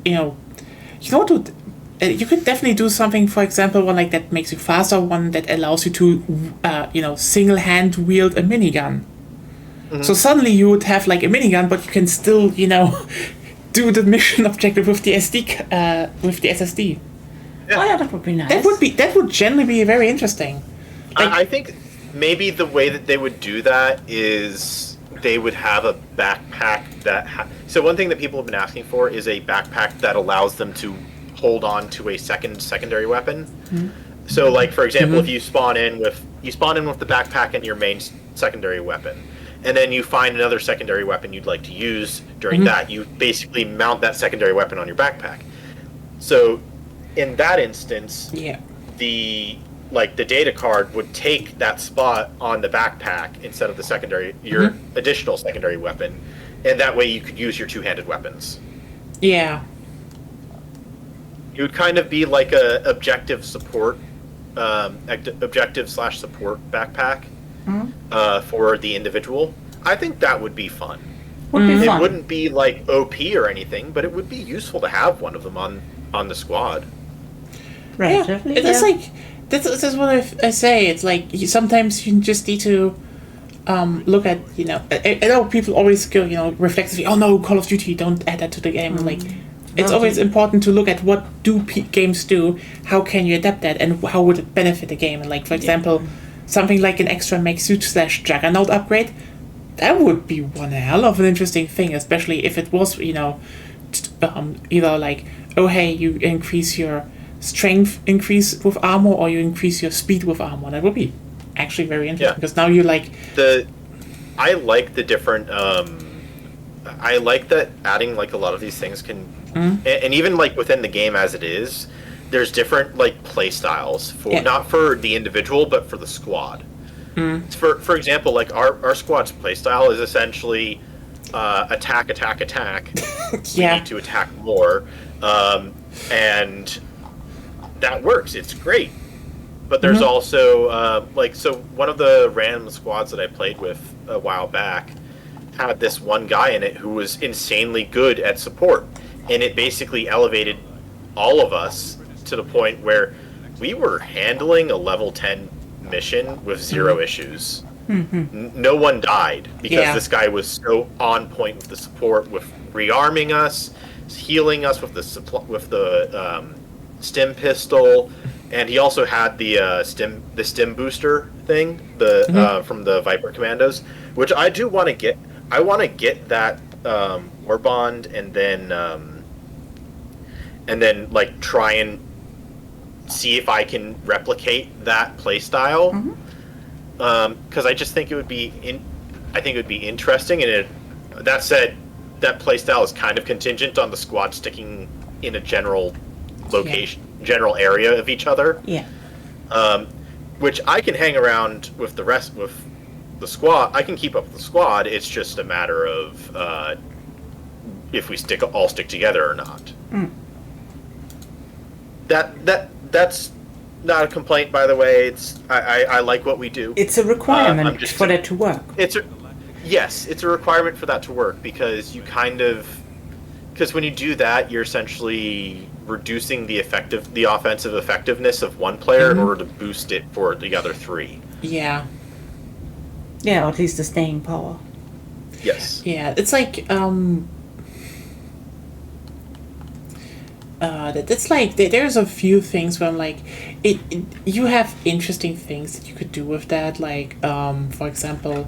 you could definitely do something, for example, one like that makes you faster, one that allows you to, single-hand wield a minigun. Mm-hmm. So suddenly you would have, like, a minigun, but you can still, do the mission objective with the SSD. Yeah. Oh yeah, that would be nice. That would generally be very interesting. Like, I think maybe the way that they would do that is they would have a backpack that... So one thing that people have been asking for is a backpack that allows them to hold on to a secondary weapon. Mm-hmm. So, like, for example, if you spawn in with the backpack and your main secondary weapon, and then you find another secondary weapon you'd like to use during that, you basically mount that secondary weapon on your backpack. So, in that instance, the data card would take that spot on the backpack instead of your additional secondary weapon, and that way you could use your two-handed weapons. Yeah. It would kind of be like a objective/support backpack for the individual. I think that would be fun. It wouldn't be like OP or anything, but it would be useful to have one of them on the squad. Right. Yeah. It's like this is what I say. It's like sometimes you just need to look at I know people always go reflexively. Oh no, Call of Duty, don't add that to the game. Like. It's always important to look at what do games do, how can you adapt that, and how would it benefit the game. And like, for example, something like an extra mech suit / Juggernaut upgrade, that would be one hell of an interesting thing, especially if it was, either like, oh hey, you increase your strength with armor, or you increase your speed with armor. That would be actually very interesting, because now you like... I like the different... I like that adding like a lot of these things can... And even like within the game as it is, there's different like play styles for not for the individual but for the squad. For example, like our squad's play style is essentially attack. We need to attack more, and that works. It's great. But there's also so one of the random squads that I played with a while back had this one guy in it who was insanely good at support. And it basically elevated all of us to the point where we were handling a level 10 mission with zero issues. No one died because this guy was so on point with the support, with rearming us, healing us with the stim pistol, and he also had the stim booster thing, from the Viper Commandos, which I do want to get. I want to get that Warbond and then like try and see if I can replicate that playstyle, because I just think it would be interesting. And that said, that playstyle is kind of contingent on the squad sticking in a general location, general area of each other. Yeah. Which I can hang around with the squad. I can keep up with the squad. It's just a matter of if we all stick together or not. That's not a complaint, by the way. It's I like what we do. It's a requirement for that to work. It's a requirement for that to work, because when you do that, you're essentially reducing the offensive effectiveness of one player in order to boost it for the other three. Yeah. Yeah, or at least the staying power. Yes. Yeah, it's like that's like there's a few things where I'm like, you have interesting things that you could do with that, like for example,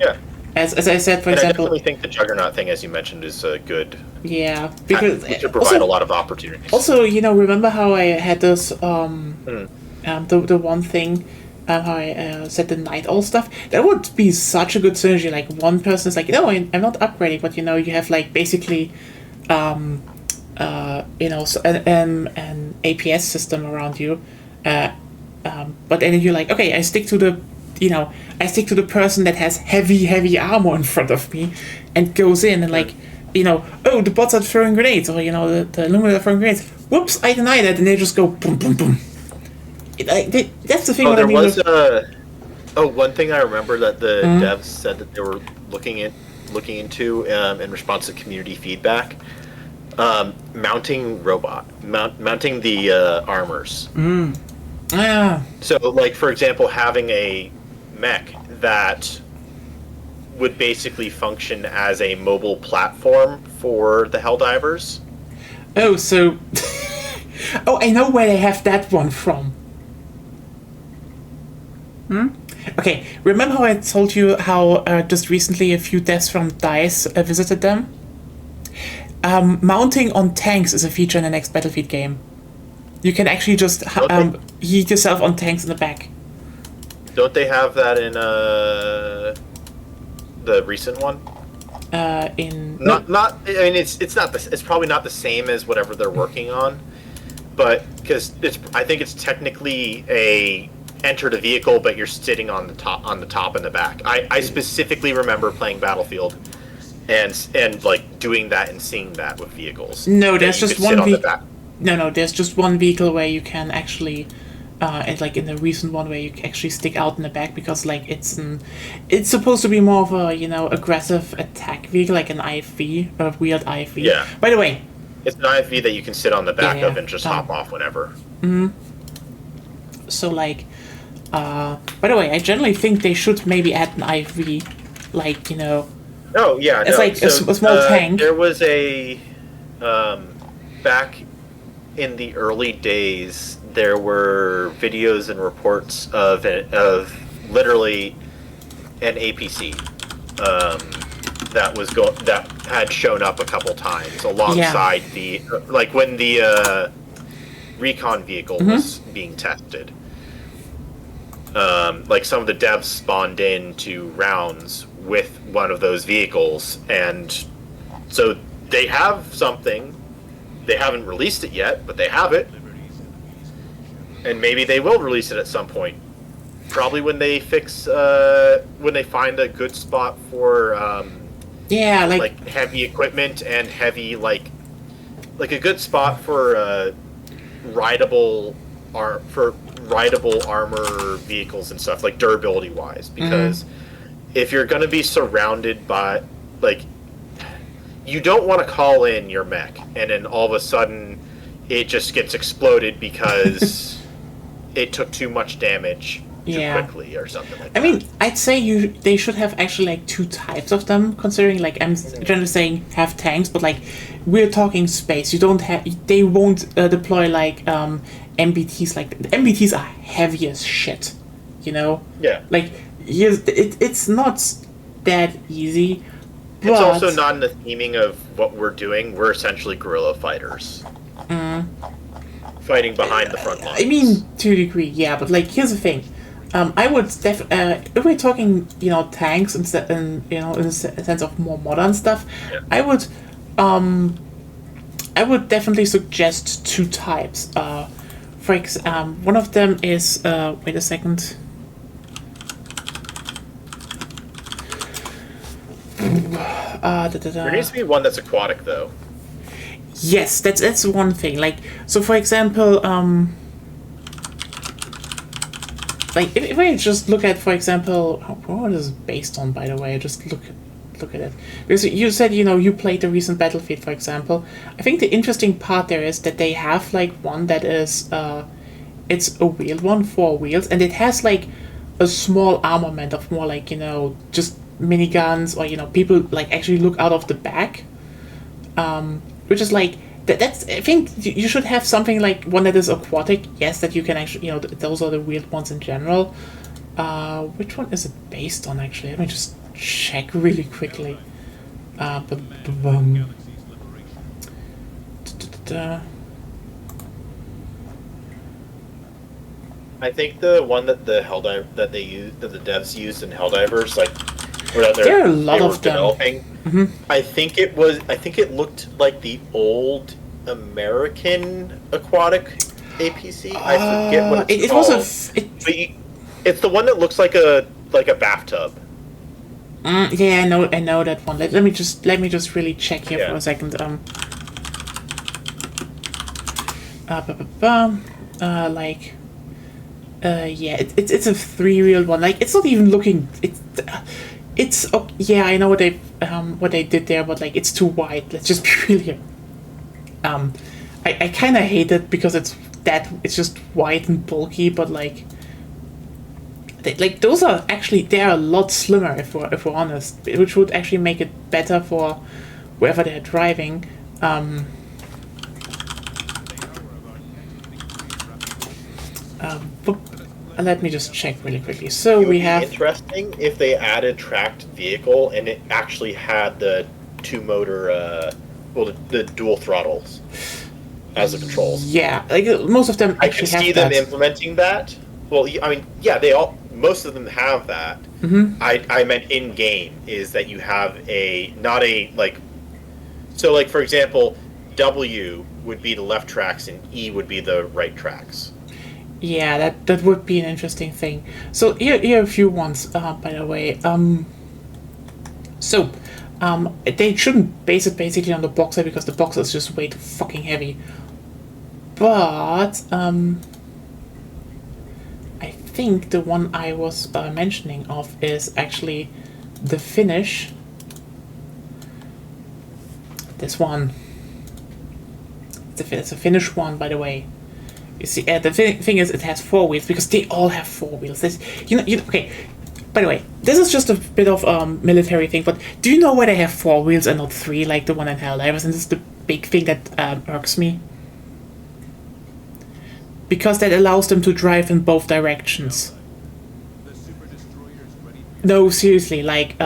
as I said, for example, I definitely think the Juggernaut thing, as you mentioned, is a good. Yeah, because it could provide a lot of opportunities. Also, remember how I had this the one thing. How I said the Night Owl stuff, that would be such a good synergy. Like, one person is like, no, I'm not upgrading, but you have like basically an APS system around you, but then you're like, okay, I stick to the person that has heavy armor in front of me, and goes in and like, oh, the bots are throwing grenades, or the Illuminati are throwing grenades. Whoops, I deny that, and they just go boom, boom, boom. That's the thing. There was one thing I remember that the devs said that they were looking into in response to community feedback. Mounting mounting the armors. So, like, for example, having a mech that would basically function as a mobile platform for the Helldivers. Oh, so... oh, I know where they have that one from. Okay, remember how I told you how just recently a few devs from DICE visited them? Mounting on tanks is a feature in the next Battlefield game. You can actually just heat yourself on tanks in the back. Don't they have that in the recent one? I mean, it's probably not the same as whatever they're working on, but because I think it's technically a enter the vehicle, but you're sitting on the top and the back. I specifically remember playing Battlefield and like doing that and seeing that with vehicles. No, there's just one vehicle. No, there's just one vehicle where you can actually, and like in the recent one where you actually stick out in the back, because like it's supposed to be more of a aggressive attack vehicle, like an IFV, a wheeled IFV. Yeah. By the way, it's an IFV that you can sit on the back of and just hop off whenever. So like, by the way, I generally think they should maybe add an IFV, like Oh yeah, it's like a small tank. There was a back in the early days, there were videos and reports of literally an APC that had shown up a couple times alongside the when the recon vehicle was being tested. Like some of the devs spawned into rounds with one of those vehicles, and so they have something. They haven't released it yet, but they have it, and maybe they will release it at some point. Probably when they when they find a good spot for like heavy equipment and heavy like a good spot for rideable armor vehicles and stuff, like durability wise, because if you're going to be surrounded by you don't want to call in your mech and then all of a sudden it just gets exploded because it took too much damage too quickly or something like that. I mean, I'd say they should have actually like two types of them, considering like I'm generally saying have tanks, but like we're talking space. They won't deploy like MBTs. Like the MBTs are heavy as shit, Yeah. Like it's not that easy. But it's also not in the theming of what we're doing. We're essentially guerrilla fighters. Fighting behind the front lines. I mean, to a degree, yeah, but like, here's the thing. I would if we're talking, tanks instead, and in a sense of more modern stuff, I would definitely suggest two types. One of them is wait a second. There needs to be one that's aquatic, though. Yes, that's one thing. Like, so for example, like if I just look at, for example, what is it based on? By the way, just look at it, because you said you played the recent Battlefield, for example. I think the interesting part there is that they have like one that is it's a wheeled one, 4 wheels, and it has like a small armament of more like just miniguns, or people like actually look out of the back, which is like that's I think you should have something like one that is aquatic. Yes, that you can actually those are the weird ones in general. Which one is it based on actually? Let me just check really quickly. I think the one that the devs used in Helldivers, there are a lot of them. Developing. I think it looked like the old American aquatic APC. I forget what it's called. It's the one that looks like a bathtub. Yeah, I know that one. Let me just really check here for a second. It's a 3-wheel one. Like, it's not even looking. It's yeah, I know what they did there, but like, it's too wide. Let's just be real here. I kind of hate it because it's just wide and bulky, but like. Those are actually, they're a lot slimmer if we're honest, which would actually make it better for wherever they're driving. But let me just check really quickly. So we have. It would be interesting if they added tracked vehicle and it actually had the 2-motor, the dual throttles as the controls. Yeah, like most of them. I can see them implementing that. Well, I mean, yeah, most of them have that. Mm-hmm. I meant in game is that you have so like, for example, W would be the left tracks and E would be the right tracks. Yeah, that would be an interesting thing. So here are a few ones, by the way. They shouldn't base it basically on the Boxer because the Boxer is just way too fucking heavy. But I think the one I was mentioning of is actually the Finnish. This one. It's a Finnish one, by the way. You see, the thing is, it has 4 wheels because they all have 4 wheels. Okay. By the way, this is just a bit of military thing, but do you know why they have 4 wheels and not 3 like the one in Helldivers? And this is the big thing that irks me. Because that allows them to drive in both directions. No, seriously, like,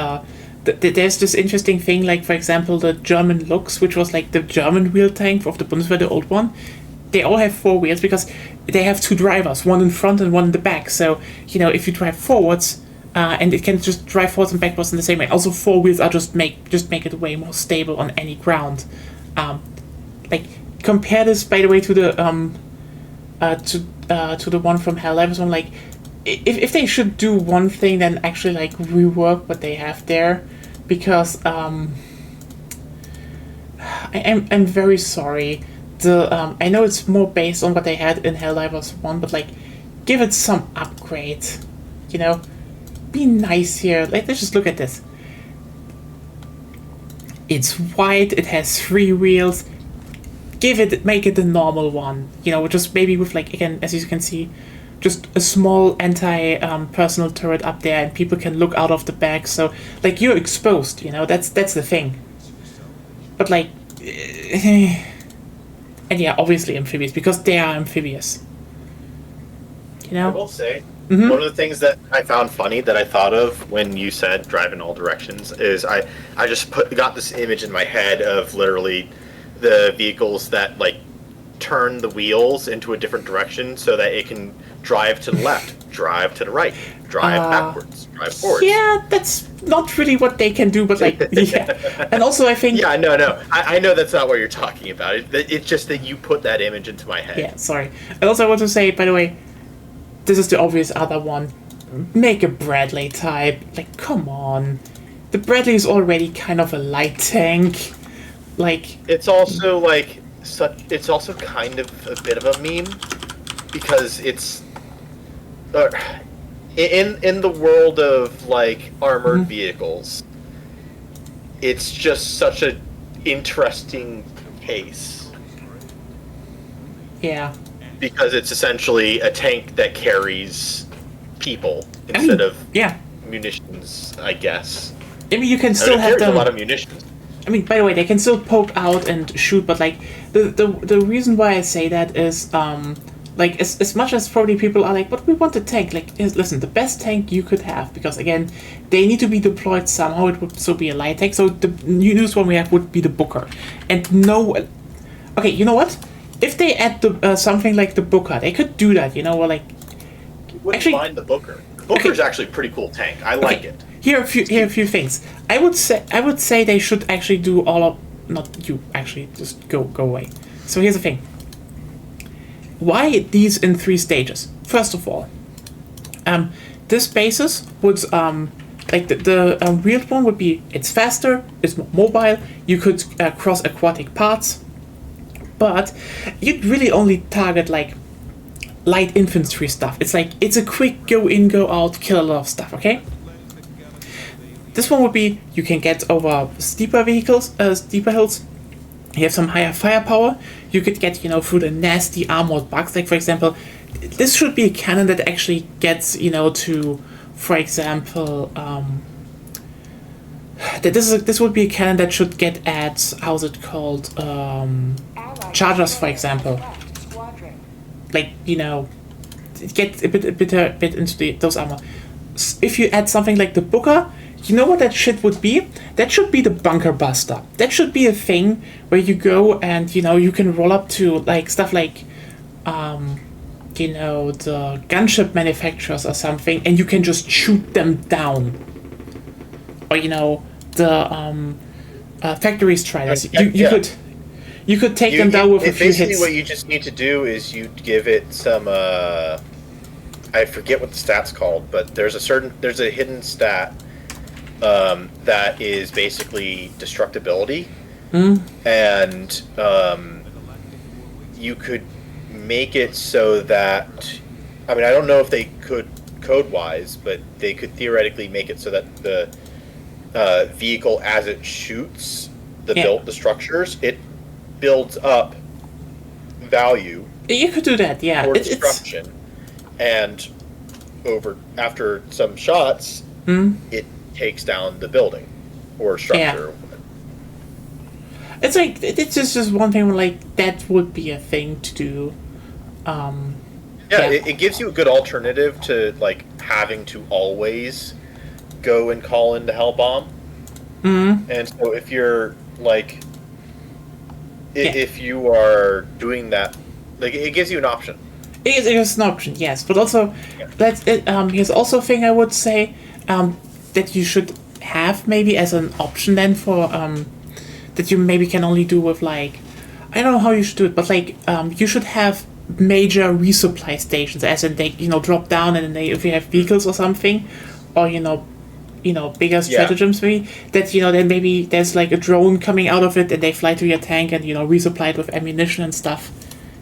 there's this interesting thing, like, for example, the German Lux, which was like the German wheel tank of the Bundeswehr, the old one. They all have 4 wheels because they have 2 drivers, one in front and one in the back. So, if you drive forwards, and it can just drive forwards and backwards in the same way. Also, 4 wheels are just make it way more stable on any ground. Like, compare this, by the way, to the to the one from Helldivers one. Like, if they should do one thing, then actually like rework what they have there, because I'm very sorry. I know it's more based on what they had in Helldivers 1, but like, give it some upgrade. Be nice here. Like, let's just look at this. It's white. It has 3 wheels. Make it the normal one. Just maybe with like, again, as you can see, just a small anti-personal turret up there, and people can look out of the back. So like, you're exposed. That's the thing. But like, and yeah, obviously amphibious because they are amphibious. I will say. Mm-hmm. One of the things that I found funny that I thought of when you said drive in all directions is I just got this image in my head of literally the vehicles that like turn the wheels into a different direction so that it can drive to the left, drive to the right, drive backwards, drive forwards. Yeah, that's not really what they can do, but like, yeah. And also I think... Yeah, no. I know that's not what you're talking about. It's just that you put that image into my head. Yeah, sorry. And also I want to say, by the way, this is the obvious other one. Make a Bradley type. Like, come on. The Bradley is already kind of a light tank. Like, it's also like it's also kind of a bit of a meme because it's in the world of like armored vehicles. It's just such an interesting case. Yeah. Because it's essentially a tank that carries people instead of munitions, I guess. I mean, you can still have them. A lot of munitions. I mean, by the way, they can still poke out and shoot, but like the reason why I say that is like as much as probably people are like, but we want a tank. Like, listen, the best tank you could have, because again, they need to be deployed somehow. It would still be a light tank. So the newest one we have would be the Booker, and no. Okay, you know what? If they add the something like the Booker, they could do that. Or like. Wouldn't mind the Booker. The Booker's actually a pretty cool tank. I like it. Here are a few things. I would say they should actually do all of. Not you. Actually, just go away. So here's the thing. Why these in 3 stages? First of all, this basis would, like the weird one would be, it's faster, it's more mobile, you could cross aquatic paths, but you'd really only target like light infantry stuff. It's like, it's a quick go in, go out, kill a lot of stuff, okay? This one would be, you can get over steeper vehicles, steeper hills, you have some higher firepower, you could get, through the nasty armored bugs, like for example, this should be a cannon that actually gets, to, for example, this would be a cannon that should get at, how's it called, chargers, for example. Like, get a bit into those armor. If you add something like the Booker, you know what that shit would be? That should be the Bunker Buster. That should be a thing where you go and, you can roll up to, like, stuff like, the gunship manufacturers or something, and you can just shoot them down. Or, the factory striders. You could take them down with a few hits. Basically, what you just need to do is you give it some. I forget what the stat's called, but there's a hidden stat that is basically destructibility, and you could make it so that. I mean, I don't know if they could code-wise, but they could theoretically make it so that the vehicle, as it shoots the structures, it builds up value. You could do that, yeah. For destruction, and after some shots, it takes down the building or structure. Yeah. It's like it's just one thing where, like, that would be a thing to do. It gives you a good alternative to like having to always go and call into Hellbomb. And so if you're like. If you are doing that, like, it gives you an option. It is an option, yes. But also, here's also a thing I would say that you should have maybe as an option then for that you maybe can only do with, like, I don't know how you should do it, but like you should have major resupply stations, as in they drop down and then if you have vehicles or something, or bigger stratagems maybe, that then maybe there's like a drone coming out of it and they fly to your tank and resupply it with ammunition and stuff.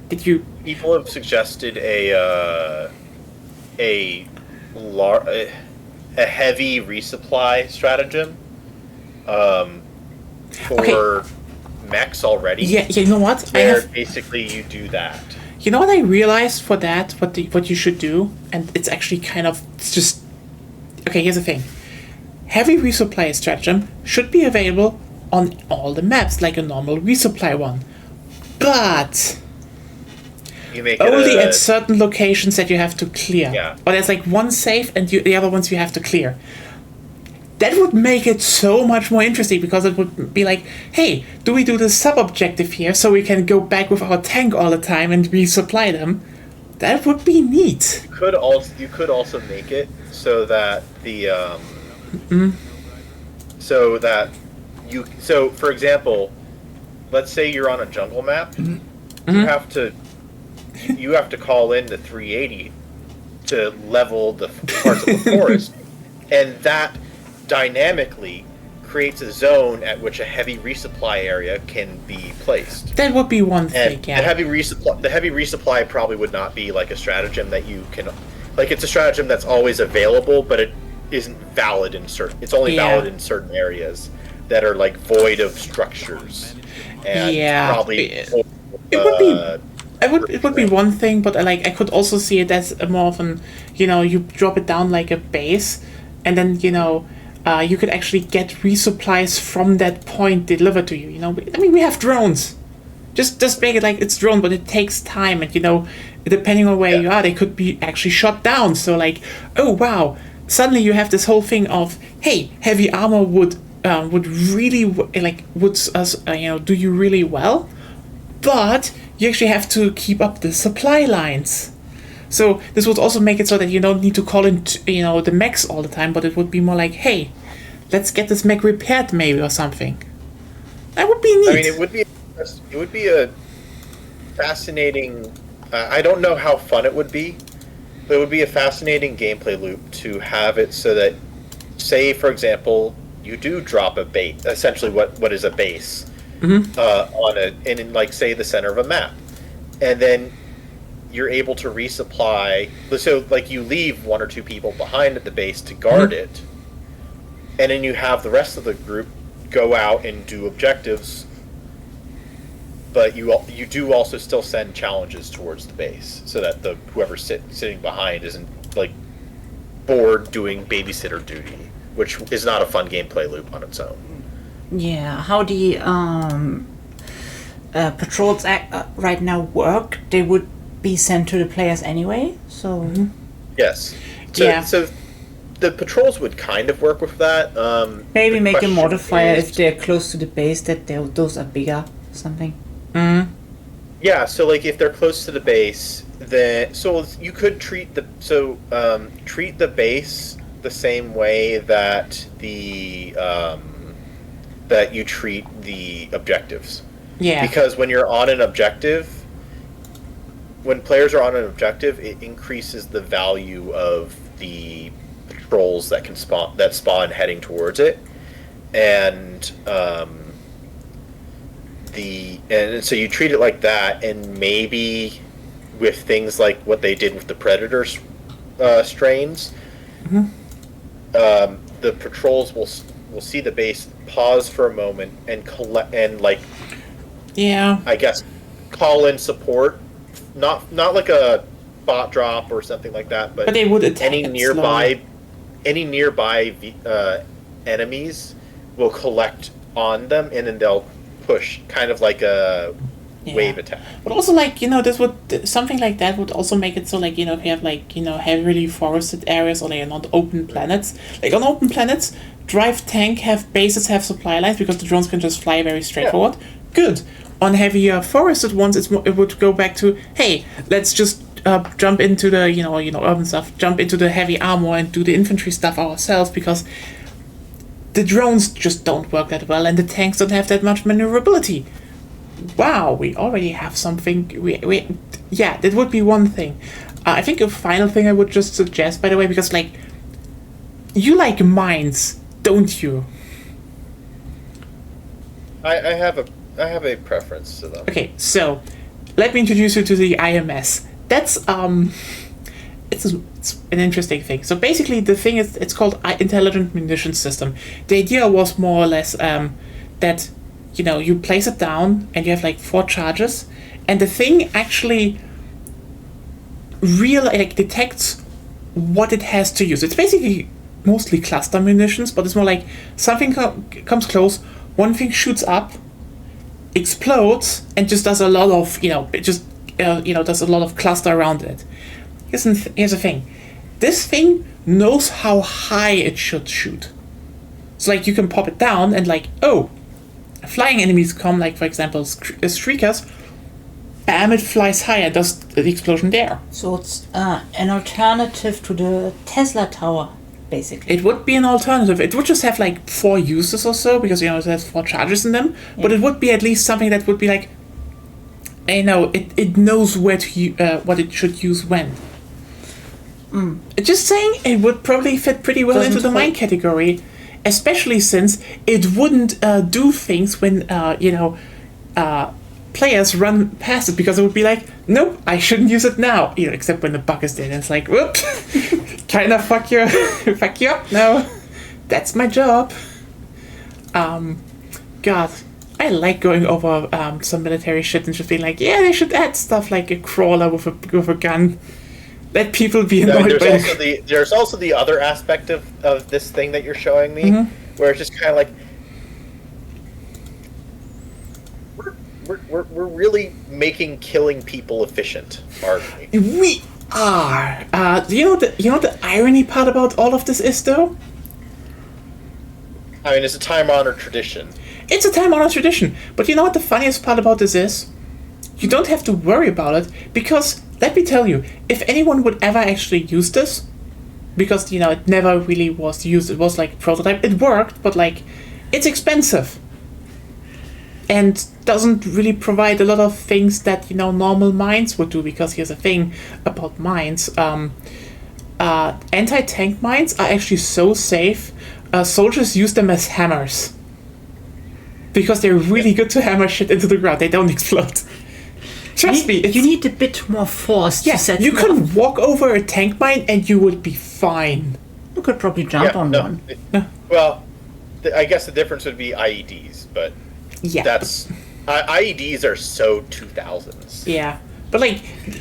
People have suggested a heavy resupply stratagem for mechs already. Yeah, you know what? Basically you do that. You know what I realized for that? What you should do, and it's actually it's just okay. Here's the thing. Heavy resupply stratagem should be available on all the maps, like a normal resupply one. But you make only at certain locations that you have to clear. Yeah. Or there's like one safe and the other ones you have to clear. That would make it so much more interesting, because it would be like, hey, do we do this sub-objective here so we can go back with our tank all the time and resupply them? That would be neat. You could also make it so that the so for example, let's say you're on a jungle map, you have to call in the 380 to level the parts of the forest, and that dynamically creates a zone at which a heavy resupply area can be placed. That would be one thing. Yeah. The heavy resupply probably would not be like a stratagem that you can, like, it's a stratagem that's always available, but it isn't valid in certain. It's only valid in certain areas that are like void of structures. And probably it would be one thing, but I could also see it as more of an, you drop it down like a base, and then you could actually get resupplies from that point delivered to you. I mean, we have drones. Just make it like it's drone, but it takes time, and depending on where you are, they could be actually shot down. So like, oh wow, suddenly you have this whole thing of, hey, heavy armor would really do you really well, but you actually have to keep up the supply lines. So this would also make it so that you don't need to call in the mechs all the time, but it would be more like, hey, let's get this mech repaired maybe or something. That would be neat. I mean, it would be fascinating. I don't know how fun it would be, but it would be a fascinating gameplay loop to have it so that, say, for example, you do drop a base, essentially what is a base, in like, say, the center of a map, and then you're able to resupply. So, like, you leave one or two people behind at the base to guard it, and then you have the rest of the group go out and do objectives. But you do also still send challenges towards the base, so that the whoever sitting behind isn't like bored doing babysitter duty, which is not a fun gameplay loop on its own. Yeah, how the patrols right now work? They would be sent to the players anyway. So yes, so the patrols would kind of work with that. Maybe make a modifier if they're close to the base that those are bigger or something. Yeah, so like if they're close to the base, then you could treat the base the same way that that you treat the objectives. Yeah. Because when you're on an objective, when players are on an objective, it increases the value of the patrols that spawn heading towards it, and so you treat it like that, and maybe with things like what they did with the Predator strains, the patrols will see the base, pause for a moment, and collect and like, I guess, call in support, not like a bot drop or something like that, but they would attack any nearby enemies will collect on them, and then they'll push, kind of like a wave attack. But also, like, this would, something like that would also make it so, like, if you have, like, heavily forested areas, or like not open planets. Like on open planets, drive tank have bases, have supply lines, because the drones can just fly very straightforward. Yeah. Good. On heavier forested ones, it would go back to, hey, let's just jump into the urban stuff, jump into the heavy armor and do the infantry stuff ourselves, because the drones just don't work that well, and the tanks don't have that much maneuverability. Wow, we already have something. That would be one thing. I think a final thing I would just suggest, by the way, because, like, you like mines, don't you? I have a preference to them. Okay, so let me introduce you to the IMS. That's it's an interesting thing. So basically, the thing is, it's called Intelligent Munitions System. The idea was more or less that you place it down and you have like 4 charges, and the thing actually detects what it has to use. It's basically mostly cluster munitions, but it's more like something comes close, one thing shoots up, explodes, and just does a lot of does a lot of cluster around it. Here's the thing. This thing knows how high it should shoot. So, like, you can pop it down and, like, flying enemies come, like, for example, streakers, bam, it flies high and does the explosion there. So it's an alternative to the Tesla tower, basically. It would be an alternative. It would just have, like, 4 uses or so, because, it has 4 charges in them, but it would be at least something that would be, like, it knows what it should use when. Just saying, it would probably fit pretty well into the mine category, especially since it wouldn't do things when players run past it, because it would be like, nope, I shouldn't use it now. Except when the bug is there, and it's like, whoops, kind of fuck you up now. That's my job. God, I like going over some military shit and just being like, yeah, they should add stuff like a crawler with a gun. Let people be annoyed by it. There's also the other aspect of this thing that you're showing me, where it's just kind of like, we're really making killing people efficient, aren't we? We are. You know the irony part about all of this is, though? I mean, it's a time-honored tradition. It's a time-honored tradition, but you know what the funniest part about this is? You don't have to worry about it, because, let me tell you, if anyone would ever actually use this, because, it never really was used, it was like prototype, it worked, but, like, it's expensive. and doesn't really provide a lot of things that normal mines would do. Because here's the thing about mines: anti-tank mines are actually so safe. Soldiers use them as hammers because they're really good to hammer shit into the ground. They don't explode. Trust me, you need a bit more force to set you can walk over a tank mine and you would be fine. You could probably jump on one. Well, I guess the difference would be IEDs, but that's IEDs are so 2000s. Yeah, but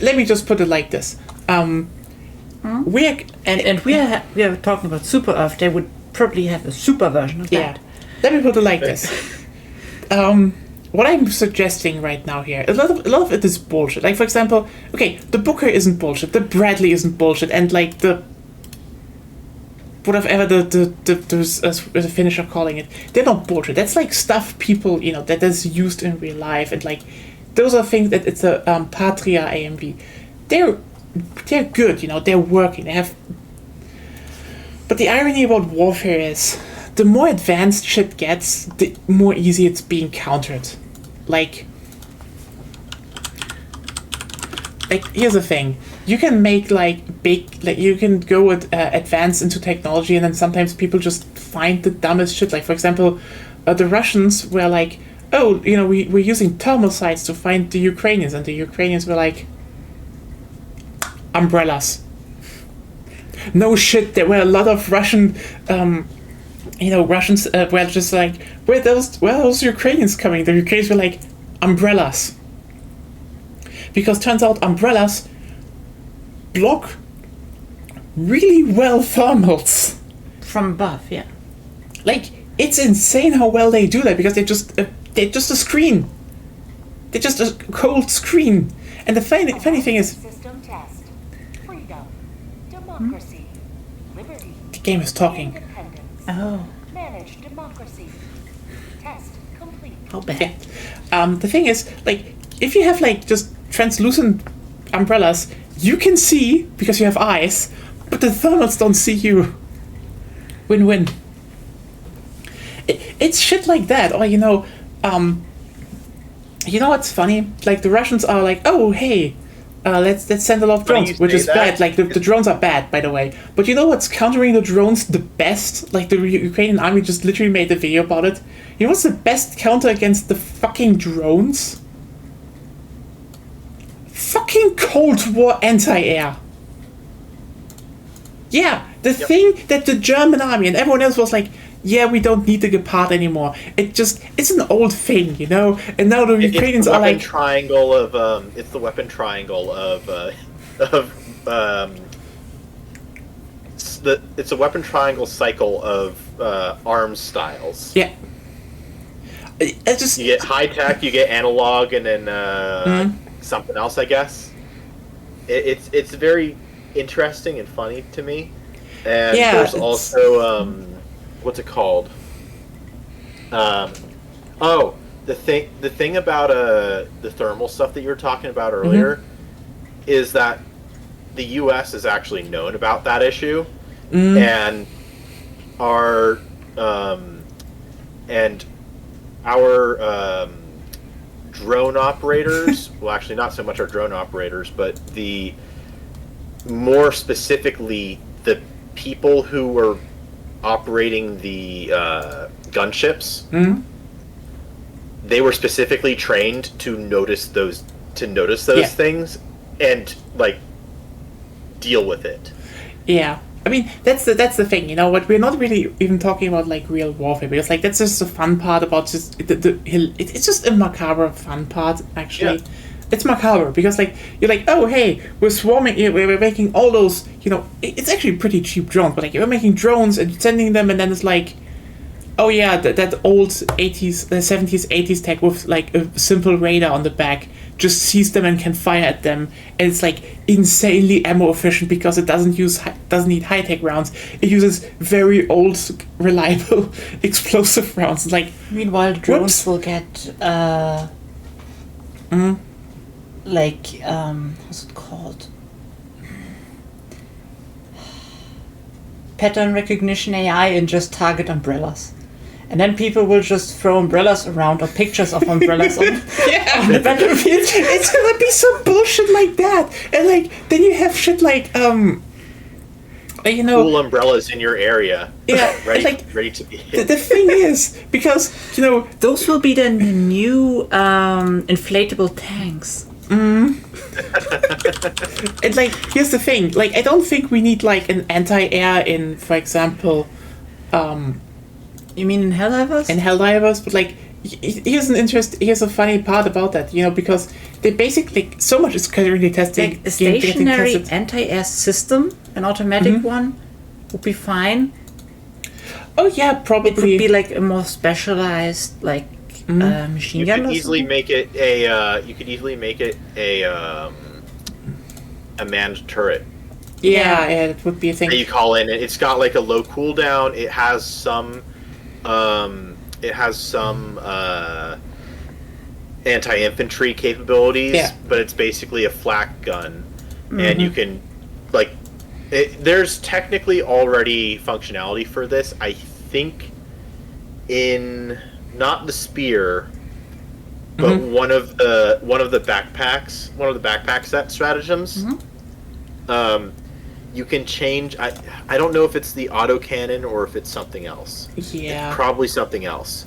let me just put it like this: we are talking about Super Earth. They would probably have a super version of that. Let me put it like this: what I'm suggesting right now here, a lot of it is bullshit. Like, for example, okay, the Booker isn't bullshit, the Bradley isn't bullshit, and the whatever the Finnish are calling it, they're not bullshit. That's stuff people that is used in real life, and those are things that it's a Patria AMV. They're good, they're working. They have. But the irony about warfare is, the more advanced shit gets, the more easy it's being countered. Here's the thing: you can make you can go advance into technology, and then sometimes people just find the dumbest shit. For example, the Russians were we're using thermal sights to find the Ukrainians, and the Ukrainians were umbrellas. No shit, there were a lot of Russian, Russians were just where are those Ukrainians coming? The Ukrainians were umbrellas. Because turns out umbrellas block really well thermals. From above, yeah. It's insane how well they do that, because they're just a screen. They're just a cold screen. And the funny thing is, System test. Freedom. Democracy. Liberty. the game is talking. Independence. Oh. Manage democracy. Test complete. How bad. The thing is, if you have just translucent umbrellas, you can see because you have eyes, but the thermals don't see you. Win-win. It's shit like that. Or what's funny? The Russians are oh hey, let's send a lot of drones, which is bad. The drones are bad, by the way. But you know what's countering the drones the best? The Ukrainian army just literally made a video about it. You know what's the best counter against the fucking drones? Fucking Cold War anti-air. Yeah, the thing that the German army and everyone else was yeah, we don't need the Gepard anymore. It's an old thing, And now the Ukrainians are it's the weapon triangle of it's a weapon triangle cycle of arms styles. Yeah. You get high tech, you get analog, and then something else, I guess. It's very interesting and funny to me. And there's also what's it called? The thing about the thermal stuff that you were talking about earlier is that the U.S. is actually known about that issue, and our drone operators. Well, actually, not so much our drone operators, but more specifically the people who were operating the gunships. They were specifically trained to notice those things and deal with it. Yeah, I mean that's the thing. What we're not really even talking about real warfare, because that's just the fun part about just it's just a macabre fun part actually. Yeah. It's macabre because you're oh hey, we're swarming, we're making all those it's actually pretty cheap drones, but you're making drones and sending them, and then it's oh yeah, that old 80s, 70s, 80s tech with a simple radar on the back just sees them and can fire at them, and it's insanely ammo efficient because it doesn't need high tech rounds. It uses very old, reliable explosive rounds. Meanwhile, drones will get what's it called? Pattern recognition AI and just target umbrellas. And then people will just throw umbrellas around or pictures of umbrellas on the battlefield. It's gonna be some bullshit like that. And like then you have shit like cool umbrellas in your area. Yeah, ready to be hit. The thing is, because those will be the new inflatable tanks. And like here's the thing, like I don't think we need like an anti-air in, for example, you mean in Helldivers? In Helldivers, but like here's a funny part about that, because they basically so much is currently testing. Like a stationary anti-air system, an automatic one, would be fine. Oh yeah, probably. It would be like a more specialized machine gun. You could easily make it a manned turret. Yeah, it would be a thing. That you call in. It's got like a low cooldown. It has some anti-infantry capabilities, but it's basically a flak gun, and you can there's technically already functionality for this. I think in not the spear, but one of the backpack set stratagems. You can change. I don't know if it's the autocannon or if it's something else. Yeah, it's probably something else.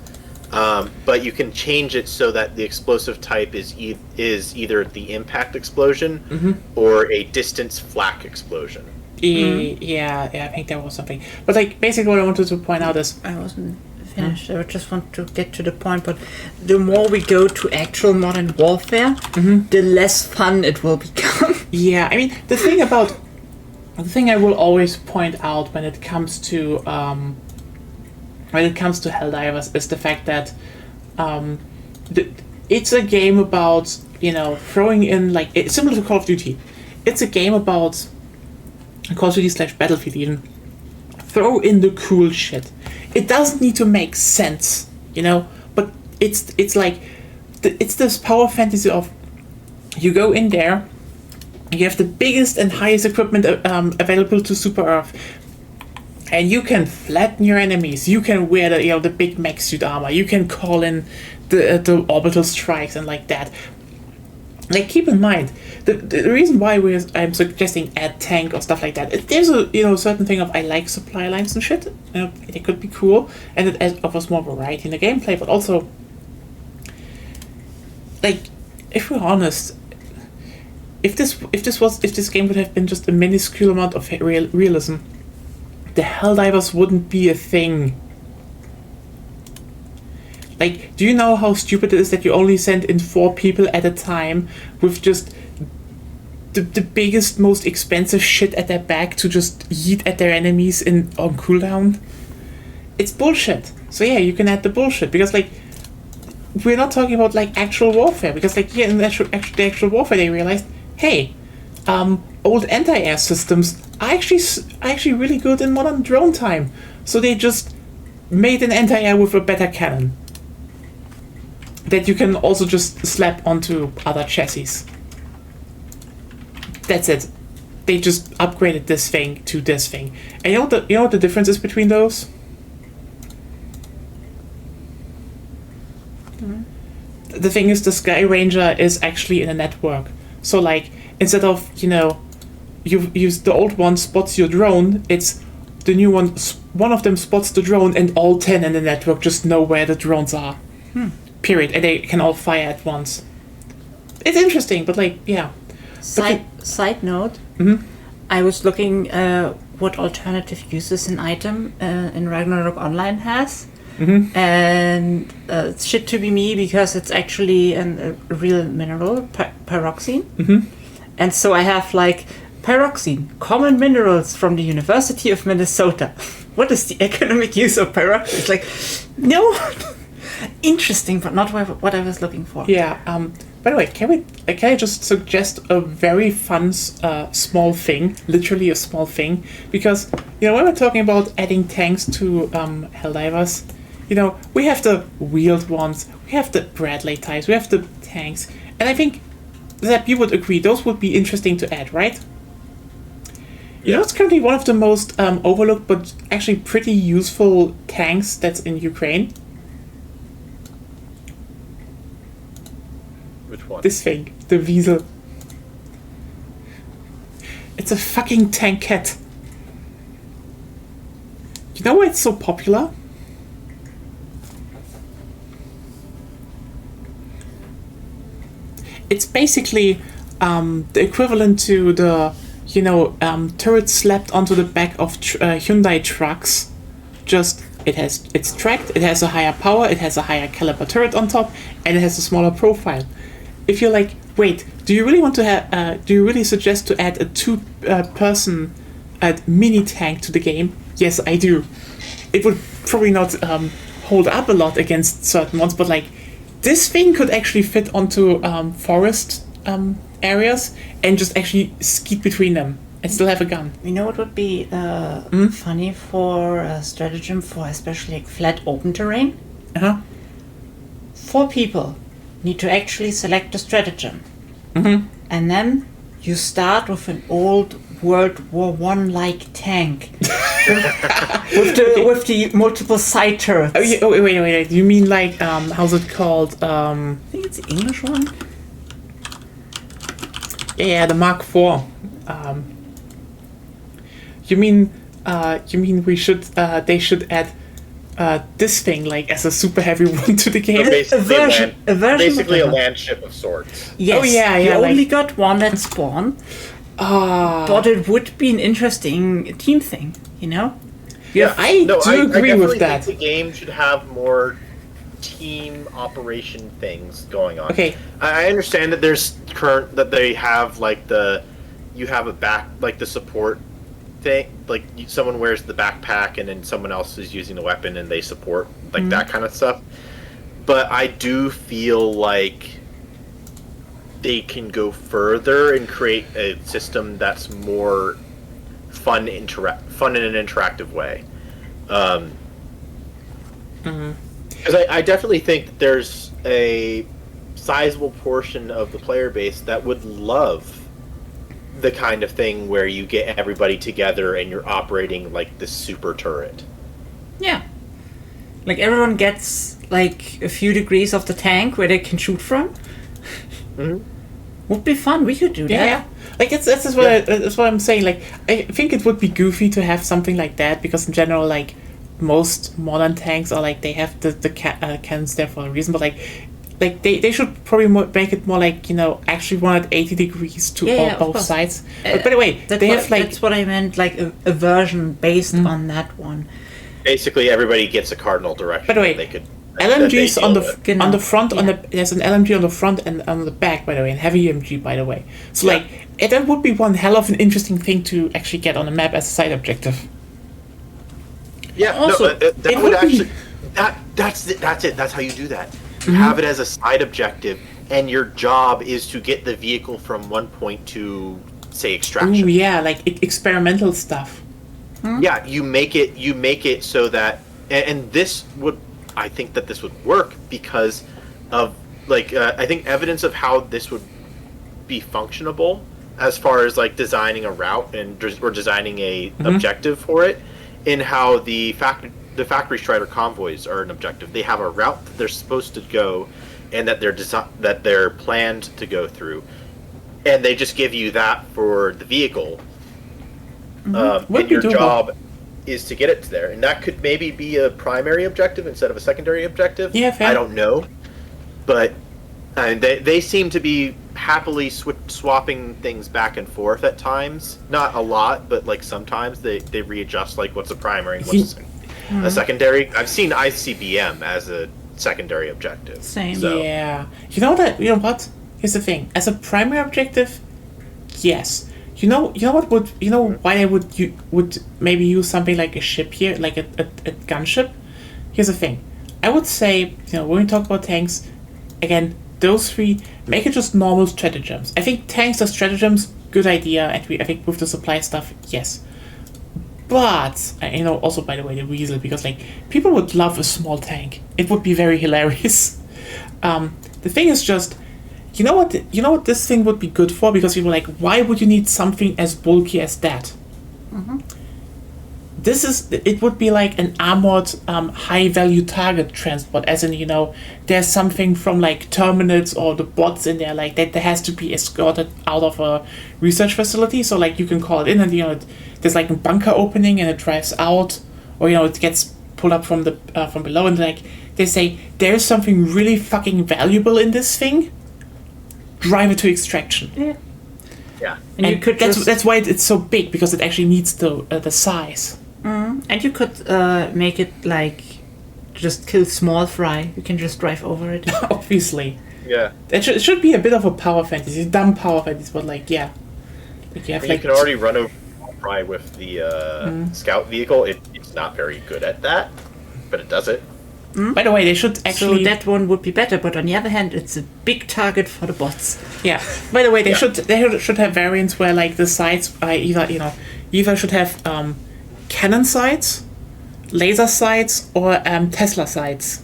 But you can change it so that the explosive type is either the impact explosion or a distance flak explosion. Yeah, I think there was something. But like basically, what I wanted to point out is I wasn't finished. I just want to get to the point. But the more we go to actual modern warfare, the less fun it will become. Yeah, I mean the thing I will always point out when it comes to Helldivers is the fact that it's a game about throwing in it's similar to Call of Duty. It's a game about Call of Duty / Battlefield even. Throw in the cool shit. It doesn't need to make sense, but it's this power fantasy of you go in there, you have the biggest and highest equipment available to Super Earth, and you can flatten your enemies. You can wear the big mech suit armor. You can call in the orbital strikes and like that. Like keep in mind the reason why I'm suggesting add tank or stuff like that. There's a certain thing of I like supply lines and shit. It could be cool and it offers more variety in the gameplay, but also if we're honest. If this game would have been just a minuscule amount of realism, the Helldivers wouldn't be a thing. Like, do you know how stupid it is that you only send in 4 people at a time with just the biggest, most expensive shit at their back to just yeet at their enemies on cooldown? It's bullshit. So yeah, you can add the bullshit because we're not talking about actual warfare because in the actual warfare they realized, hey, old anti-air systems are actually really good in modern drone time. So they just made an anti-air with a better cannon that you can also just slap onto other chassis. That's it. They just upgraded this thing to this thing. And you know what the difference is between those? The thing is, the Sky Ranger is actually in a network. So instead of you use the old one spots your drone, it's the new one. One of them spots the drone, and all 10 in the network just know where the drones are. Period, and they can all fire at once. It's interesting, but yeah. Side note, I was looking what alternative uses an item in Ragnarok Online has. And it's shit to be me because it's actually a real mineral, pyroxene. And so I have pyroxene, common minerals from the University of Minnesota. What is the economic use of pyroxene? It's no. Interesting, but not what I was looking for. Yeah. By the way, can I just suggest a very fun small thing, literally a small thing, because when we're talking about adding tanks to Helldivers, we have the wheeled ones, we have the Bradley types, we have the tanks, and I think that you would agree those would be interesting to add, right? You know, it's currently one of the most overlooked but actually pretty useful tanks that's in Ukraine. Which one? This thing, the Weasel. It's a fucking tankette. You know why it's so popular? It's basically the equivalent to the, turrets slapped onto the back of Hyundai trucks. Just, it's tracked, it has a higher power, it has a higher caliber turret on top, and it has a smaller profile. If you're like, wait, do you really suggest to add a two-person mini tank to the game? Yes, I do. It would probably not hold up a lot against certain ones, but like, this thing could actually fit onto forest areas and just actually skeet between them and still have a gun. You know what would be funny for a stratagem for especially like flat open terrain? 4 people need to actually select a stratagem. And then you start with an old World War I-like tank. with the multiple side turrets. Wait. You mean like, how's it called? I think it's the English one. Yeah, the Mark IV. You mean they should add this thing like as a super heavy one to the game? Basically a land ship of sorts. Yes. Oh yeah. You only got one at spawn. But it would be an interesting team thing, Yeah, I agree with that. Think the game should have more team operation things going on. Okay. I understand that they have like the support thing, like someone wears the backpack and then someone else is using the weapon and they support like that kind of stuff. But I do feel like they can go further and create a system that's more fun in an interactive way. Because I definitely think that there's a sizable portion of the player base that would love the kind of thing where you get everybody together and you're operating like this super turret. Yeah. Like everyone gets like a few degrees of the tank where they can shoot from. Would be fun. We could do that. Yeah. Like that's what I'm saying. Like I think it would be goofy to have something like that because in general, like most modern tanks are like they have the cannons there for a reason. But like they should probably make it more like actually 180 degrees to both sides. But by the way, that's what I meant. Like a version based on that one. Basically, everybody gets a cardinal direction. By the way, they could. LMGs on the front. There's an LMG on the front and on the back, by the way, and heavy MG, by the way. So that would be one hell of an interesting thing to actually get on the map as a side objective. Yeah, also, that would actually that's it. That's how you do that. You have it as a side objective, and your job is to get the vehicle from one point to say extraction. Ooh, yeah, like experimental stuff. Yeah, you make it so that, and this would. I think that this would work because of I think evidence of how this would be functionable as far as like designing a route or designing a objective for it, in how the factory strider convoys are an objective. They have a route that they're supposed to go and that they're planned to go through, and they just give you that for the vehicle, and your job is to get it there, and that could maybe be a primary objective instead of a secondary objective. Yeah, fair. I don't know, but they seem to be happily swapping things back and forth at times. Not a lot, but like sometimes they readjust like what's a primary and what's a secondary. I've seen ICBM as a secondary objective. Same. So. Yeah. You know what? Here's the thing. As a primary objective, yes. You know why I would maybe use something like a ship here, like a gunship? Here's the thing. I would say, when we talk about tanks, again, those 3, make it just normal stratagems. I think tanks as stratagems, good idea, and I think with the supply stuff, yes. But, also by the way, the Weasel, because like, people would love a small tank. It would be very hilarious. The thing is just, you know what this thing would be good for? Because people are like, why would you need something as bulky as that? It would be like an armored high value target transport, as in, there's something from like terminals or the bots in there like that has to be escorted out of a research facility. So like you can call it in and there's like a bunker opening and it drives out, or it gets pulled up from the from below, and like they say there's something really fucking valuable in this thing. Drive it to extraction. Yeah. And you could that's why it's so big, because it actually needs the size. And you could make it like just kill small fry. You can just drive over it. Obviously. Yeah. It should be a bit of a power fantasy, dumb power fantasy, but like, yeah. Like you have you can already run over fry with the scout vehicle. It's not very good at that, but it does it. By the way, they should actually... So that one would be better, but on the other hand, it's a big target for the bots. Yeah. By the way, they should have variants where like the sights are either should have cannon sights, laser sights, or Tesla sights.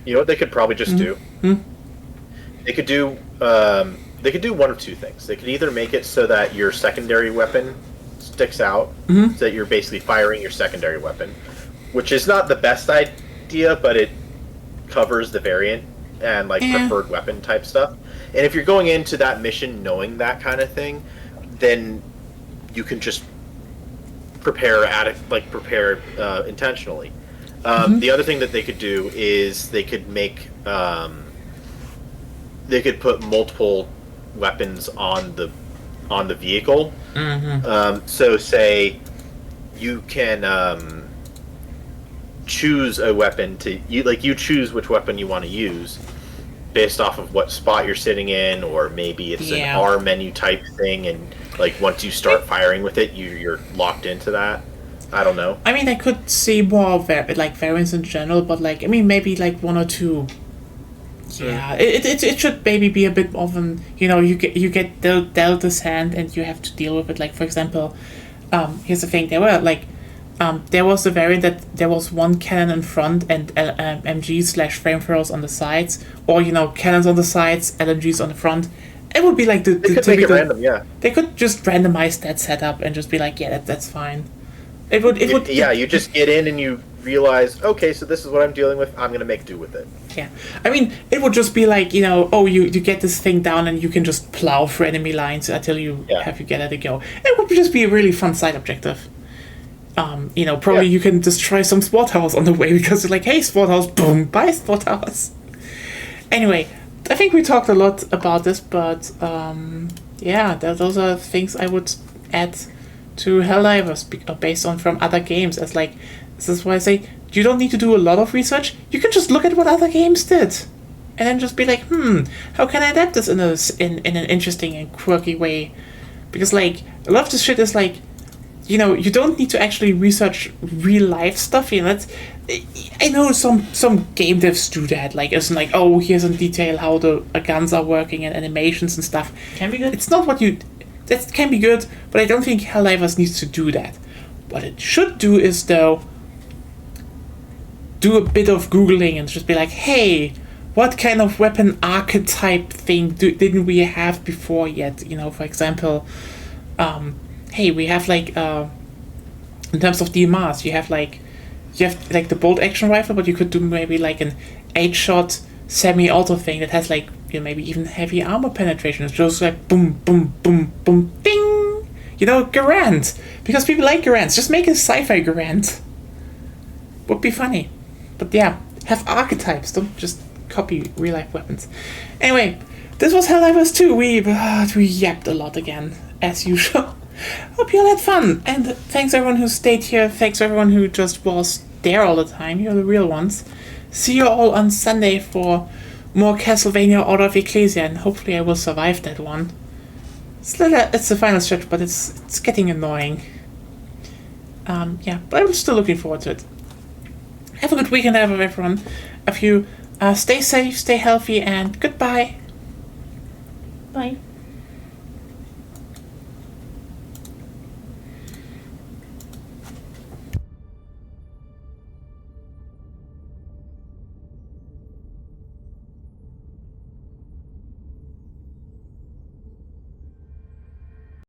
You know what they could probably just do? They could do one of two things. They could either make it so that your secondary weapon sticks out, so that you're basically firing your secondary weapon, which is not the best idea, but it covers the variant and like preferred weapon type stuff. And if you're going into that mission knowing that kind of thing, then you can just prepare intentionally. The other thing that they could do is they could make they could put multiple weapons on the vehicle. So say you can choose a weapon you choose which weapon you want to use based off of what spot you're sitting in, or maybe it's an R menu type thing, and like once you start firing with it, you're locked into that. I don't know. I mean, I could see more variants in general, but maybe like one or two. Yeah, it should maybe be a bit of an you get dealt this hand and you have to deal with it. Like for example, here's the thing: there was a variant that there was one cannon in front and MG/flamethrowers on the sides, or cannons on the sides, LMGs on the front. It would be like the they could typical, make it random, yeah. They could just randomize that setup and just be like, yeah, that's fine. It would. You just get in and you realize, okay, so this is what I'm dealing with. I'm gonna make do with it. Yeah, I mean, it would just be like you get this thing down and you can just plow through enemy lines until you get it to go. It would just be a really fun side objective. Probably you can destroy some SWAT house on the way because you're like, hey, SWAT house, boom, bye, SWAT house. Anyway, I think we talked a lot about this, but those are things I would add to Helldivers based on from other games. As like, this is why I say you don't need to do a lot of research. You can just look at what other games did, and then just be like, how can I adapt this in an interesting and quirky way? Because like a lot of this shit is like, you don't need to actually research real life stuff. I know some game devs do that. Like, it's like, oh, here's in detail how the guns are working and animations and stuff. Can be good. It's not that can be good, but I don't think Helldivers needs to do that. What it should do is, though, do a bit of Googling and just be like, hey, what kind of weapon archetype thing didn't we have before yet? For example, hey, we have in terms of DMRs, you have the bolt action rifle, but you could do maybe like an 8-shot semi-auto thing that has maybe even heavy armor penetration. It's just like boom, boom, boom, boom, ding. Garand, because people like Garands. Just make a sci-fi Garand. Would be funny, but yeah, have archetypes. Don't just copy real life weapons. Anyway, this was Helldivers 2. We yapped a lot again, as usual. Hope you all had fun, and thanks everyone who stayed here. Thanks everyone who just was there all the time. You're the real ones. See you all on Sunday for more Castlevania Order of Ecclesia, and hopefully I will survive that one. It's the final stretch, but it's getting annoying. But I'm still looking forward to it. Have a good weekend, everyone. If you stay safe, stay healthy, and goodbye. Bye.